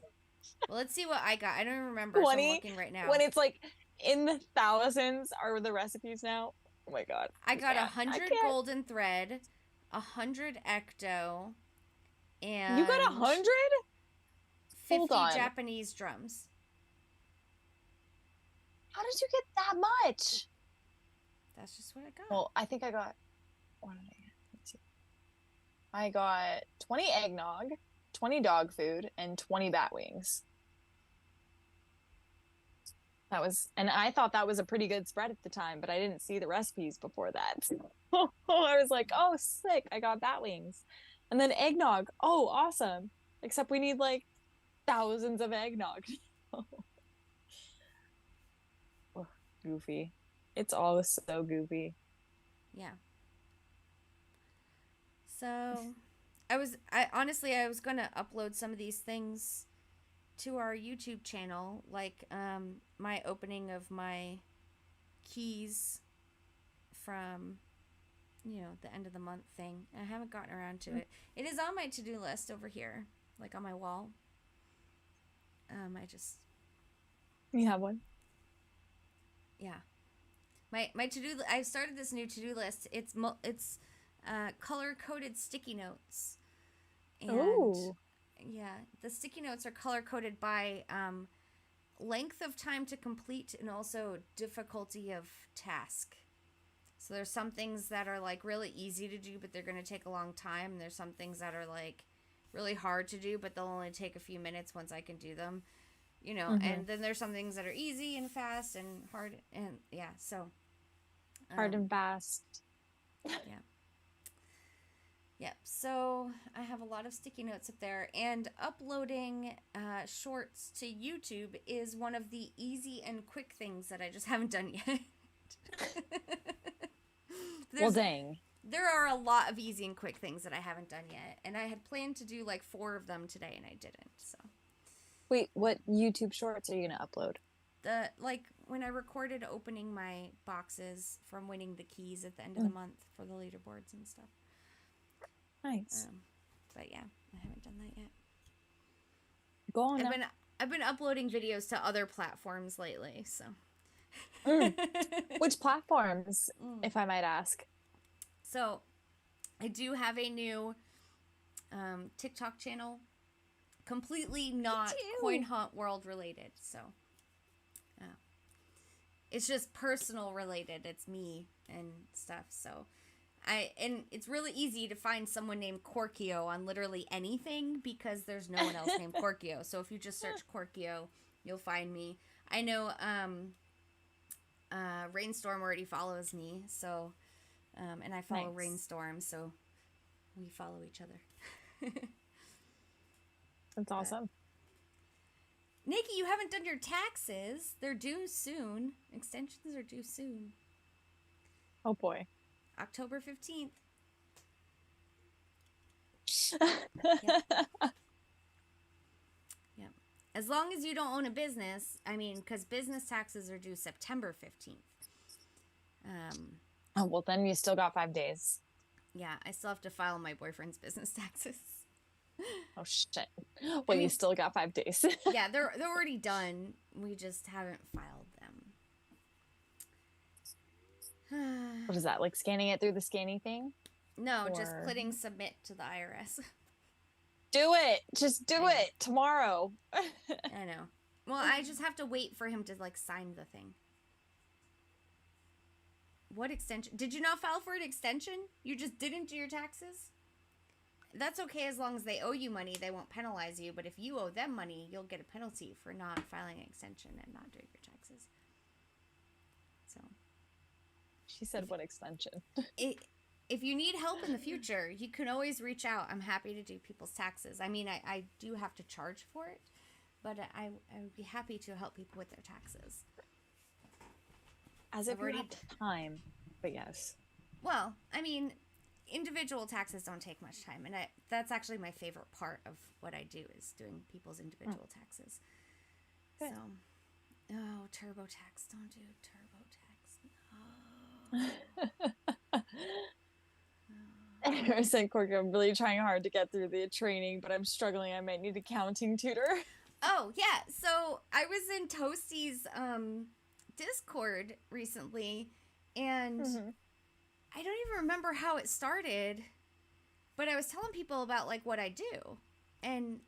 let's see what I got. I don't even remember. 20, so I'm looking right now. When it's like in the thousands are the recipes now. Oh my god. I got 100 golden thread, 100 ecto, and you got 100? 50 Japanese drums. How did you get that much? That's just what I got. Well, I think I got. What did I get? Let's see. I got 20 eggnog, 20 dog food, and 20 bat wings. And I thought that was a pretty good spread at the time, but I didn't see the recipes before that. I was like, oh, sick. I got bat wings. And then eggnog. Oh, awesome. Except we need like thousands of eggnog. Oh, goofy. It's all so goofy. Yeah. So, I honestly, I was gonna upload some of these things to our YouTube channel, like my opening of my keys from, the end of the month thing. I haven't gotten around to it. It is on my to-do list over here, like on my wall. You have one? Yeah. My to-do, I've started this new to-do list. It's color-coded sticky notes. And Ooh. yeah, the sticky notes are color-coded by length of time to complete and also difficulty of task. So there's some things that are like really easy to do, but they're going to take a long time. And there's some things that are like really hard to do, but they'll only take a few minutes once I can do them, and then there's some things that are easy and fast and hard. And yeah, so. Hard and fast. Yeah. Yep. So I have a lot of sticky notes up there, and uploading shorts to YouTube is one of the easy and quick things that I just haven't done yet. Well, dang. There are a lot of easy and quick things that I haven't done yet, and I had planned to do like 4 of them today, and I didn't. So. Wait, what YouTube shorts are you gonna upload? When I recorded opening my boxes from winning the keys at the end of the month for the leaderboards and stuff. Nice. But yeah, I haven't done that yet. Go on. I've been uploading videos to other platforms lately, so. Which platforms, if I might ask? So, I do have a new TikTok channel, completely not Coin Hunt World related. So, it's just personal related. It's me and stuff. So, and it's really easy to find someone named Korkio on literally anything because there's no one else named Korkio. So if you just search Korkio, you'll find me. I know Rainstorm already follows me, so and I follow Rainstorm, so we follow each other. That's awesome. Nikki, you haven't done your taxes. They're due soon. Extensions are due soon. Oh boy. October 15th. Yep. As long as you don't own a business, because business taxes are due September 15th. Oh, well, then you still got 5 days. Yeah, I still have to file my boyfriend's business taxes. Oh, shit. Well, you still got 5 days. Yeah, they're already done. We just haven't filed them. What is that, like scanning it through the scanning thing? No, just clicking submit to the IRS. Do it. Just do it tomorrow. I know. Well, I just have to wait for him to sign the thing. What extension? Did you not file for an extension? You just didn't do your taxes? That's okay as long as they owe you money. They won't penalize you. But if you owe them money, you'll get a penalty for not filing an extension and not doing your taxes. So. She said, what extension? If you need help in the future, you can always reach out. I'm happy to do people's taxes. I do have to charge for it, but I would be happy to help people with their taxes. As if we have time, but yes. Well, individual taxes don't take much time, and that's actually my favorite part of what I do is doing people's individual taxes. Good. So, TurboTax, don't do TurboTax. No. I said, Korkio, I'm really trying hard to get through the training, but I'm struggling. I might need a counting tutor. Oh, yeah. So I was in Toasty's Discord recently, and I don't even remember how it started, but I was telling people about what I do, and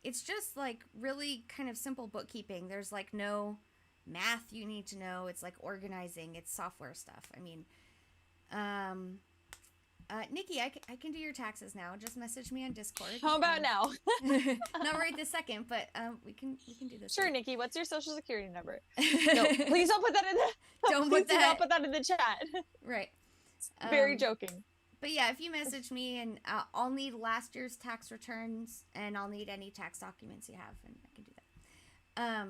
it's just really kind of simple bookkeeping. There's no math you need to know. It's organizing. It's software stuff. Nikki, I can do your taxes now. Just message me on Discord. How about now? Not right this second, but we can do this. Sure, Nikki. What's your social security number? No, please don't put that in the. Don't put that in the chat. Right. Very joking. But yeah, if you message me, and I'll need last year's tax returns, and I'll need any tax documents you have, and I can do that.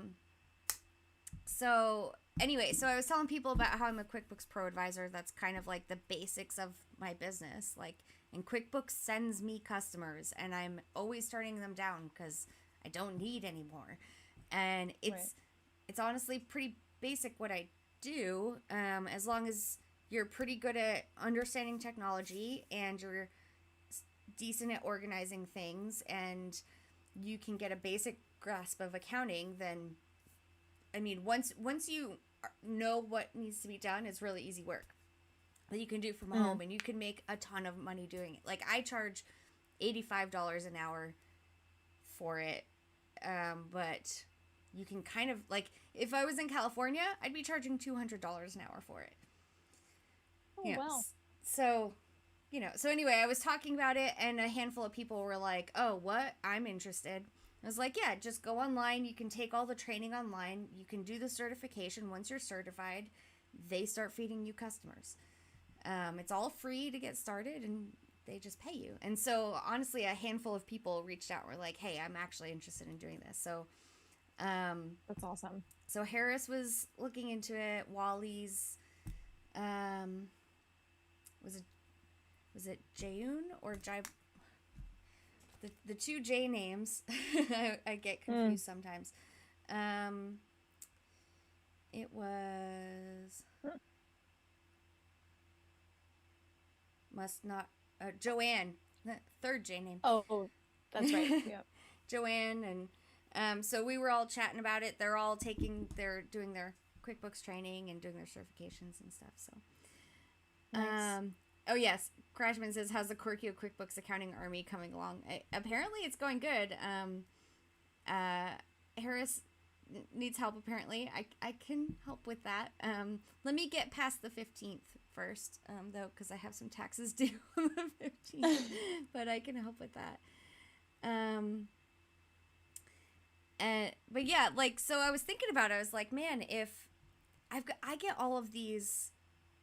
So anyway, so I was telling people about how I'm a QuickBooks Pro advisor. That's kind of like the basics of my business. Like, and QuickBooks sends me customers, and I'm always turning them down because I don't need any more. And it's honestly pretty basic what I do, as long as you're pretty good at understanding technology and you're decent at organizing things and you can get a basic grasp of accounting, then I mean, once you know what needs to be done, it's really easy work that you can do from home, and you can make a ton of money doing it. Like, I charge $85 an hour for it, but you can kind of, like, if I was in California, I'd be charging $200 an hour for it. Oh, wow. So, so anyway, I was talking about it, and a handful of people were like, oh, what? I'm interested. I was like, yeah, just go online. You can take all the training online. You can do the certification. Once you're certified, they start feeding you customers. It's all free to get started, and they just pay you. And so, honestly, a handful of people reached out and were like, hey, I'm actually interested in doing this. So, that's awesome. So Harris was looking into it. Wally's, was it Jayoon or Jai? The two J names, I get confused sometimes. It was Joanne, the third J name. Oh, that's right. Yeah, Joanne, and so we were all chatting about it. They're doing their QuickBooks training and doing their certifications and stuff. So, nice. Oh yes, Crashman says, how's the Korkio QuickBooks accounting army coming along? Apparently it's going good. Harris needs help apparently. I can help with that. Let me get past the 15th first, though, because I have some taxes due on the 15th, but I can help with that. But yeah, like, so I was thinking about it. I was like, man, if I get all of these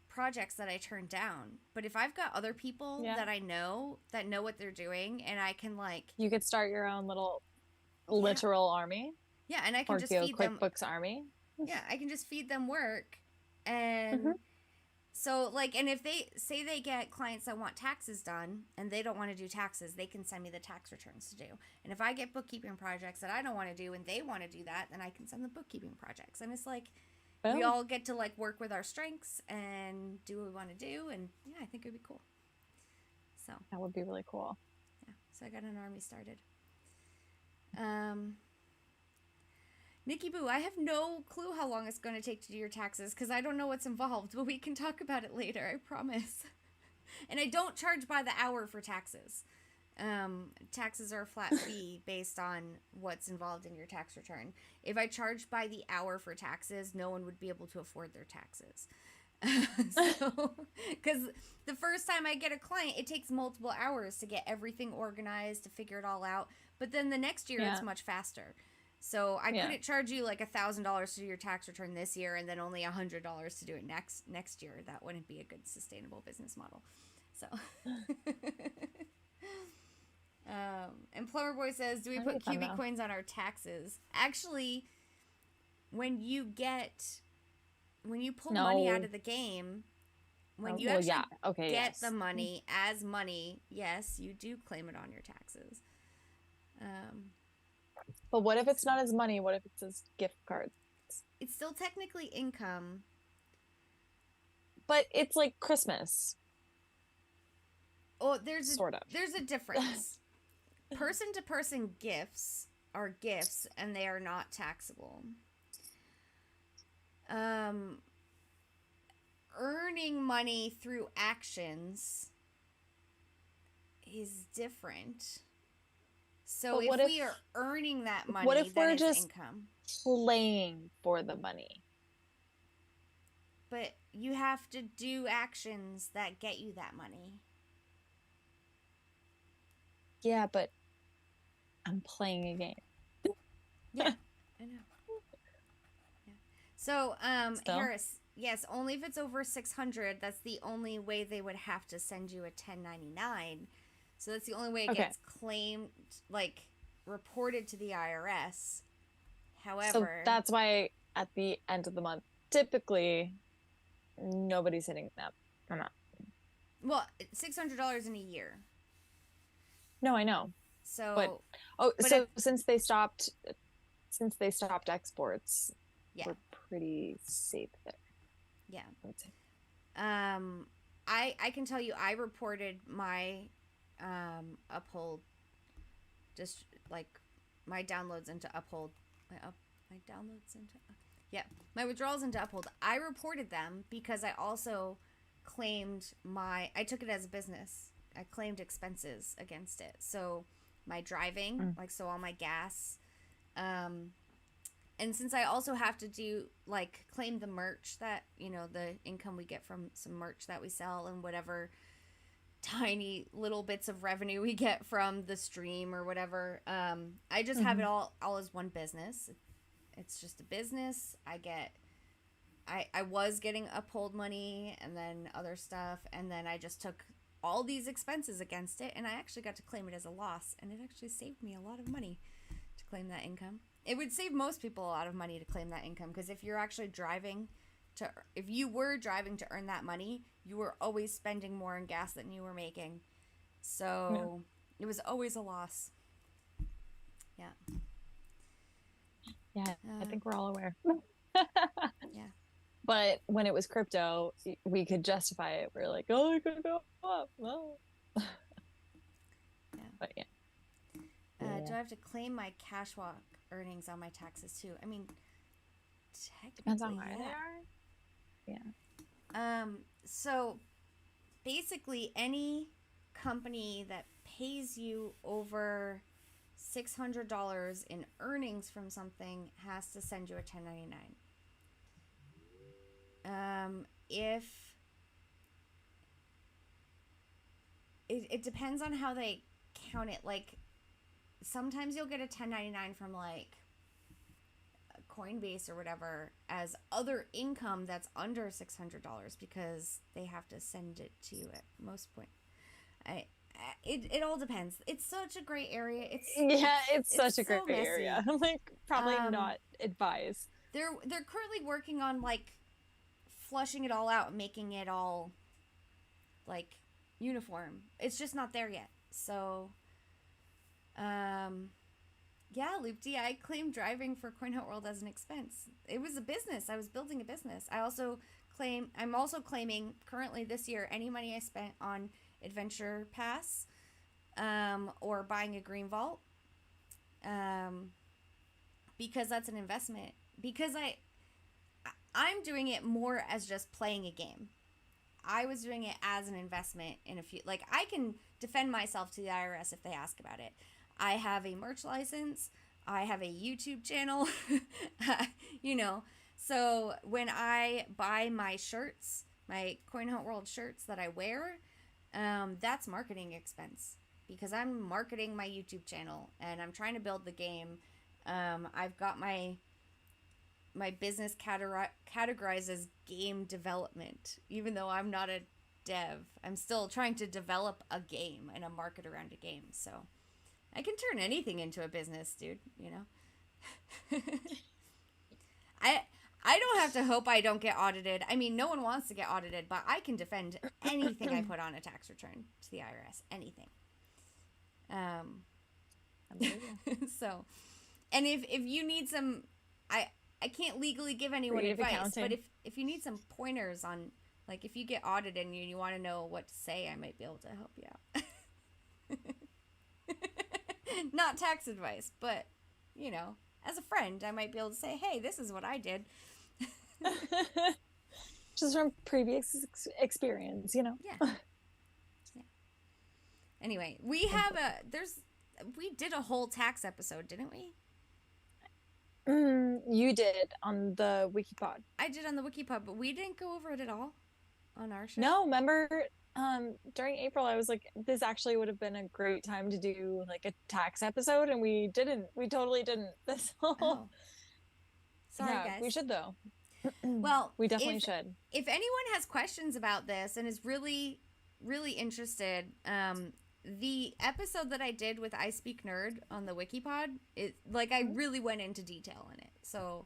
projects that I turn down, but if I've got other people that I know that know what they're doing, and I can, like, you could start your own little literal army. Yeah, and I can Korkio just feed them QuickBooks army. Yeah, I can just feed them work, and so, like, and if they say they get clients that want taxes done and they don't want to do taxes, they can send me the tax returns to do. And if I get bookkeeping projects that I don't want to do and they want to do that, then I can send the bookkeeping projects. And it's like, we all get to, like, work with our strengths and do what we want to do. And yeah, I think it would be cool. So that would be really cool. Yeah. So I got an army started. Nikki Boo, I have no clue how long it's going to take to do your taxes because I don't know what's involved, but we can talk about it later, I promise. And I don't charge by the hour for taxes. Taxes are a flat fee based on what's involved in your tax return. If I charged by the hour for taxes, no one would be able to afford their taxes. So, because the first time I get a client, it takes multiple hours to get everything organized, to figure it all out. But then the next year, it's much faster. So I couldn't charge you like $1,000 to do your tax return this year and then only $100 to do it next year. That wouldn't be a good sustainable business model. So, and Plumber Boy says, do we put QB coins on our taxes? Actually, when you pull money out of the game, when you actually get the money as money, yes, you do claim it on your taxes. But what if it's not as money? What if it's as gift cards? It's still technically income. But it's like Christmas. Oh, there's a difference. Person-to-person gifts are gifts, and they are not taxable. Earning money through actions is different. So if we are earning that money, what if we're just income. Playing for the money? But you have to do actions that get you that money. Yeah, but I'm playing a game. Yeah, I know. Yeah. So, Harris, Yes, only if it's over 600. That's the only way they would have to send you a 1099. So that's the only way it Okay. gets claimed, like reported to the IRS. So However, that's why at the end of the month, typically nobody's hitting that amount. well, $600 in a year. No, I know. But So, so since they stopped exports, yeah, we're pretty safe there. yeah. I would say. I can tell you, I reported my Uphold, just like my downloads into Uphold, my downloads into yeah, my withdrawals into Uphold. I reported them because I also claimed I took it as a business. I claimed expenses against it. So my driving, like so all my gas, and since I also have to do like claim the merch that, you know, the income we get from some merch that we sell and whatever tiny little bits of revenue we get from the stream or whatever, I just have it all as one business. It's just a business. I was getting Uphold money and then other stuff, and then I just took all these expenses against it, and I actually got to claim it as a loss, and it actually saved me a lot of money to claim that income. It would save most people a lot of money to claim that income, because if you were driving to earn that money, you were always spending more in gas than you were making. So it was always a loss. Yeah. Yeah, I think we're all aware. Yeah. But when it was crypto, we could justify it. We're like, oh, it could go up. Well. Yeah. But yeah. Do I have to claim my cash walk earnings on my taxes too? I mean, technically, depends on where they are. Yeah. So basically, any company that pays you over $600 in earnings from something has to send you a 1099. If it depends on how they count it. Like sometimes you'll get a 1099 from like Coinbase or whatever as other income that's under $600 because they have to send it to you at most point. It all depends. It's such a gray area. It's such a so great messy. area. I'm like probably not advised. They're currently working on like flushing it all out and making it all like uniform. It's just not there yet. So yeah, Loopty, I claimed driving for CoinHunt World as an expense. It was a business. I was building a business. I'm also claiming currently this year any money I spent on Adventure Pass or buying a Green Vault, because that's an investment. Because I'm doing it more as just playing a game. I was doing it as an investment in like I can defend myself to the IRS if they ask about it. I have a merch license. I have a YouTube channel. You know, so when I buy my shirts, my CoinHunt World shirts that I wear, that's marketing expense because I'm marketing my YouTube channel and I'm trying to build the game. I've got my business categorized as game development, even though I'm not a dev. I'm still trying to develop a game and a market around a game. So I can turn anything into a business, dude, you know? I don't have to hope I don't get audited. I mean, no one wants to get audited, but I can defend anything I put on a tax return to the IRS. Anything. So, and if you need some, I can't legally give anyone advice, but if you need some pointers on, like, if you get audited and you want to know what to say, I might be able to help you out. Not tax advice, but, you know, as a friend, I might be able to say, hey, this is what I did. Just from previous experience, you know? Yeah. Yeah. Anyway, we did a whole tax episode, didn't we? You did on the Wikipod. I did on the Wikipod, but we didn't go over it at all on our show. No, remember during April I was like, this actually would have been a great time to do like a tax episode, and we totally didn't. This whole Oh. Sorry, yeah, guys. we should though. Well, we definitely should. If anyone has questions about this and is really, really interested, the episode that I did with I Speak Nerd on the Wikipod, I really went into detail in it. So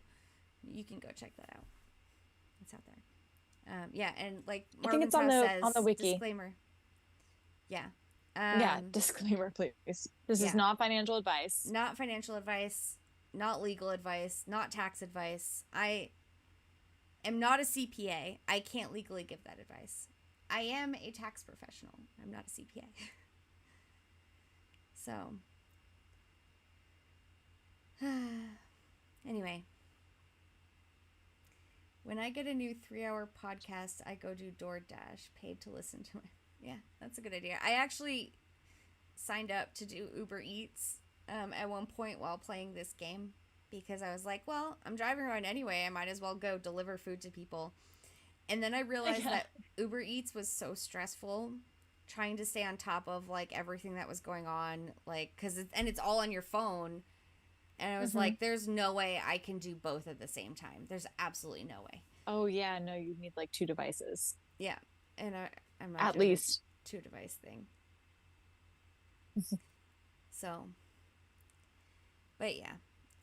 you can go check that out. It's out there. Yeah, and like I think it's on the wiki. Disclaimer. Yeah. Disclaimer, please. This is not financial advice. Not financial advice, not legal advice, not tax advice. I am not a CPA. I can't legally give that advice. I am a tax professional. I'm not a CPA. So, anyway, when I get a new 3-hour podcast, I go do DoorDash, paid to listen to it. Yeah, that's a good idea. I actually signed up to do Uber Eats at one point while playing this game because I was like, well, I'm driving around anyway. I might as well go deliver food to people. And then I realized that Uber Eats was so stressful trying to stay on top of like everything that was going on, like, because it's all on your phone. And I was like, there's no way I can do both at the same time. There's absolutely no way. Oh yeah, no, you need like 2 devices. Yeah, and I'm not at least 2 device thing. So, but yeah,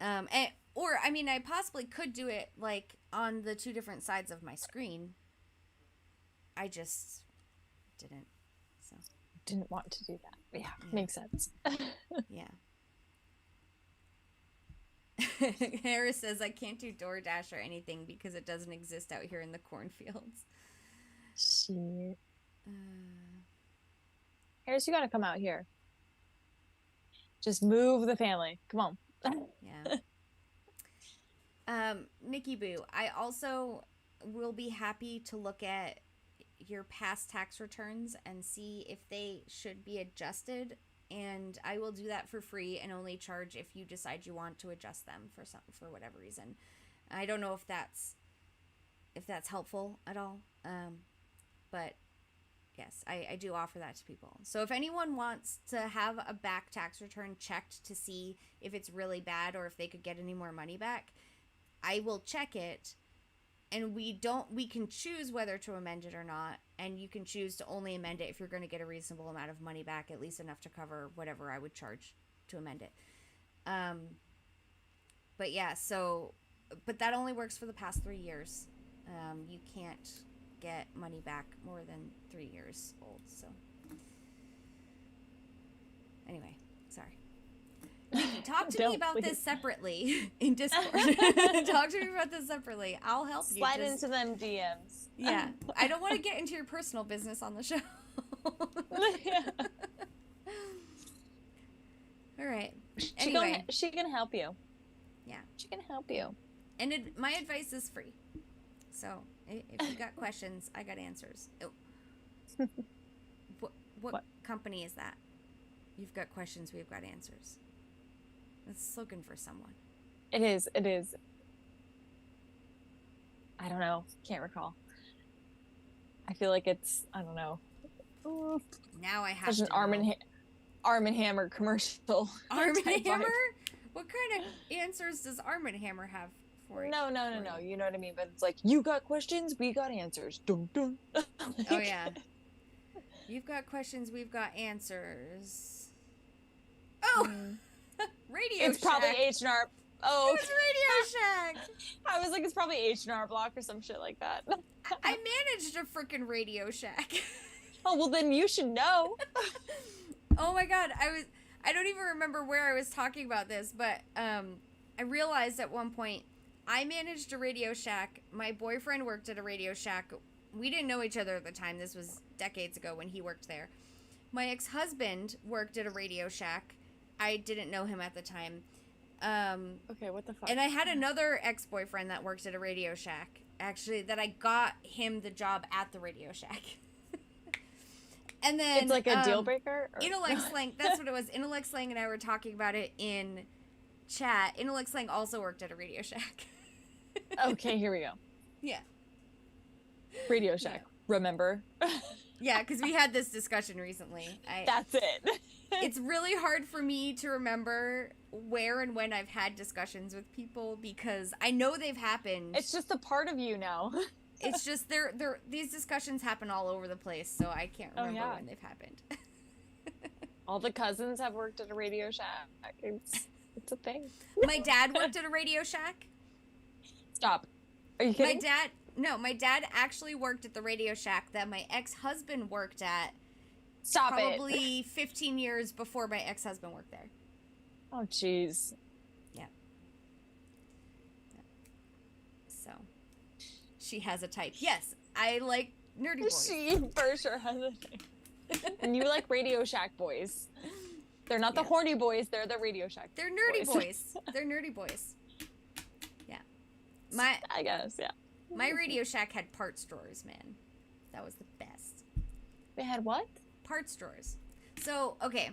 I possibly could do it like on the 2 different sides of my screen. I just didn't. So didn't want to do that. Yeah. Makes sense. Yeah. Harris says, I can't do DoorDash or anything because it doesn't exist out here in the cornfields. Shit. Harris, you gotta come out here. Just move the family. Come on. Yeah. Nikki Boo, I also will be happy to look at your past tax returns and see if they should be adjusted, and I will do that for free and only charge if you decide you want to adjust them for whatever reason. I don't know if that's helpful at all, but yes, I do offer that to people. So if anyone wants to have a back tax return checked to see if it's really bad or if they could get any more money back, I will check it. And we can choose whether to amend it or not. And you can choose to only amend it if you're going to get a reasonable amount of money back, at least enough to cover whatever I would charge to amend it. But yeah, but that only works for the past 3 years. You can't get money back more than 3 years old. So anyway, sorry. Nikki, talk to me about this separately in Discord. Talk to me about this separately. I'll help you. Slide into them DMs. Yeah. I don't want to get into your personal business on the show. All right. Anyway. She can help you. Yeah. She can help you. And my advice is free. So if you got questions, I got answers. Oh. What company is that? You've got questions, we've got answers. It's a slogan for someone. It is. I don't know. Can't recall. I feel like it's, I don't know. Now I have such an Arm & Hammer commercial. Arm & Hammer? What kind of answers does Arm & Hammer have for you? No. You know what I mean? But it's like, you got questions, we got answers. Dun, dun. Oh, yeah. You've got questions, we've got answers. Oh! Radio It's Shack. probably H&R. Oh, it's Radio Shack. I was like, it's probably H&R Block or some shit like that. I managed a freaking Radio Shack. Oh, well then you should know. Oh my god, I don't even remember where I was talking about this, but I realized at one point I managed a Radio Shack. My boyfriend worked at a Radio Shack. We didn't know each other at the time. This was decades ago when he worked there. My ex-husband worked at a Radio Shack. I didn't know him at the time. Okay, what the fuck? And I had another ex-boyfriend that worked at a Radio Shack, actually, that I got him the job at the Radio Shack. And then it's like a deal breaker? Or? Intellect Slang, that's what it was. Intellect Slang and I were talking about it in chat. Intellect Slang also worked at a Radio Shack. Okay, here we go. Yeah. Radio Shack. Yeah. Remember? Yeah, because we had this discussion recently. That's it. It's really hard for me to remember where and when I've had discussions with people because I know they've happened. It's just a part of you now. It's just these discussions happen all over the place, so I can't remember when they've happened. All the cousins have worked at a Radio Shack. It's a thing. My dad worked at a Radio Shack. Stop. Are you kidding? My dad actually worked at the Radio Shack that my ex-husband worked at. Stop probably 15 years before my ex-husband worked there. Oh, jeez. Yeah. So, she has a type. Yes, I like nerdy boys. She for sure has a type. And you like Radio Shack boys. They're not the horny boys, they're the Radio Shack They're nerdy boys. They're nerdy boys. Yeah. I guess, yeah. My Radio Shack had parts drawers, man. That was the best. They had what? Parts drawers. So, okay.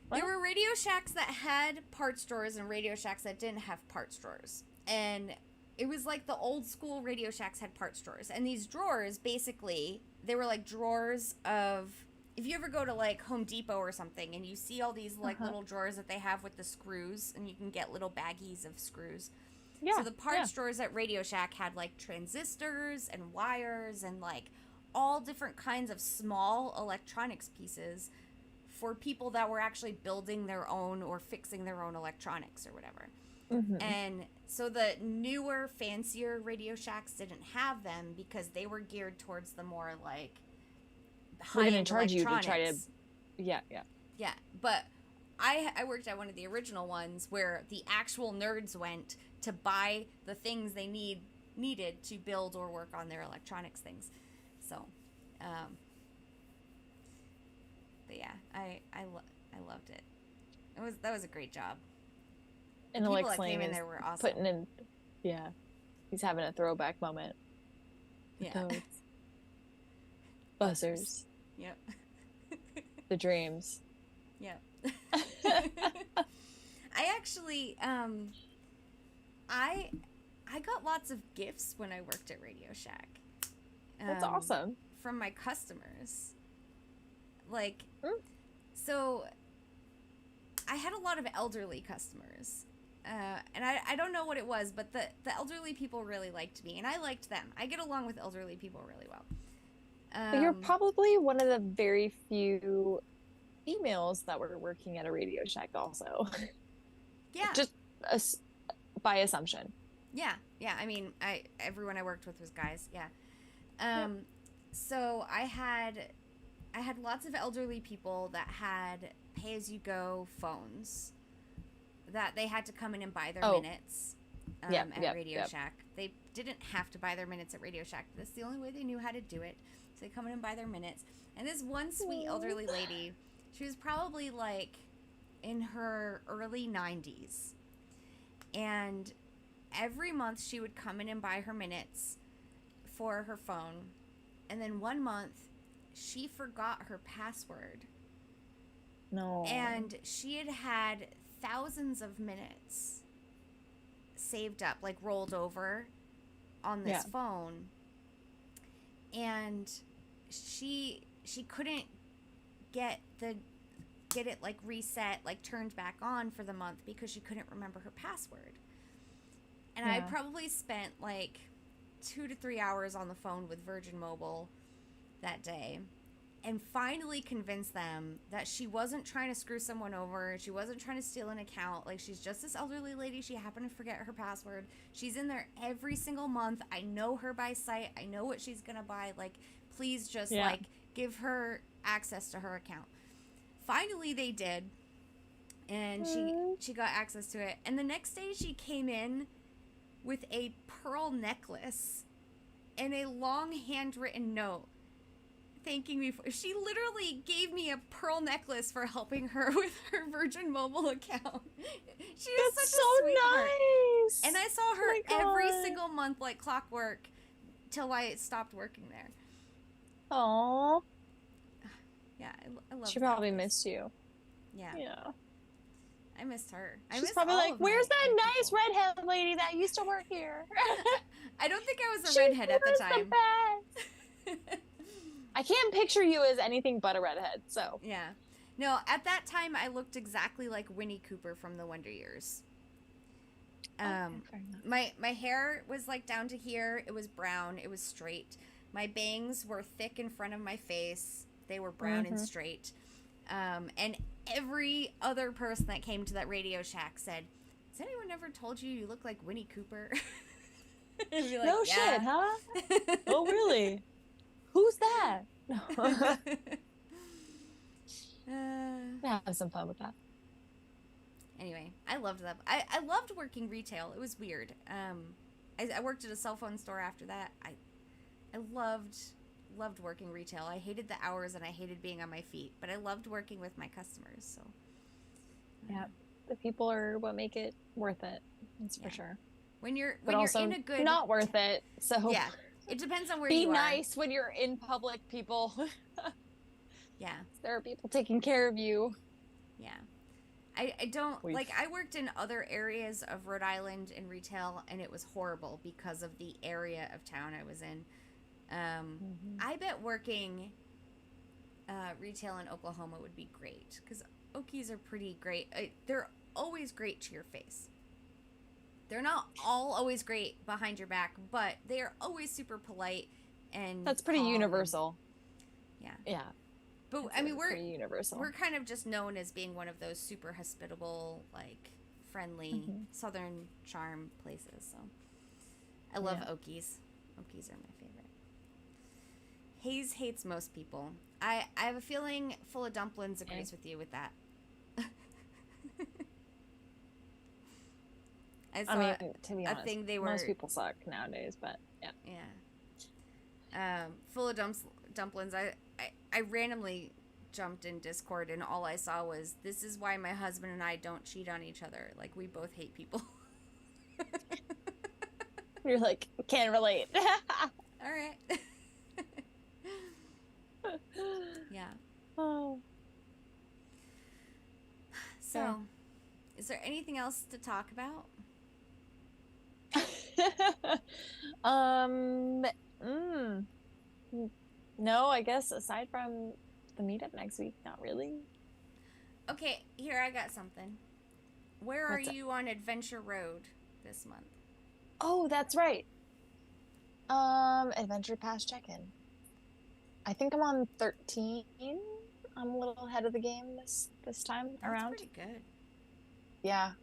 What? There were Radio Shacks that had parts drawers and Radio Shacks that didn't have parts drawers. And it was like the old school Radio Shacks had parts drawers. And these drawers, basically, they were like drawers of... If you ever go to like Home Depot or something and you see all these like little drawers that they have with the screws and you can get little baggies of screws. Yeah. So the parts drawers at Radio Shack had like transistors and wires and like all different kinds of small electronics pieces for people that were actually building their own or fixing their own electronics or whatever. Mm-hmm. And so the newer, fancier Radio Shacks didn't have them because they were geared towards the more like high-end electronics. We're going to charge you to try to... Yeah, but I worked at one of the original ones where the actual nerds went to buy the things they needed to build or work on their electronics things. So, but yeah, I loved it. That was a great job. And the people that came in there were awesome. Putting in, he's having a throwback moment. Yeah. Codes. Buzzers. Yep. The dreams. Yep. I actually, I got lots of gifts when I worked at Radio Shack. That's awesome. From my customers. Like, so I had a lot of elderly customers. And I don't know what it was, but the elderly people really liked me, and I liked them. I get along with elderly people really well. But you're probably one of the very few females that were working at a Radio Shack also. Yeah. Just by assumption. Yeah. I mean, everyone I worked with was guys. Yeah. So I had lots of elderly people that had pay-as-you-go phones that they had to come in and buy their minutes at Radio Shack. They didn't have to buy their minutes at Radio Shack. That's the only way they knew how to do it. So they come in and buy their minutes. And this one sweet elderly lady, she was probably like in her early 90s. And every month she would come in and buy her minutes for her phone. And then one month she forgot her password. No. And she had thousands of minutes saved up, like rolled over on this phone. And she couldn't get it like reset, like turned back on for the month because she couldn't remember her password. And I probably spent like 2 to 3 hours on the phone with Virgin Mobile that day and finally convinced them that she wasn't trying to screw someone over. She wasn't trying to steal an account. Like, she's just this elderly lady. She happened to forget her password. She's in there every single month. I know her by sight. I know what she's going to buy. Like, please just, like, give her access to her account. Finally, they did. And she got access to it. And the next day, she came in with a pearl necklace and a long handwritten note thanking me for. She literally gave me a pearl necklace for helping her with her Virgin Mobile account. She is such a sweetheart. Nice. And I saw her every single month like clockwork till I stopped working there. Aww. Yeah, I love. She probably missed you. Yeah. Yeah. I missed her. She's probably like, "Where's that nice redhead lady that used to work here?" I don't think I was a redhead at the time. I can't picture you as anything but a redhead, so. Yeah. No, at that time I looked exactly like Winnie Cooper from the Wonder Years. Fair enough. My hair was like down to here. It was brown. It was straight. My bangs were thick in front of my face. They were brown and straight. And every other person that came to that Radio Shack said, "Has anyone ever told you you look like Winnie Cooper?" Like, no shit, huh? Oh, really? Who's that? No. Have some fun with that. Anyway, I loved that. I loved working retail. It was weird. I worked at a cell phone store after that. I loved working retail. I hated the hours and I hated being on my feet, but I loved working with my customers. So yeah, the people are what make it worth it. That's for sure. When you're also in a good, not worth it. So yeah, it depends on where you are. Be nice when you're in public, people. Yeah, there are people taking care of you. Yeah. I don't like I worked in other areas of Rhode Island in retail and it was horrible because of the area of town I was in. I bet working retail in Oklahoma would be great because Okies are pretty great. They're always great to your face. They're not all always great behind your back, but they are always super polite and that's pretty universal. Yeah. But I mean, we're kind of just known as being one of those super hospitable, like friendly Southern charm places. So I love Okies. Okies are my favorite. Hayes hates most people. I have a feeling Full of Dumplings agrees with you with that. I mean, to be honest, most people suck nowadays, but yeah. Yeah. Full of Dumplings, I randomly jumped in Discord and all I saw was, "This is why my husband and I don't cheat on each other. Like, we both hate people." You're like, can't relate. All right. Yeah. Oh. So, is there anything else to talk about? No, I guess aside from the meetup next week, not really. Okay, here I got something. Where are you on Adventure Road this month? Oh, that's right. Adventure Pass check-in. I think I'm on 13. I'm a little ahead of the game this time around. That's pretty good. Yeah.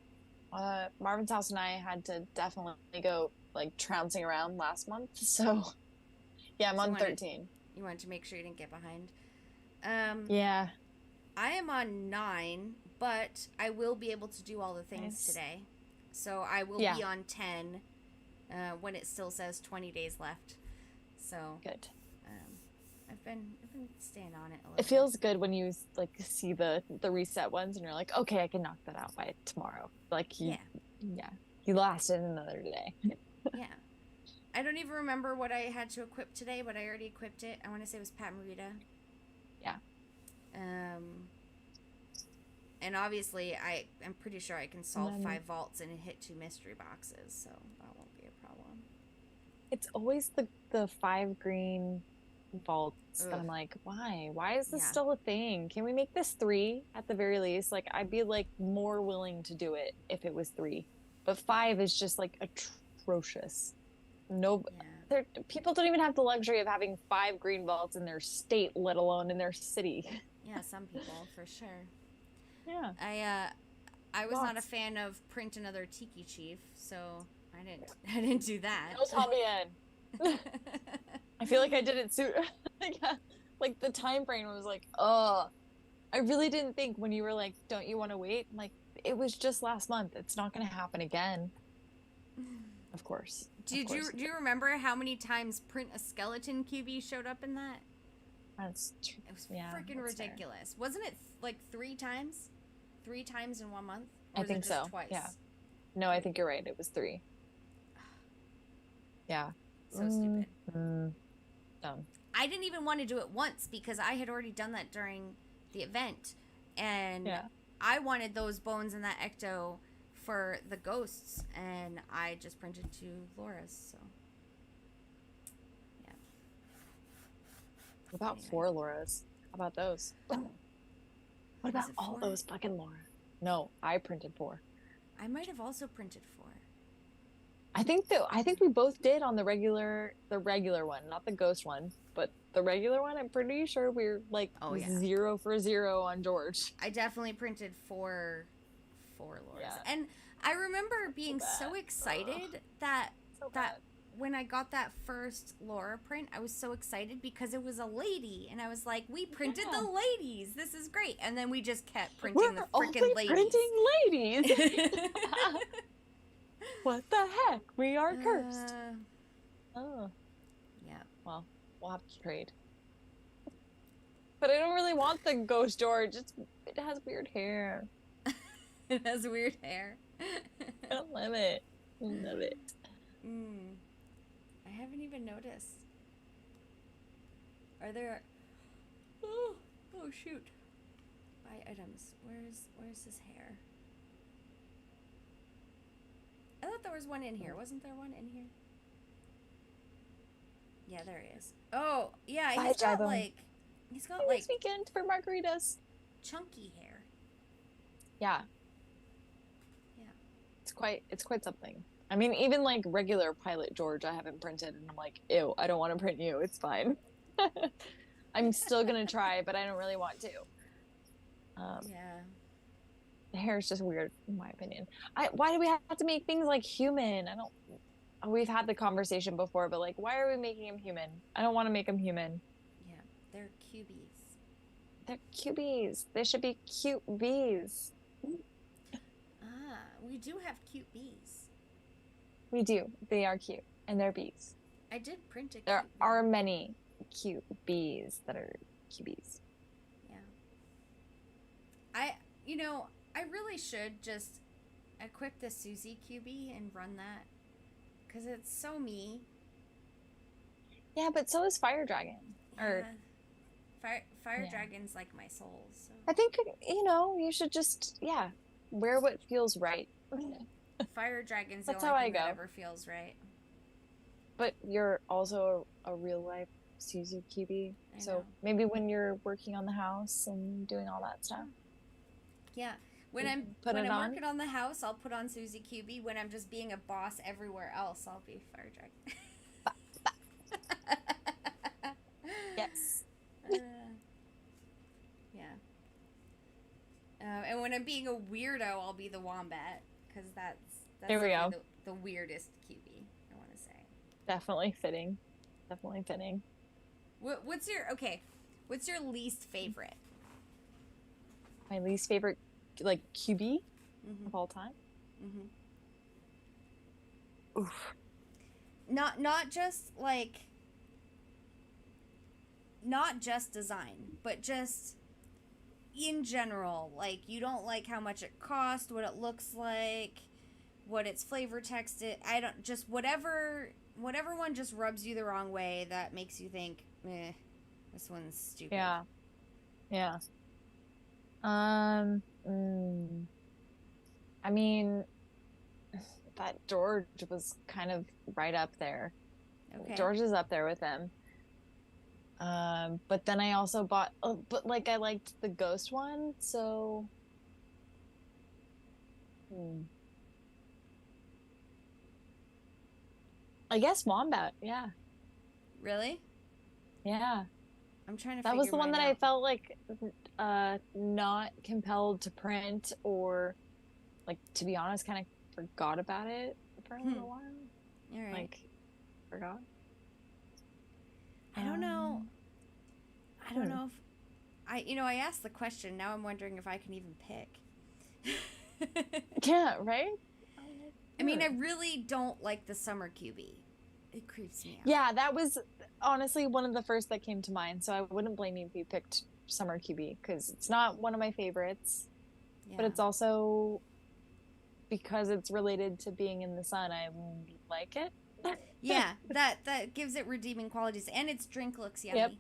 Marvin's house and I had to definitely go like trouncing around last month, so yeah, I'm on 13. You wanted to make sure you didn't get behind. Yeah. I am on 9, but I will be able to do all the things today. So I will be on 10 when it still says 20 days left. So good. I've been staying on it a little bit. Feels good when you like see the reset ones and you're like, okay, I can knock that out by tomorrow. Like you lasted another day. Yeah. I don't even remember what I had to equip today, but I already equipped it. I want to say it was Pat Morita. Yeah. And obviously I'm pretty sure I can solve 5 vaults and hit 2 mystery boxes, so that won't be a problem. It's always the 5 green vaults that I'm like, why is this still a thing? Can we make this 3 at the very least? Like, I'd be like more willing to do it if it was 3, but 5 is just like atrocious. People don't even have the luxury of having 5 green vaults in their state, let alone in their city. Yeah, some people for sure. Yeah. I was not a fan of print another Tiki Chief, so I didn't do that. No Tommy N. I feel like I didn't suit. Like the time frame was like, I really didn't think when you were like, don't you want to wait? Like, it was just last month. It's not going to happen again. Of course. Do you remember how many times print a skeleton QB showed up in that? That's true. It was freaking ridiculous. Fair. Wasn't it like 3 times? 3 times in 1 month? Or I think so. Twice? Yeah. No, I think you're right. It was 3. Yeah. So stupid. Dumb. I didn't even want to do it once because I had already done that during the event. And I wanted those bones in that ecto for the ghosts. And I just printed 2 Laura's. So, What about Anyway. 4 Lauras? How about those? What about it all 4? those fucking Laura? No, I printed 4. I might have also printed 4. I think we both did on the regular one, not the ghost one, but the regular one. I'm pretty sure we're like 0 for 0 on George. I definitely printed 4 Lauras. Yeah. And I remember being so excited that when I got that first Laura print, I was so excited because it was a lady, and I was like, "We printed the ladies. This is great." And then we just kept printing the freaking ladies. Printing ladies. What the heck? We are cursed. Oh. Yeah. Well, we'll have to trade. But I don't really want the Ghost George. It has weird hair. It has weird hair. I don't love it. I love it. I haven't even noticed. Are there... Oh shoot. Buy items. Where's his hair? I thought there was one in here. Wasn't there one in here? Yeah, there he is. Oh, yeah, he's got like this weekend for margaritas. Chunky hair. Yeah. Yeah. It's quite something. I mean, even like regular Pilot George, I haven't printed, and I'm like, ew, I don't want to print you. It's fine. I'm still gonna try, but I don't really want to. Yeah. The hair is just weird, in my opinion. Why do we have to make things like human? We've had the conversation before, but like, why are we making him human? I don't want to make him human. Yeah, they're cubies. They're cubies. They should be cute bees. We do have cute bees. We do. They are cute, and they're bees. I did print a cute There bee. are many cute bees that are cubies. Yeah. I really should just equip the Susie QB and run that. Because it's so me. Yeah, but so is Fire Dragon. Or Fire Dragon's like my soul. So. I think, you should just, wear what feels right. Fire Dragon's That's the how only I thing go. that ever feels right. But you're also a real life Susie QB. So maybe when you're working on the house and doing all that stuff. Yeah. When I'm working on the house, I'll put on Susie QB. When I'm just being a boss everywhere else, I'll be Fire Dragon. Yes. And when I'm being a weirdo, I'll be the Wombat, because that's there we go. The weirdest QB, I want to say. Definitely fitting. What's your least favorite? My least favorite, like, QB of all time? Oof. Not just design, but just in general. Like, you don't like how much it cost, what it looks like, what its flavor texted. I don't, just whatever one just rubs you the wrong way that makes you think, this one's stupid. Yeah. I mean, that George was kind of right up there. Okay. George is up there with him. But then I also bought, I liked the ghost one, so. I guess Wombat, yeah. Really? Yeah. I'm trying to That figure was the one that out. I felt like not compelled to print, or like, to be honest, kind of forgot about it for a little while. All right. Like, forgot. I don't know. I don't know if I asked the question. Now I'm wondering if I can even pick. Yeah, right? I mean, I really don't like the summer QB. It creeps me out. Yeah, that was honestly one of the first that came to mind. So I wouldn't blame you if you picked summer QB, because it's not one of my favorites. Yeah. But it's also because it's related to being in the sun. I like it. Yeah, that gives it redeeming qualities, and its drink looks yummy. Yep.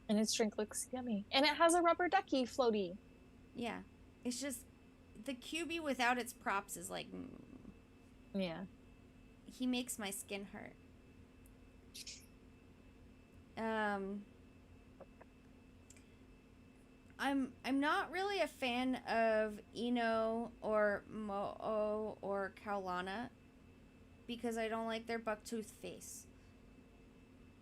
And its drink looks yummy, and it has a rubber ducky floaty. Yeah, it's just the QB without its props is like. Yeah. He makes my skin hurt. Um, I'm not really a fan of Eno or Mo'o or Kaulana because I don't like their bucktooth face.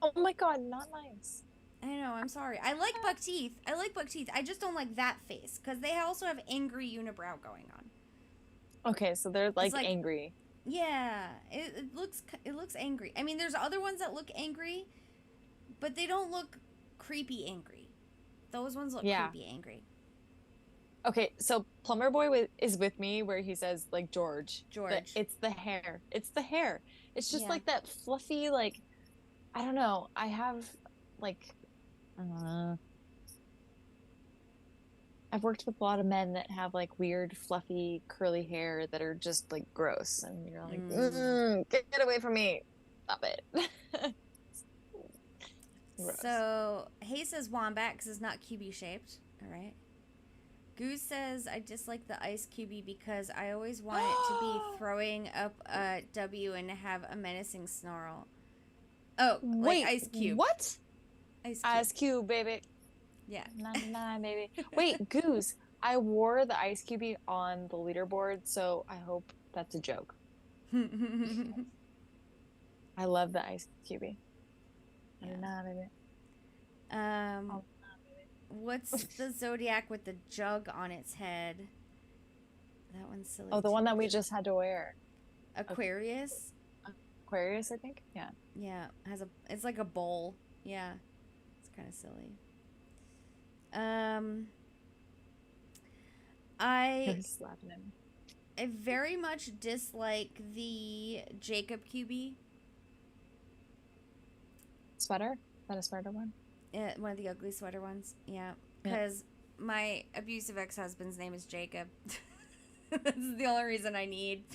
Oh my god, not nice. I know, I'm sorry. I like buck teeth. I just don't like that face because they also have angry unibrow going on. Okay, so they're like angry. Yeah, it looks angry. I mean, there's other ones that look angry, but they don't look creepy angry. Those ones look creepy angry. Okay, so Plumber Boy is with me where he says like George. It's the hair. It's the hair. It's just like that fluffy, like, I don't know. I have like I've worked with a lot of men that have like weird fluffy curly hair that are just like gross, and you're like, get away from me. Stop it. So Hay says wombat because it's not QB shaped. All right. Goose says, I dislike the ice QB because I always want it to be throwing up a W and have a menacing snarl. Oh, wait, like Ice Cube. What? Ice Cube, baby. Yeah. 99, baby. Wait, Goose, I wore the ice QB on the leaderboard, so I hope that's a joke. I love the ice QB. 99, baby. What's the zodiac with the jug on its head? That one's silly. Oh, the one that we just had to wear. Aquarius? Aquarius, I think? Yeah. Yeah. It's like a bowl. Yeah. It's kind of silly. I very much dislike the Jacob QB. Sweater? Is that a sweater one? One of the ugly sweater ones. Yeah. Because my abusive ex-husband's name is Jacob. That's the only reason I need.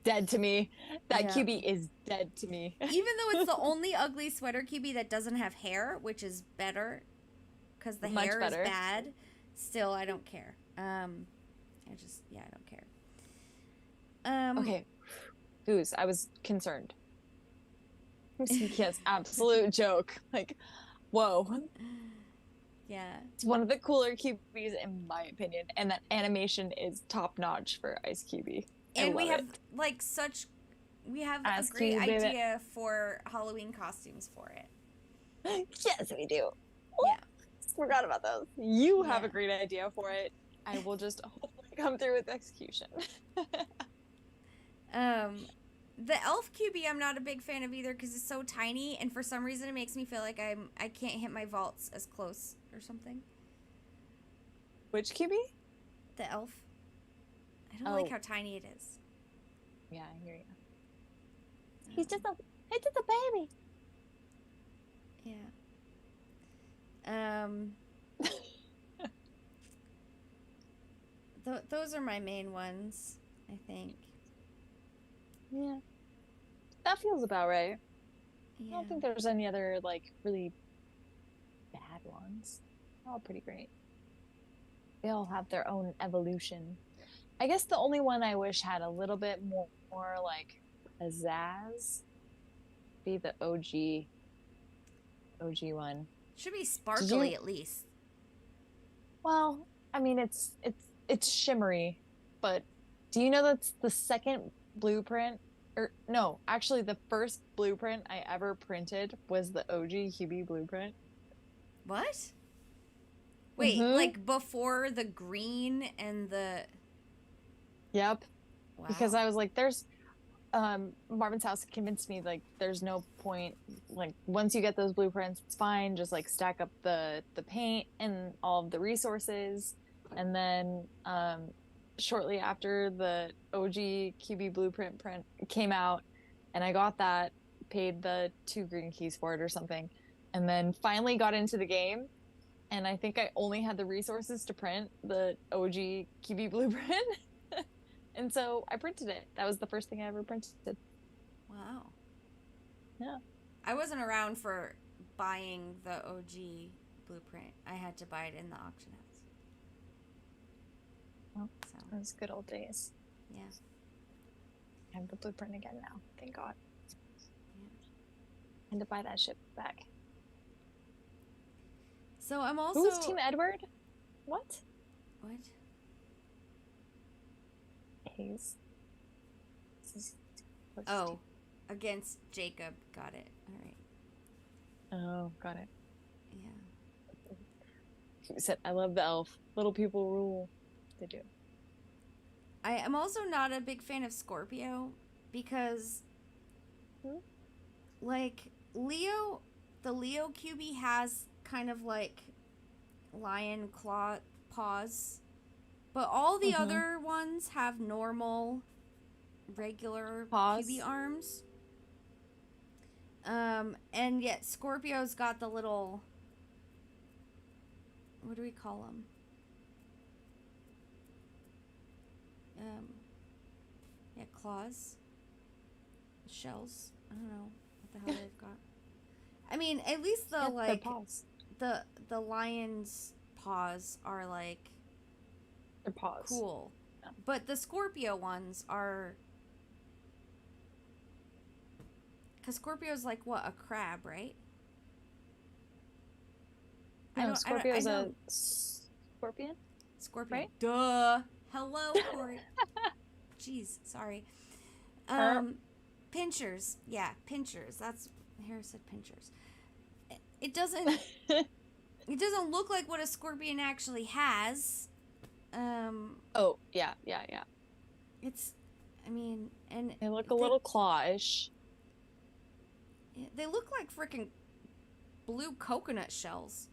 Dead to me. That QB is dead to me. Even though it's the only ugly sweater QB that doesn't have hair, which is better because the hair is bad, still I don't care. I don't care. Okay. Goose, I was concerned. Yes, absolute joke. Like, whoa. Yeah. It's one of the cooler QBs in my opinion, and that animation is top notch for Ice QB. And we have a great idea for Halloween costumes for it. Yes, we do. Yeah. Forgot about those. You have a great idea for it. I will just hopefully come through with execution. The elf QB I'm not a big fan of either because it's so tiny, and for some reason it makes me feel like I can't hit my vaults as close or something. Which QB? The elf. I don't like how tiny it is. Yeah, I hear you. He's just a baby. Yeah. Those are my main ones, I think. Yeah. That feels about right. Yeah. I don't think there's any other, like, really bad ones. They're all pretty great. They all have their own evolution. I guess the only one I wish had a little bit more like pizzazz be the OG one. Should be sparkly at least. Well, I mean it's shimmery, but do you know that's the second blueprint? Or no, actually the first blueprint I ever printed was the OG QB blueprint. What? Wait, like before the green and the... Yep. Wow. Because I was like, there's... Marvin's house convinced me, like, there's no point. Like, once you get those blueprints, it's fine. Just, like, stack up the paint and all of the resources. And then shortly after the OG QB blueprint print came out, and I got that, paid the 2 green keys for it or something, and then finally got into the game. And I think I only had the resources to print the OG QB blueprint. And so I printed it. That was the first thing I ever printed. Wow. Yeah. I wasn't around for buying the OG blueprint. I had to buy it in the auction house. Well, those good old days. Yeah. I have the blueprint again now. Thank God. And to buy that shit back. So I'm also... Who's Team Edward? What? What? Hayes. Oh, against Jacob. Got it. All right. Oh, got it. Yeah. He said, I love the elf. Little people rule. They do. I am also not a big fan of Scorpio because, like, Leo, the Leo QB has kind of like lion claw paws, but all the other ones have normal, regular paws. QB arms. And yet Scorpio's got the little, what do we call them? Yeah, claws, shells. I don't know what the hell they've got. I mean, at least the like paws. the lion's paws are like Their paws. Cool, yeah. But the Scorpio ones are, because Scorpio's like what, a crab, right? No, Scorpio's a scorpion. Scorpion, right? Duh. Hello, Corey. Jeez, sorry. Pinchers. Yeah, pinchers. That's, Harris said pinchers. It doesn't it doesn't look like what a scorpion actually has. Oh, yeah. It's, I mean, and they look a little clawish. They look like freaking blue coconut shells.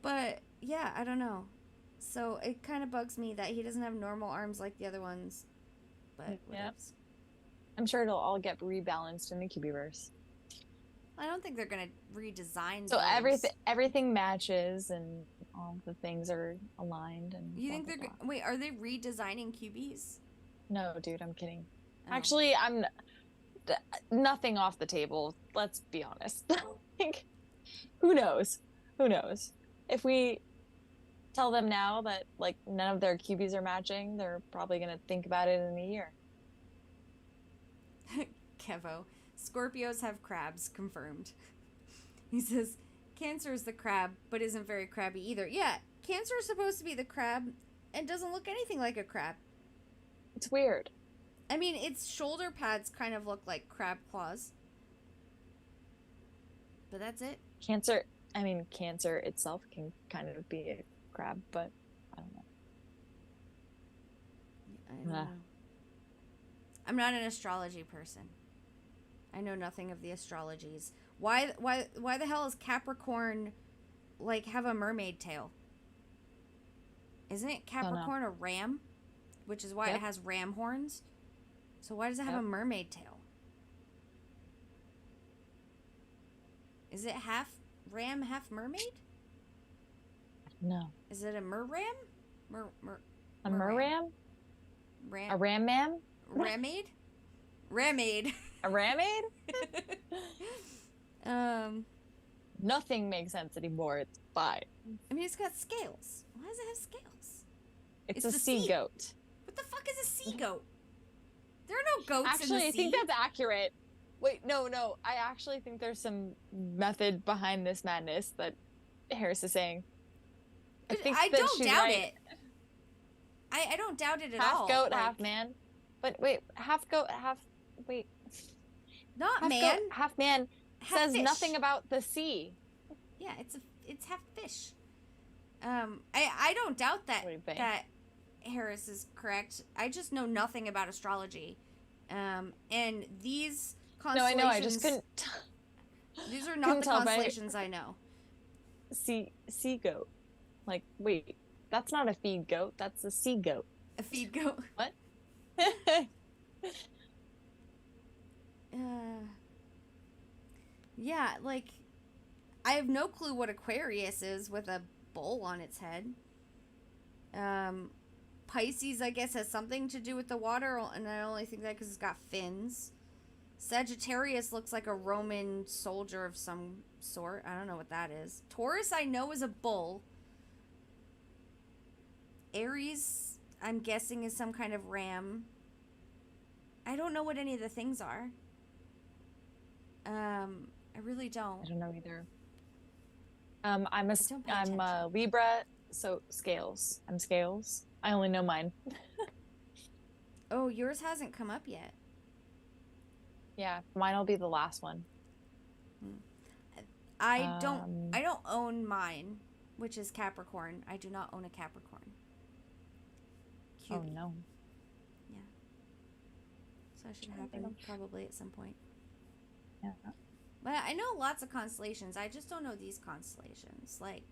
But yeah, I don't know. So it kind of bugs me that he doesn't have normal arms like the other ones. But yeah, I'm sure it'll all get rebalanced in the QBverse. I don't think they're gonna redesign. So everything matches and all the things are aligned. And you think they're wait? Are they redesigning QBs? No, dude, I'm kidding. Oh. Actually, I'm nothing off the table. Let's be honest. Like, who knows? Who knows? If we tell them now that like none of their QBs are matching, they're probably gonna think about it in a year. Kevo, Scorpios have crabs, confirmed. He says, Cancer is the crab, but isn't very crabby either. Yeah, Cancer is supposed to be the crab and doesn't look anything like a crab. It's weird. I mean, its shoulder pads kind of look like crab claws. But that's it. Cancer itself can kind of be a crab, but I don't know. I don't know. I'm not an astrology person. I know nothing of the astrologies. Why the hell is Capricorn like have a mermaid tail? Isn't it Capricorn a ram? Which is why it has ram horns. So why does it have a mermaid tail? Is it half ram, half mermaid? No. Is it a merram? A merram? A ram man? Ramade? Ramade. A ramade? Nothing makes sense anymore. It's fine. I mean, it's got scales. Why does it have scales? It's a sea goat. What the fuck is a sea goat? There are no goats in the sea. Actually, I think that's accurate. Wait, no. I actually think there's some method behind this madness that Harris is saying. I don't doubt it. I don't doubt it at all. Half goat, half man. But wait, half goat, half... Wait. Not half man. Goat, half man half says fish. Nothing about the sea. Yeah, it's half fish. I don't doubt that Harris is correct. I just know nothing about astrology. And these constellations... No, I know. I just couldn't... These are not the constellations I know. Sea goat. Like, wait. That's not a feed goat. That's a sea goat. A feed goat? What? Yeah, like, I have no clue what Aquarius is with a bowl on its head. Pisces, I guess, has something to do with the water, and I only think that because it's got fins. Sagittarius looks like a Roman soldier of some sort. I don't know what that is. Taurus, I know, is a bull. Aries, I'm guessing is some kind of ram. I don't know what any of the things are. I really don't. I don't know either. don't pay I'm attention. a Libra, so scales. I'm scales. I only know mine. Oh, yours hasn't come up yet. Yeah, mine will be the last one. I don't own mine, which is Capricorn. I do not own a Capricorn. Oh Cutie. no. Yeah. So that should happen probably at some point. Yeah. But I know lots of constellations. I just don't know these constellations. Like,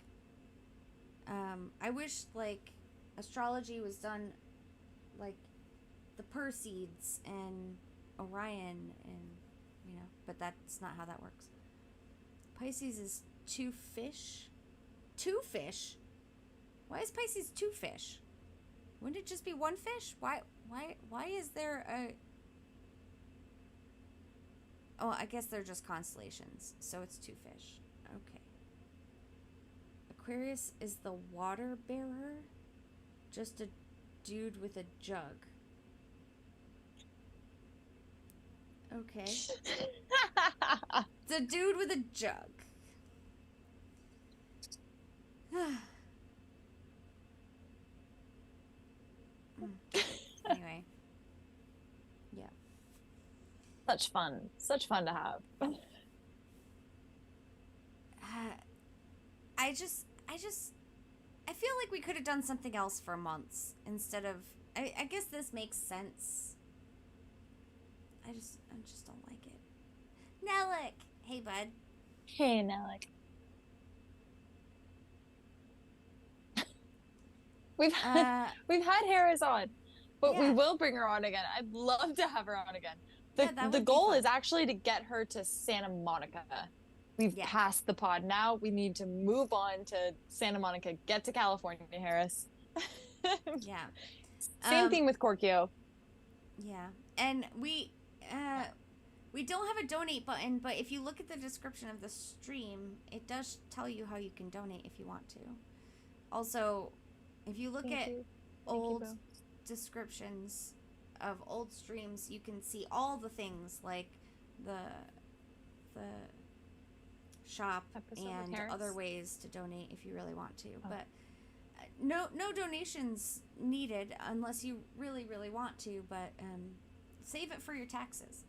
I wish like astrology was done like the Perseids and Orion and but that's not how that works. Pisces is two fish. Two fish? Why is Pisces two fish? Wouldn't it just be one fish? Why is there a... Oh, I guess they're just constellations. So it's two fish. Okay. Aquarius is the water bearer. Just a dude with a jug. Okay. It's a dude with a jug. Anyway. Yeah. Such fun. Such fun to have. I feel like we could have done something else for months instead of... I guess this makes sense. I just don't like it. Nellick! Hey, bud. Hey, Nellick. We've had Harris on, but we will bring her on again. I'd love to have her on again. The goal is actually to get her to Santa Monica. We've passed the pod. Now we need to move on to Santa Monica. Get to California, Harris. Yeah. Same thing with Korkio. Yeah. And we don't have a donate button, but if you look at the description of the stream, it does tell you how you can donate if you want to. Also, if you look at old descriptions of old streams, you can see all the things like the shop and other ways to donate if you really want to. But no donations needed unless you really, really want to, but save it for your taxes.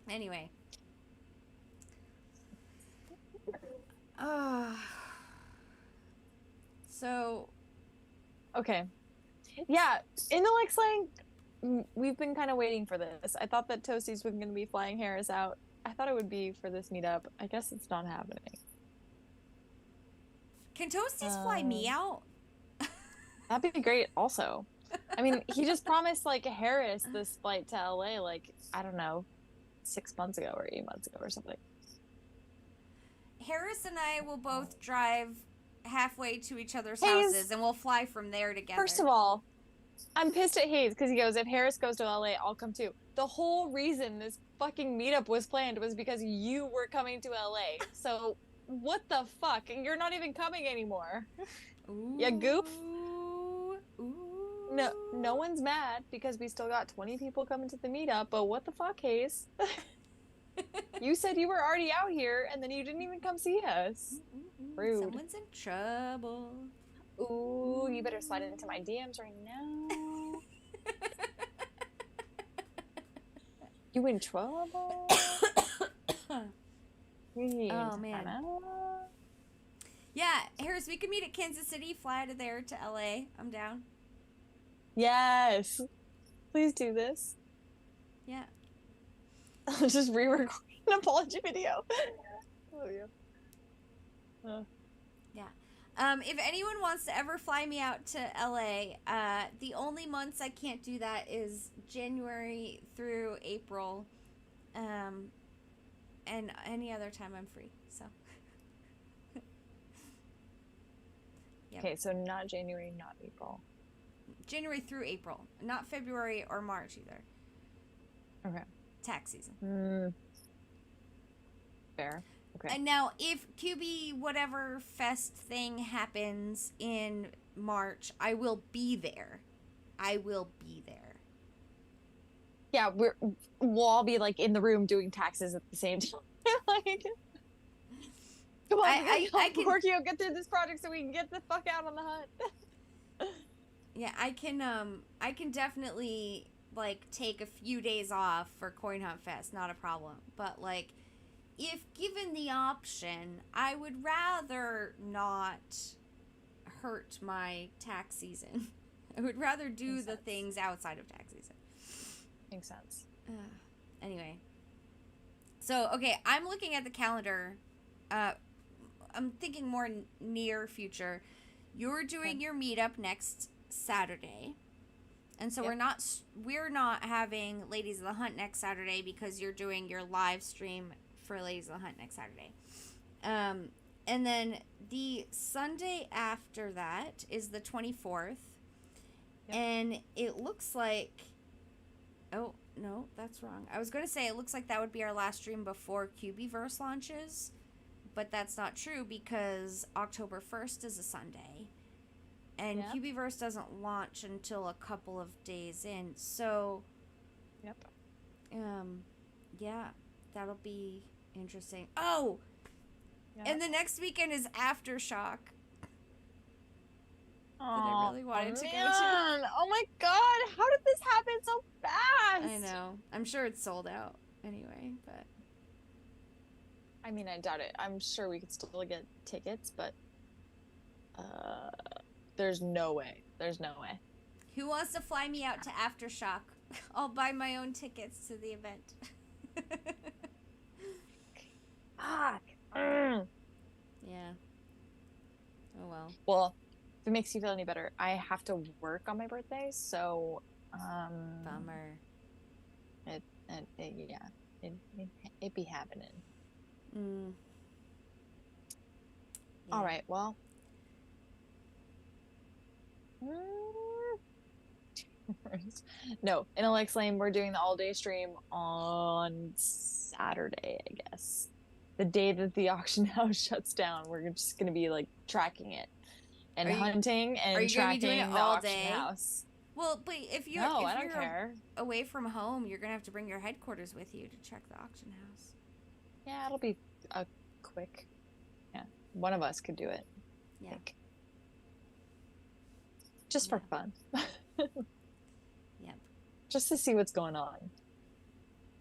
Anyway. So. Okay. Yeah, in the like slang, we've been kind of waiting for this. I thought that Toasties was going to be flying Harris out. I thought it would be for this meetup. I guess it's not happening. Can Toasties fly me out? That'd be great also. I mean, he just promised like Harris this flight to LA like, I don't know, 6 months ago or 8 months ago or something. Harris and I will both drive halfway to each other's houses and we'll fly from there together. First of all, I'm pissed at Hayes because he goes, if Harris goes to LA, I'll come too. The whole reason this fucking meetup was planned was because you were coming to LA. So what the fuck? You're not even coming anymore. Ooh. You goof. Ooh. No one's mad because we still got 20 people coming to the meetup, but what the fuck, Hayes? You said you were already out here and then you didn't even come see us. Rude. Someone's in trouble. Ooh, you better slide into my DMs right now. You in trouble? Oh, man. Yeah, Harris, we could meet at Kansas City, fly out of there to LA. I'm down. Yes. Please do this. Yeah. I'll just re-record an apology video. Oh, yeah. Yeah. If anyone wants to ever fly me out to LA, the only months I can't do that is January through April. And any other time I'm free, so. Yep. Okay, so not January, not April. January through April, not February or March either. Okay. Tax season. fair. Okay. And now, if QB whatever fest thing happens in March, I will be there. I will be there. Yeah, we'll all be like in the room doing taxes at the same time. Like, come on, we gotta help Korkio get through this project so we can get the fuck out on the hunt. Yeah, I can definitely like take a few days off for Coin Hunt Fest, not a problem. But like, if given the option, I would rather not hurt my tax season. I would rather do the things outside of tax season. Makes sense. Anyway. So, okay, I'm looking at the calendar. I'm thinking more near future. You're doing your meetup next Saturday. And so we're not having Ladies of the Hunt next Saturday because you're doing your live stream for Ladies of the Hunt next Saturday. And then the Sunday after that is the 24th. Yep. And it looks like... Oh, no, that's wrong. I was going to say it looks like that would be our last stream before QBverse launches. But that's not true because October 1st is a Sunday. And QBverse doesn't launch until a couple of days in. So... Yep. Yeah, that'll be interesting. Oh! Yep. And the next weekend is Aftershock. That I really wanted to go to. Oh my god, how did this happen so fast? I know. I'm sure it's sold out anyway, but... I mean, I doubt it. I'm sure we could still get tickets, but... there's no way. There's no way. Who wants to fly me out to Aftershock? I'll buy my own tickets to the event. Fuck. Yeah. Oh well. Well, if it makes you feel any better, I have to work on my birthday, so bummer. It be happening. Yeah. All right. Well. No, in Alex Lane, we're doing the all-day stream on Saturday, I guess. The day that the auction house shuts down, we're just going to be like tracking it and hunting and tracking the auction house. Well, but if you're I don't care. Away from home, you're going to have to bring your headquarters with you to check the auction house. Yeah, it'll be a quick. Yeah, one of us could do it. Yeah. I think. Just for fun. Yep. Just to see what's going on.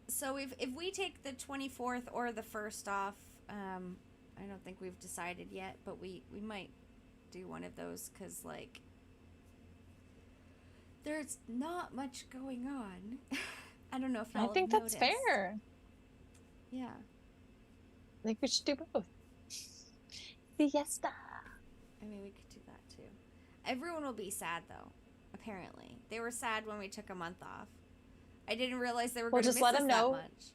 So if we take the 24th or the 1st off, I don't think we've decided yet, but we might do one of those because, like, there's not much going on. I don't know if y'all I think have that's noticed. fair. Yeah. I think we should do both. Siesta. I mean, we could do that too. Everyone will be sad though. Apparently, they were sad when we took a month off. I didn't realize they were going to miss us that much.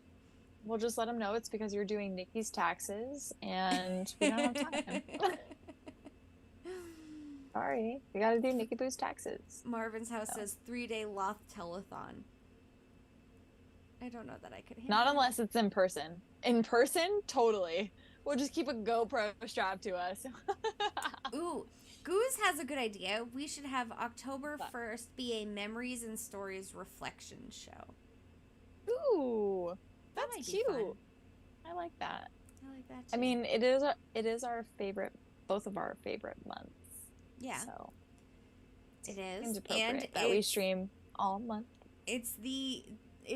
We'll just let them know it's because you're doing Nikki's taxes and we don't have time. Sorry, we got to do Nikki Boo's taxes. Marvin's house says 3-day Loth telethon. I don't know that I could handle Not unless it's in person. In person, totally. We'll just keep a GoPro strapped to us. Ooh, Goose has a good idea. We should have October 1st be a Memories and Stories reflection show. Ooh, that's cute. I like that. I like that too. I mean, it is our favorite, both of our favorite months. Yeah. So it is. Seems appropriate that we stream all month. It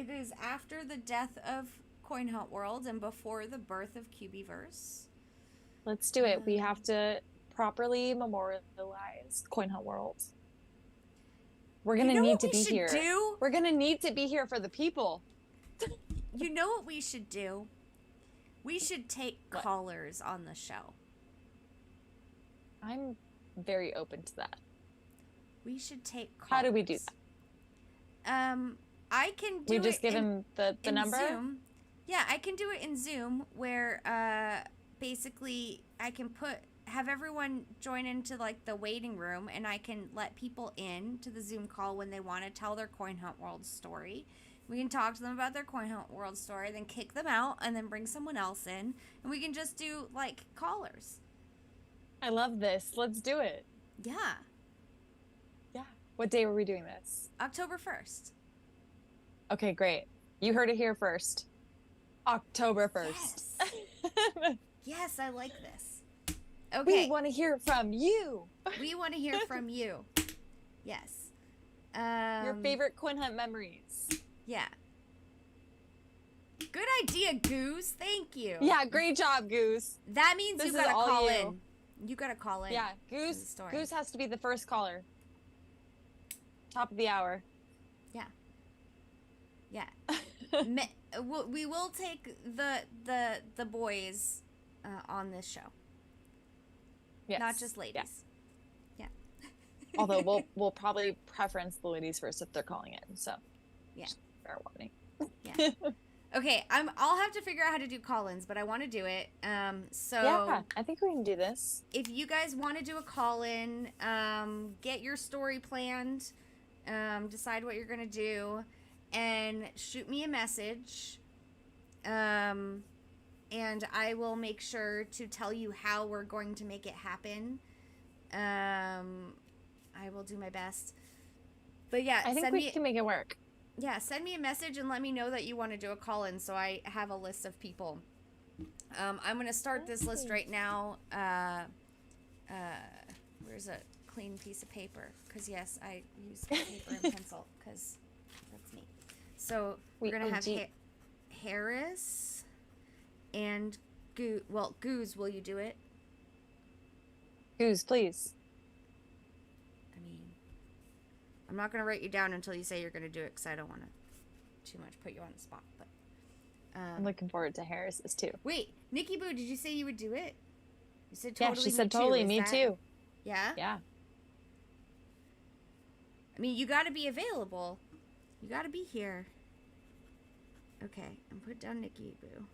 is after the death of Coin Hunt World and before the birth of QBverse. Let's do it. We have to properly memorialize Coin Hunt World. We're gonna need to be here. We're gonna need to be here for the people. You know what we should do? We should take callers on the show. I'm very open to that. We should take callers. How do we do that? I can do we just give him the number? Zoom. Yeah, I can do it in Zoom where basically I can have everyone join into like the waiting room and I can let people in to the Zoom call when they want to tell their Coin Hunt World story. We can talk to them about their Coin Hunt World story, then kick them out, and then bring someone else in, and we can just do like callers. I love this. Let's do it. Yeah. Yeah. What day were we doing this? October 1st. Okay, great. You heard it here first. October 1st. Yes. Yes, I like this. Okay. We want to hear from you. We want to hear from you. Yes. Your favorite Coin Hunt memories. Yeah. Good idea, Goose. Thank you. Yeah, great job, Goose. That means This you gotta is all call you. in. You gotta call in. Yeah, Goose has to be the first caller. Top of the hour. Yeah. Yeah. We will take the boys on this show. Yes. Not just ladies. Yeah. Although we'll probably preference the ladies first if they're calling in. So. Yeah. Fair warning. Yeah. Okay, I'll have to figure out how to do call-ins, but I want to do it. So yeah, I think we can do this. if you guys want to do a call-in, get your story planned, decide what you're gonna do, and shoot me a message. And I will make sure to tell you how we're going to make it happen. I will do my best. But yeah, I think we can make it work. Yeah, send me a message and let me know that you want to do a call-in so I have a list of people. I'm going to start this list right now. Where's a clean piece of paper? Because, yes, I use paper and pencil because that's me. So we're going to have Harris and Goose, will you do it? Goose, please. I'm not going to write you down until you say you're going to do it because I don't want to too much put you on the spot. But I'm looking forward to Harris's too. Wait, Nikki Boo, did you say you would do it? You said totally. Yeah, she said totally. Me too. Yeah? Yeah. I mean, you got to be available. You got to be here. Okay, and put down Nikki Boo.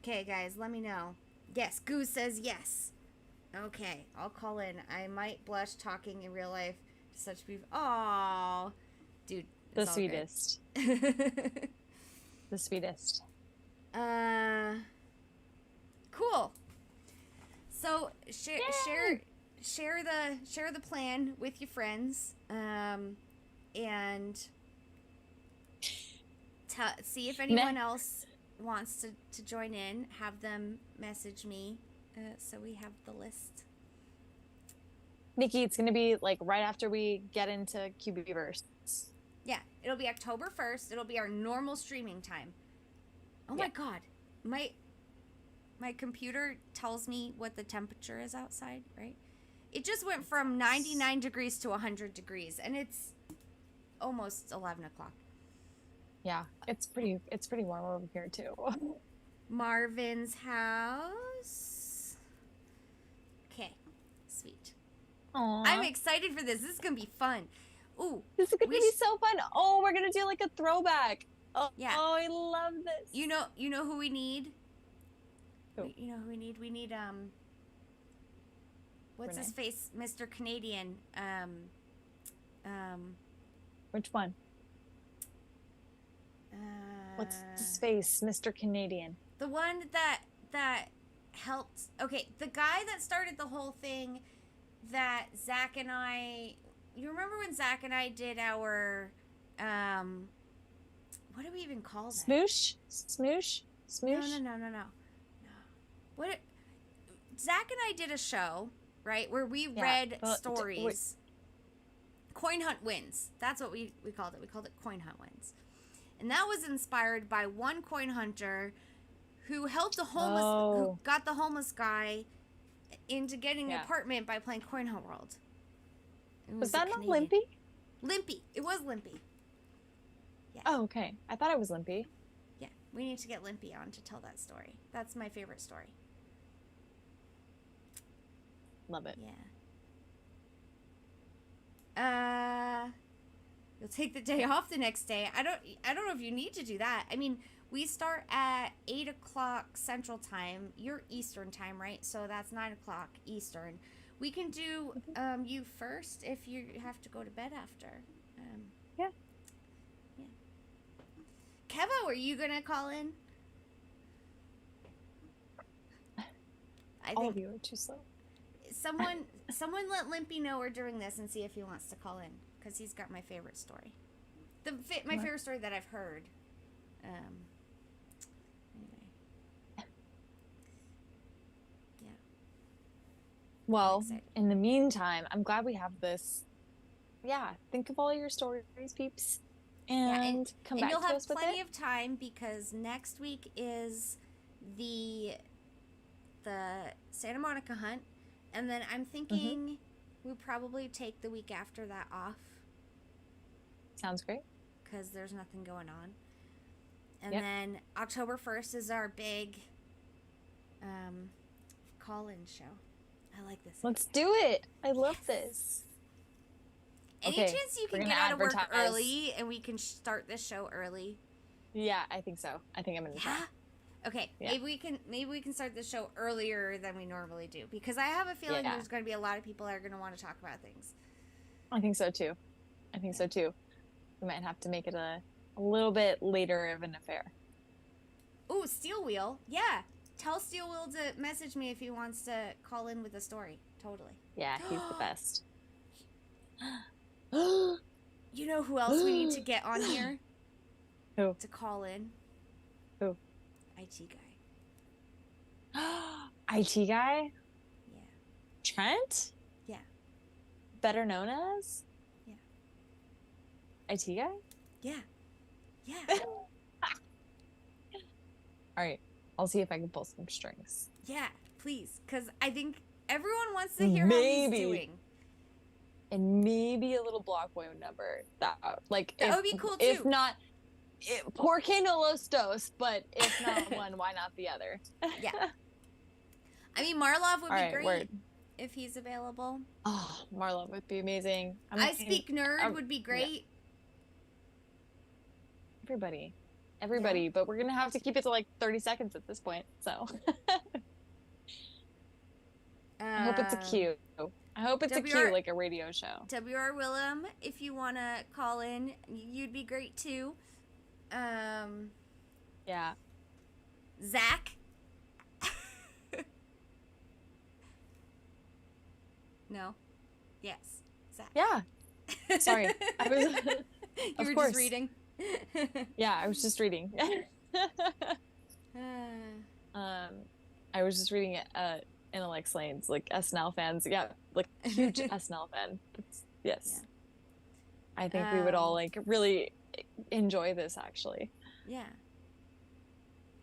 Okay, guys, let me know. Yes, Goose says yes. Okay, I'll call in. I might blush talking in real life to such people. Aww. Dude. The sweetest. The sweetest. Cool. So share the plan with your friends. And see if anyone else wants to join in. Have them message me. So we have the list. Nikki, it's going to be like right after we get into QBverse. Yeah, it'll be October 1st. It'll be our normal streaming time. Oh my God. My computer tells me what the temperature is outside, right? It just went from 99 degrees to 100 degrees, and it's almost 11 o'clock. Yeah, it's pretty warm over here too. Marvin's house. Okay, sweet. Aww. I'm excited for this. This is gonna be fun. Ooh, this is gonna be so fun. Oh, we're gonna do like a throwback. Oh, yeah. Oh, I love this. You know who we need? Who? You know who we need? We need what's Renee? his face? Mr. Canadian. Which one? What's his face, Mr. Canadian? The one that helped. Okay, the guy that started the whole thing. That Zach and I. You remember when Zach and I did our what do we even call that? Smoosh? No. What? Zach and I did a show, right, where we read stories. Coin Hunt Wins. That's what we called it. We called it Coin Hunt Wins. And that was inspired by one coin hunter who helped the homeless, who got the homeless guy into getting an apartment by playing Coin Hunt World. Was that not Limpy? Limpy. It was Limpy. Yeah. Oh, okay. I thought it was Limpy. Yeah. We need to get Limpy on to tell that story. That's my favorite story. Love it. Yeah. You'll take the day off the next day. I don't know if you need to do that. I mean, we start at 8 o'clock Central Time. You're Eastern Time, right? So that's 9 o'clock Eastern. We can do you first if you have to go to bed after. Yeah. Yeah. Kevo, are you gonna call in? All of you are too slow. Someone let Limpy know we're doing this and see if he wants to call in, because he's got my favorite story. My favorite story that I've heard. Anyway. Yeah. Well, in the meantime, I'm glad we have this. Yeah, think of all your stories, peeps, and come back to us with it. And you'll have plenty of time, because next week is the Santa Monica hunt, and then I'm thinking we probably take the week after that off. Sounds great. Because there's nothing going on. And then October 1st is our big call-in show. I like this. Let's do it. I love this. Any chance you can get out of work early and we can start this show early? Yeah, I think so. I think I'm gonna try. Okay, maybe we can start the show earlier than we normally do, because I have a feeling there's going to be a lot of people that are going to want to talk about things. I think so too. We might have to make it a little bit later of an affair. Ooh, Steel Wheel. Yeah. Tell Steel Wheel to message me if he wants to call in with a story. Totally. Yeah, he's the best. You know who else we need to get on here? Who? To call in? Who? IT guy. IT guy? Yeah. Trent? Yeah. Better known as? Yeah. IT guy? Yeah. Yeah. All right. I'll see if I can pull some strings. Yeah, please. Because I think everyone wants to hear how he's doing. And maybe a little block wound number. That would be cool too. If not, por qué no los dos? But if not one, why not the other? Yeah. I mean, Marlov would be great word. If he's available. Oh, Marlov would be amazing. I Speak Nerd would be great. Yeah. Everybody, but we're gonna have to keep it to like 30 seconds at this point. So I hope it's a cue. I hope it's a cue, like a radio show. W.R. Willem, if you want to call in, you'd be great too. Yeah. Zach. No. Yes. Zach. Yeah. Sorry. I was. You were just reading. Yeah, I was just reading. I was just reading in Alex Lane's, like, SNL fans. Yeah, like, huge SNL fan. Yes. Yeah. I think we would all, like, really enjoy this, actually. Yeah.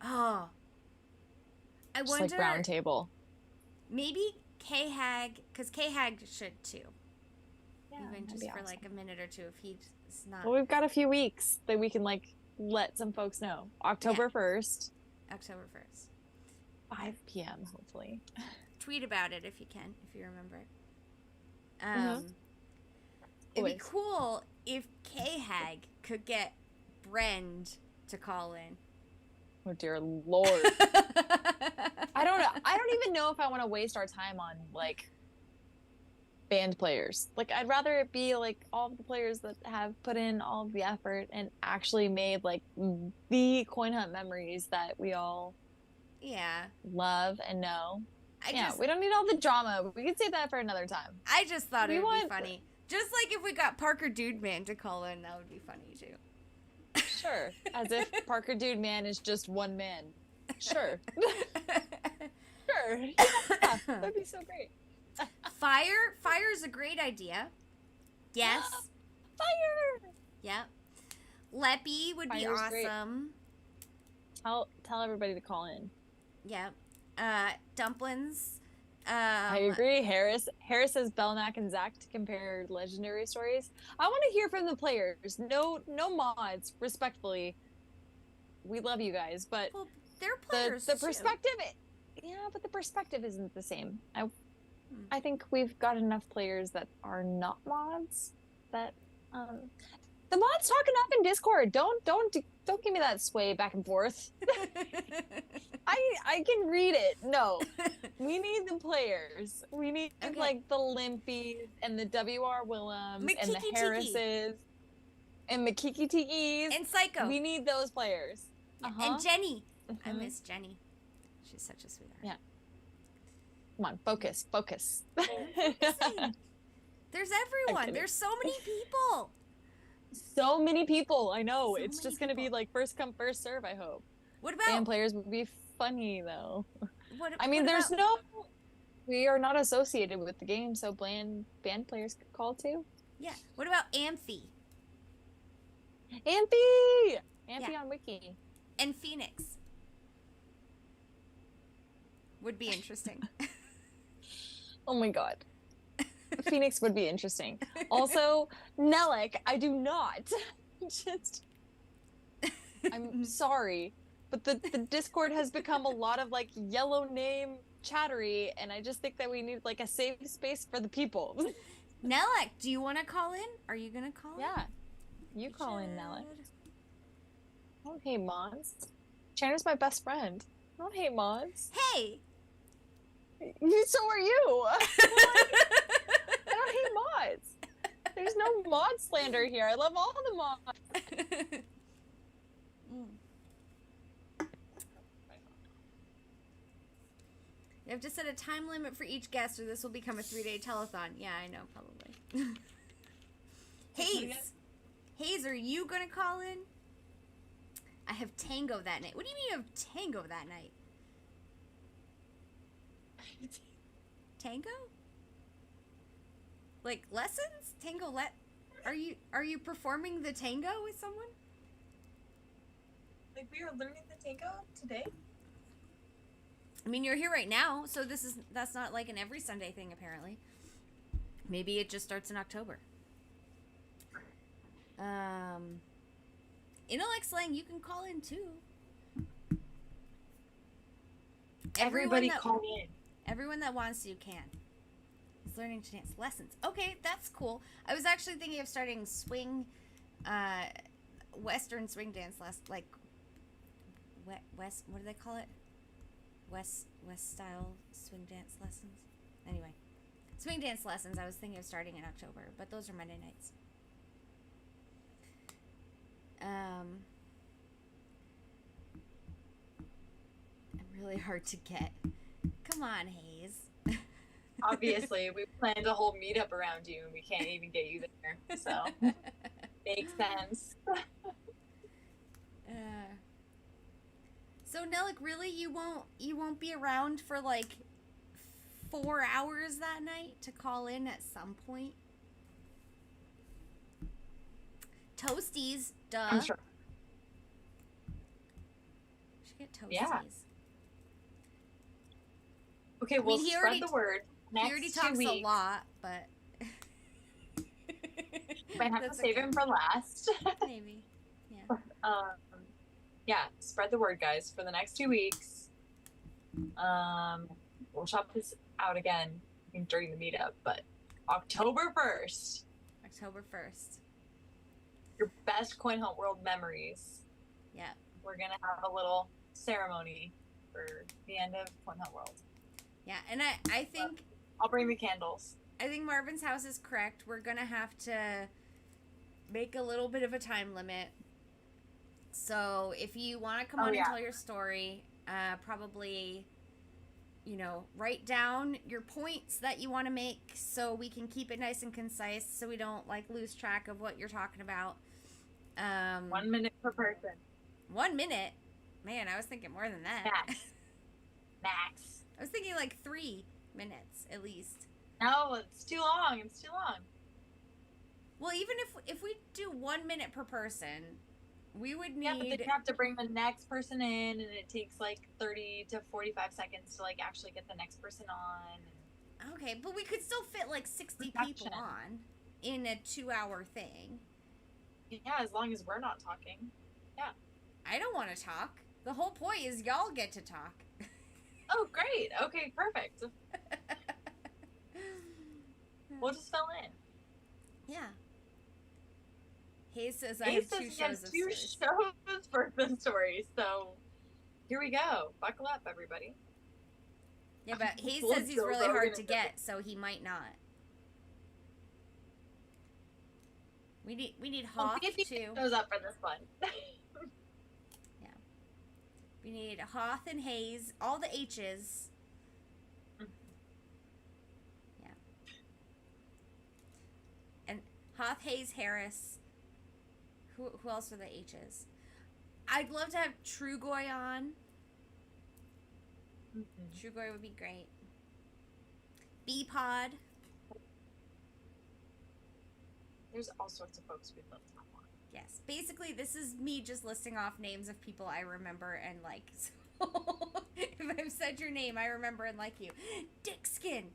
Oh. I just wonder... like, round table. Maybe K-Hag, because K-Hag should, too. Yeah, even just for, awesome. Like, a minute or two, if he's not... Well, we've got a few weeks that we can, like, let some folks know. October 1st. October 1st. 5 p.m., hopefully. Tweet about it if you can, if you remember. It'd be cool if K-Hag could get Brend to call in. Oh, dear Lord. I don't know. I don't even know if I want to waste our time on, like, band players. Like, I'd rather it be, like, all of the players that have put in all of the effort and actually made, like, the coin hunt memories that we all love and know. We don't need all the drama. We can save that for another time. I just thought it would be funny. Just like if we got Parker Dude Man to call in, that would be funny too. Sure. As if Parker Dude Man is just one man. Sure. Sure. Yeah, that'd be so great. Fire's a great idea. Yes. Fire. Yep. Leppy would be awesome. Great. Tell everybody to call in. Yep. Dumplings. I agree. Harris says Belknap and Zach to compare legendary stories. I want to hear from the players. No mods, respectfully. We love you guys, but they're players. The perspective, but the perspective isn't the same. I think we've got enough players that are not mods. That the mods talk enough in Discord. Don't give me that sway back and forth. I can read it. No. We need the players. We need like the Limpies and the W.R. Willems and the Harrises and Makiki Tikis. And Psycho. We need those players. And Jenny. I miss Jenny. She's such a sweetheart. Yeah. Come on, focus. There's everyone. There's so many people. So many people. I know. So it's just going to be like first come, first serve, I hope. What about... Band players would be funny, though. There's no... We are not associated with the game, so band players could call too. Yeah. What about Amphi? Amphi on Wiki. And Phoenix. Would be interesting. Oh my god. Phoenix would be interesting. Also, Nellic, I do not. I'm sorry, but the Discord has become a lot of like yellow name chattery, and I just think that we need like a safe space for the people. Nellic, do you want to call in? Are you gonna call in? Yeah, you call in, Nellic. I don't hate mods. Chandler's my best friend. I don't hate mods. Hey! So are you! I don't hate mods. There's no mod slander here. I love all the mods. You have to set a time limit for each guest or this will become a 3-day telethon. Yeah, I know, probably. Hayes, are you going to call in? I have tango that night. What do you mean you have tango that night? Tango? Like lessons? Tango Are you performing the tango with someone? Like we are learning the tango today? I mean, you're here right now, so that's not like an every Sunday thing apparently. Maybe it just starts in October. Intellect Slang, you can call in too. Everybody call in. Everyone that wants to can. Is learning to dance lessons. Okay, that's cool. I was actually thinking of starting swing, Western swing dance like West. What do they call it? West style swing dance lessons. Anyway, swing dance lessons. I was thinking of starting in October, but those are Monday nights. I'm really hard to get. Come on, Hayes. Obviously, we planned a whole meetup around you, and we can't even get you there. So, makes sense. So Nellic, really, you won't be around for like 4 hours that night to call in at some point? Toasties, duh. I'm sure. Should get toasties. Yeah. Okay, we'll spread the word. Next he already talks a lot, but might have to save him for last. Maybe. Yeah. Yeah, spread the word, guys, for the next 2 weeks. We'll shop this out again during the meetup, but October 1st. October 1st. Your best Coin Hunt World memories. Yeah. We're going to have a little ceremony for the end of Coin Hunt World. Yeah, and I think... I'll bring the candles. I think Marvin's house is correct. We're going to have to make a little bit of a time limit. So if you want to come on and tell your story, probably, write down your points that you want to make so we can keep it nice and concise so we don't, lose track of what you're talking about. 1 minute per person. 1 minute? Man, I was thinking more than that. Max. I was thinking 3 minutes at least. No, it's too long. Well, even if we do 1 minute per person, we would need... Yeah, but then you have to bring the next person in, and it takes 30 to 45 seconds to actually get the next person on. Okay, but we could still fit 60 people on in a 2-hour thing. Yeah, as long as we're not talking. Yeah. I don't want to talk. The whole point is y'all get to talk. Oh, great. Okay, perfect. We'll just fill in. Yeah. Hayes says I have two shows of stories. For the story, so here we go. Buckle up, everybody. Yeah, but he We'll says he's Joe really Rogan hard to and get, so he might not. We need Hoth Maybe too. he shows up for this one. Yeah. We need Hoth and Hayes, all the H's. Yeah. And Hoth, Hayes, Harris. Who else are the H's? I'd love to have Trugoy on. Trugoy would be great. B-Pod. There's all sorts of folks we'd love to have on. Yes. Basically, this is me just listing off names of people I remember and like. So if I've said your name, I remember and like you. Dickskin.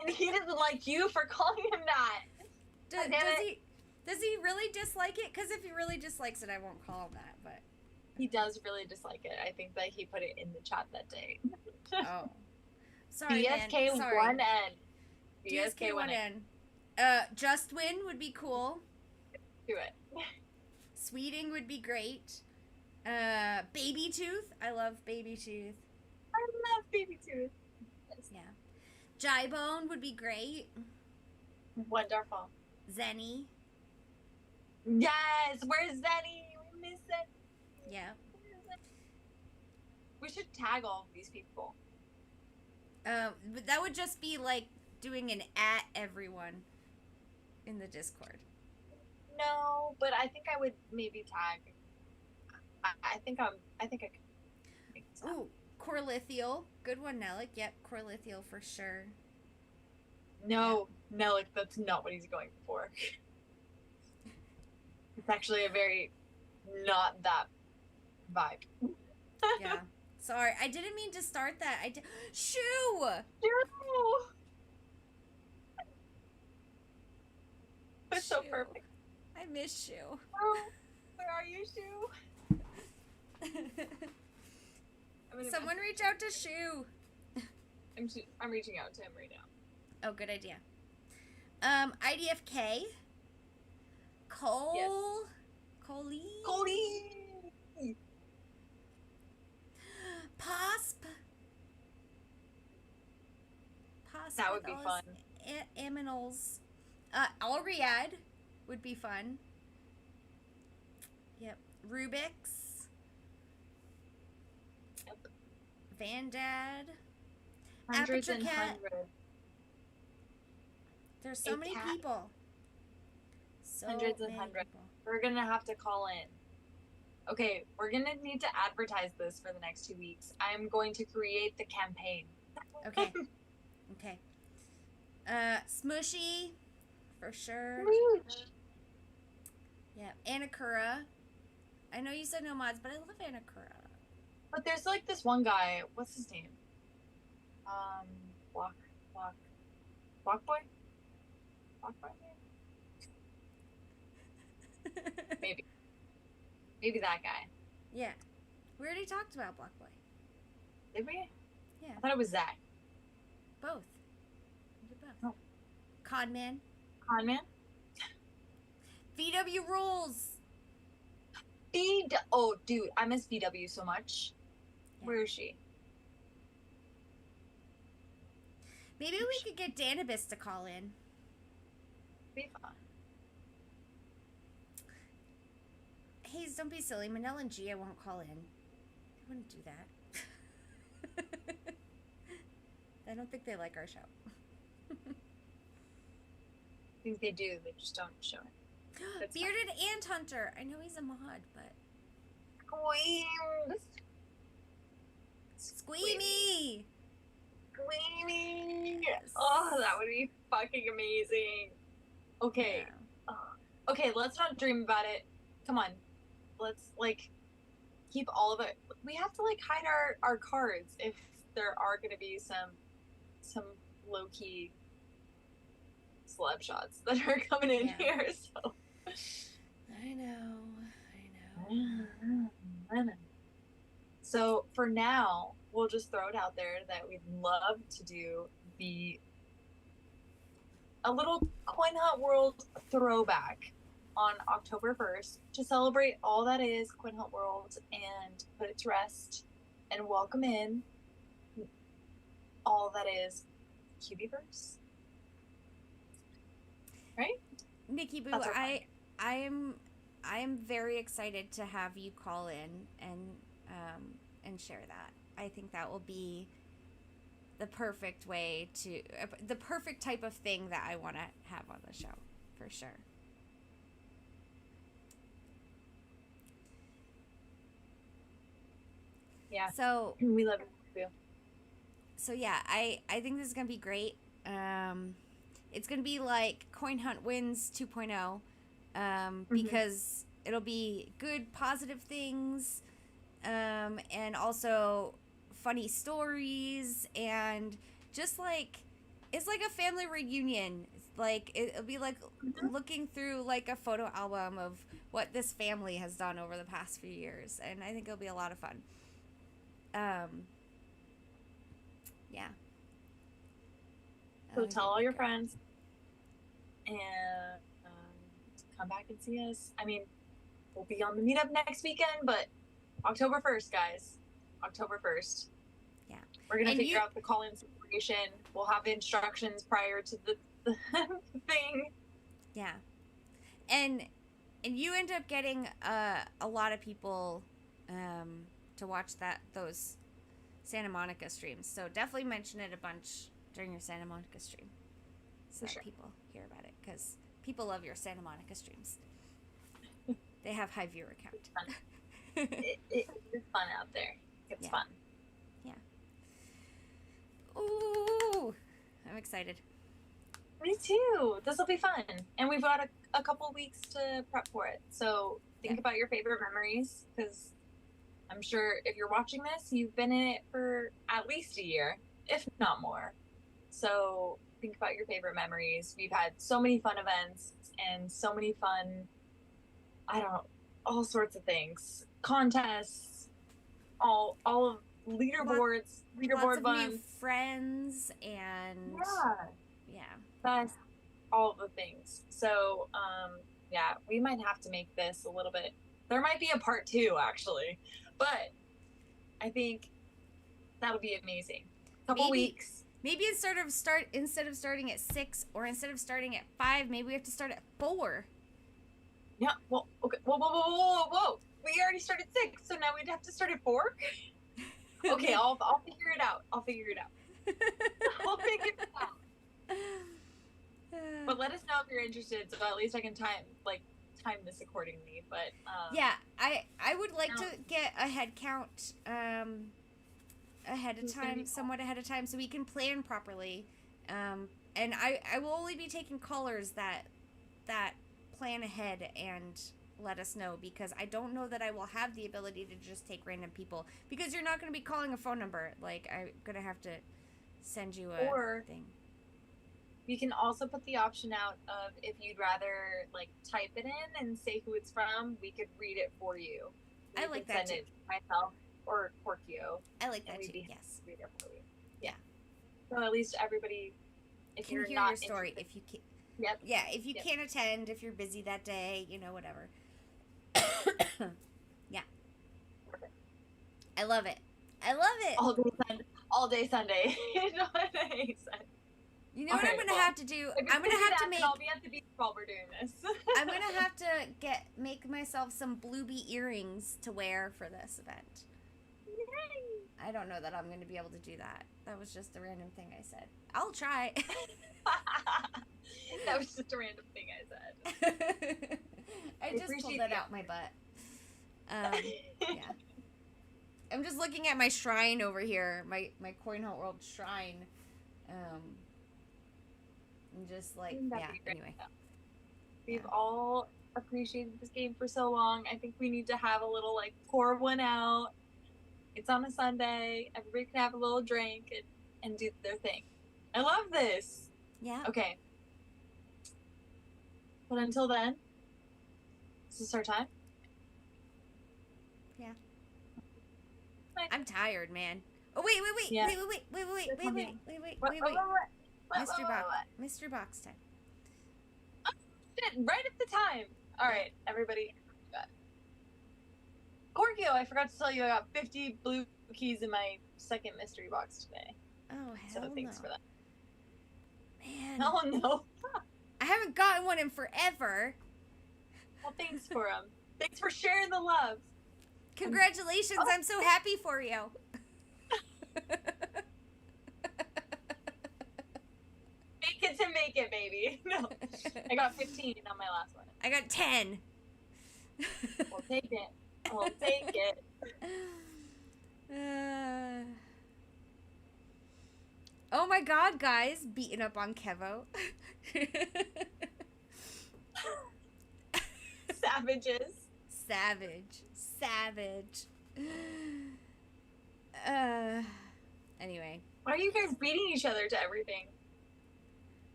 And he doesn't like you for calling him that. Does he really dislike it? Because if he really dislikes it, I won't call him that. But he does really dislike it. I think that he put it in the chat that day. Oh, sorry, BSK man. one N. BSK one N. Just Win would be cool. Do it. Sweeting would be great. Baby Tooth. I love Baby Tooth. I love Baby Tooth. Yeah. Jybone would be great. Wonderful. Zenny. Yes, where's Zenny? We miss Zenny. Yeah. We should tag all of these people. But that would just be like doing an at everyone in the Discord. No, but I think I would maybe tag. I think I could. Make this happen. Ooh, Corlithial. Good one, Nellick. Yep, Corlithial for sure. No, like that's not what he's going for. It's actually a very not that vibe. Yeah. Sorry, I didn't mean to start that. I did. Shoo! It's so Shoo. perfect. I miss Shoo. Oh, where are you, Shu? Someone reach out to Shoo. I'm reaching out to him right now. Oh, good idea. IDFK. Cole. Yes. Coley. Posp. That would be fun. Aminals. Alriad would be fun. Yep. Rubik's. Yep. Vandad. Hundreds and Aperture Cat. hundreds. There's so many cat. people. So Hundreds and many hundreds. people. We're gonna have to call in. Okay, we're gonna need to advertise this for the next 2 weeks. I'm going to create the campaign. Okay. Okay. Smushy, for sure. Yeah. Anakura. I know you said no mods, but I love Anakura. But there's like this one guy. What's his name? Block Boy? Block Boy? Maybe that guy. Yeah. We already talked about Block Boy. Did we? Yeah. I thought it was Zach. Both. We did both. Oh. Conman. Conman? VW rules. Oh, dude, I miss VW so much. Yeah. Where is she? Maybe we could get Danibus to call in. Be fun. Hayes, don't be silly. Manel and Gia won't call in. They wouldn't do that. I don't think they like our show. I think they do. They just don't show it. That's Bearded Ant Hunter. I know he's a mod, but Squeams. Squeamy. Squeamy. Oh, that would be fucking amazing. Okay. Yeah. Okay, let's not dream about it. Come on. Let's, like, keep all of it. We have to, like, hide our cards if there are going to be some low-key celeb shots that are coming in here, so. I know. So, for now, we'll just throw it out there that we'd love to do a little Coin Hunt World throwback on October 1st to celebrate all that is Coin Hunt World and put it to rest and welcome in all that is Cubiverse. Right? Nikki Boo, That's our plan. I am very excited to have you call in and share that. I think that will be the perfect way to the perfect type of thing that I want to have on the show, for sure. Yeah. So We love you. So yeah, I think this is gonna be great. It's gonna be like Coin Hunt Wins 2.0, because it'll be good, positive things, and also funny stories, and just like it's like a family reunion. It's like it'll be like looking through like a photo album of what this family has done over the past few years, and I think it'll be a lot of fun. Yeah. So tell all your friends and come back and see us. I mean, we'll be on the meetup next weekend, but October 1st, guys. October 1st. Yeah. We're going to figure out the call-in situation. We'll have instructions prior to the thing. Yeah. And you end up getting a lot of people to watch those Santa Monica streams. So definitely mention it a bunch during your Santa Monica stream, so that people hear about it, because people love your Santa Monica streams. They have high viewer count. It's fun out there. It's fun. Yeah. Ooh, I'm excited. Me too. This will be fun, and we've got a couple weeks to prep for it. So think about your favorite memories, because I'm sure if you're watching this, you've been in it for at least a year, if not more. So think about your favorite memories. We've had so many fun events and so many fun, all sorts of things. Contests, all of leaderboards, leaderboard lots of fun. new friends, and that's all the things. So we might have to make this a little bit. There might be a part 2, actually. But I think that'll be amazing. Couple weeks. Maybe instead of starting at 6, or instead of starting at 5, maybe we have to start at 4. Yeah. Well, okay. Whoa. We already started 6, so now we'd have to start at 4. Okay, I'll figure it out. I'll figure it out. But let us know if you're interested, so at least I can time this accordingly. But yeah, I would like to get a head count somewhat ahead of time, so we can plan properly. And I will only be taking callers that plan ahead and let us know, because I don't know that I will have the ability to just take random people, because you're not going to be calling a phone number. Like, I'm going to have to send you a thing. You can also put the option out of, if you'd rather type it in and say who it's from, we could read it for you. I like that send too. it myself or Korkio. I like that too. Yes. Read it for you. Yeah. So at least everybody, if can you're hear not your story, if you can. Yep. Yeah, if you can't attend, if you're busy that day, whatever. Yeah. Perfect. I love it. All day Sunday. You know what I'm gonna have to do? I'm gonna have to make. I'll be at the beach while we're doing this. I'm gonna have to make myself some Bluebee earrings to wear for this event. Yay. I don't know that I'm gonna be able to do that. That was just a random thing I said. I'll try. That was just a random thing I said. I just pulled that out my butt. Yeah. I'm just looking at my shrine over here, my Coin Hunt World shrine. And just anyway. We've all appreciated this game for so long. I think we need to have a little pour one out. It's on a Sunday. Everybody can have a little drink and do their thing. I love this. Yeah. Okay. But until then, this is our time. Yeah. Bye. I'm tired, man. Oh wait. Yeah. Wait. Mystery box time. Oh, shit, right at the time. All right, everybody. Korkio, I forgot to tell you I got 50 blue keys in my second mystery box today. Oh, So hell thanks no. for that. Man. Oh no. I haven't gotten one in forever. Well, thanks for them. Thanks for sharing the love. Congratulations. Oh. I'm so happy for you. Make it to make it, baby. No. I got 15 on my last one. I got 10. We'll take it. We'll take it. Oh my god, guys. Beating up on Kevo. Savages. Savage. Anyway. Why are you guys beating each other to everything?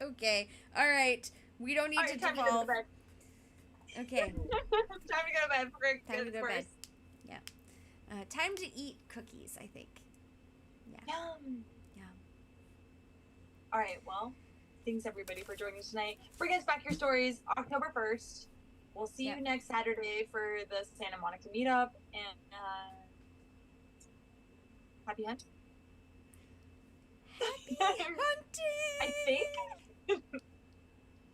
Okay. All right. We don't need All to right, time devolve. to go to bed. Okay. Time to go to bed. Time to go to bed. Yeah. Time to eat cookies, I think. Yeah. Yum. Yeah. All right. Well, thanks everybody for joining tonight. Bring us back your stories October 1st. We'll see Yeah. you next Saturday for the Santa Monica meetup. And happy hunt. Happy hunting! I think.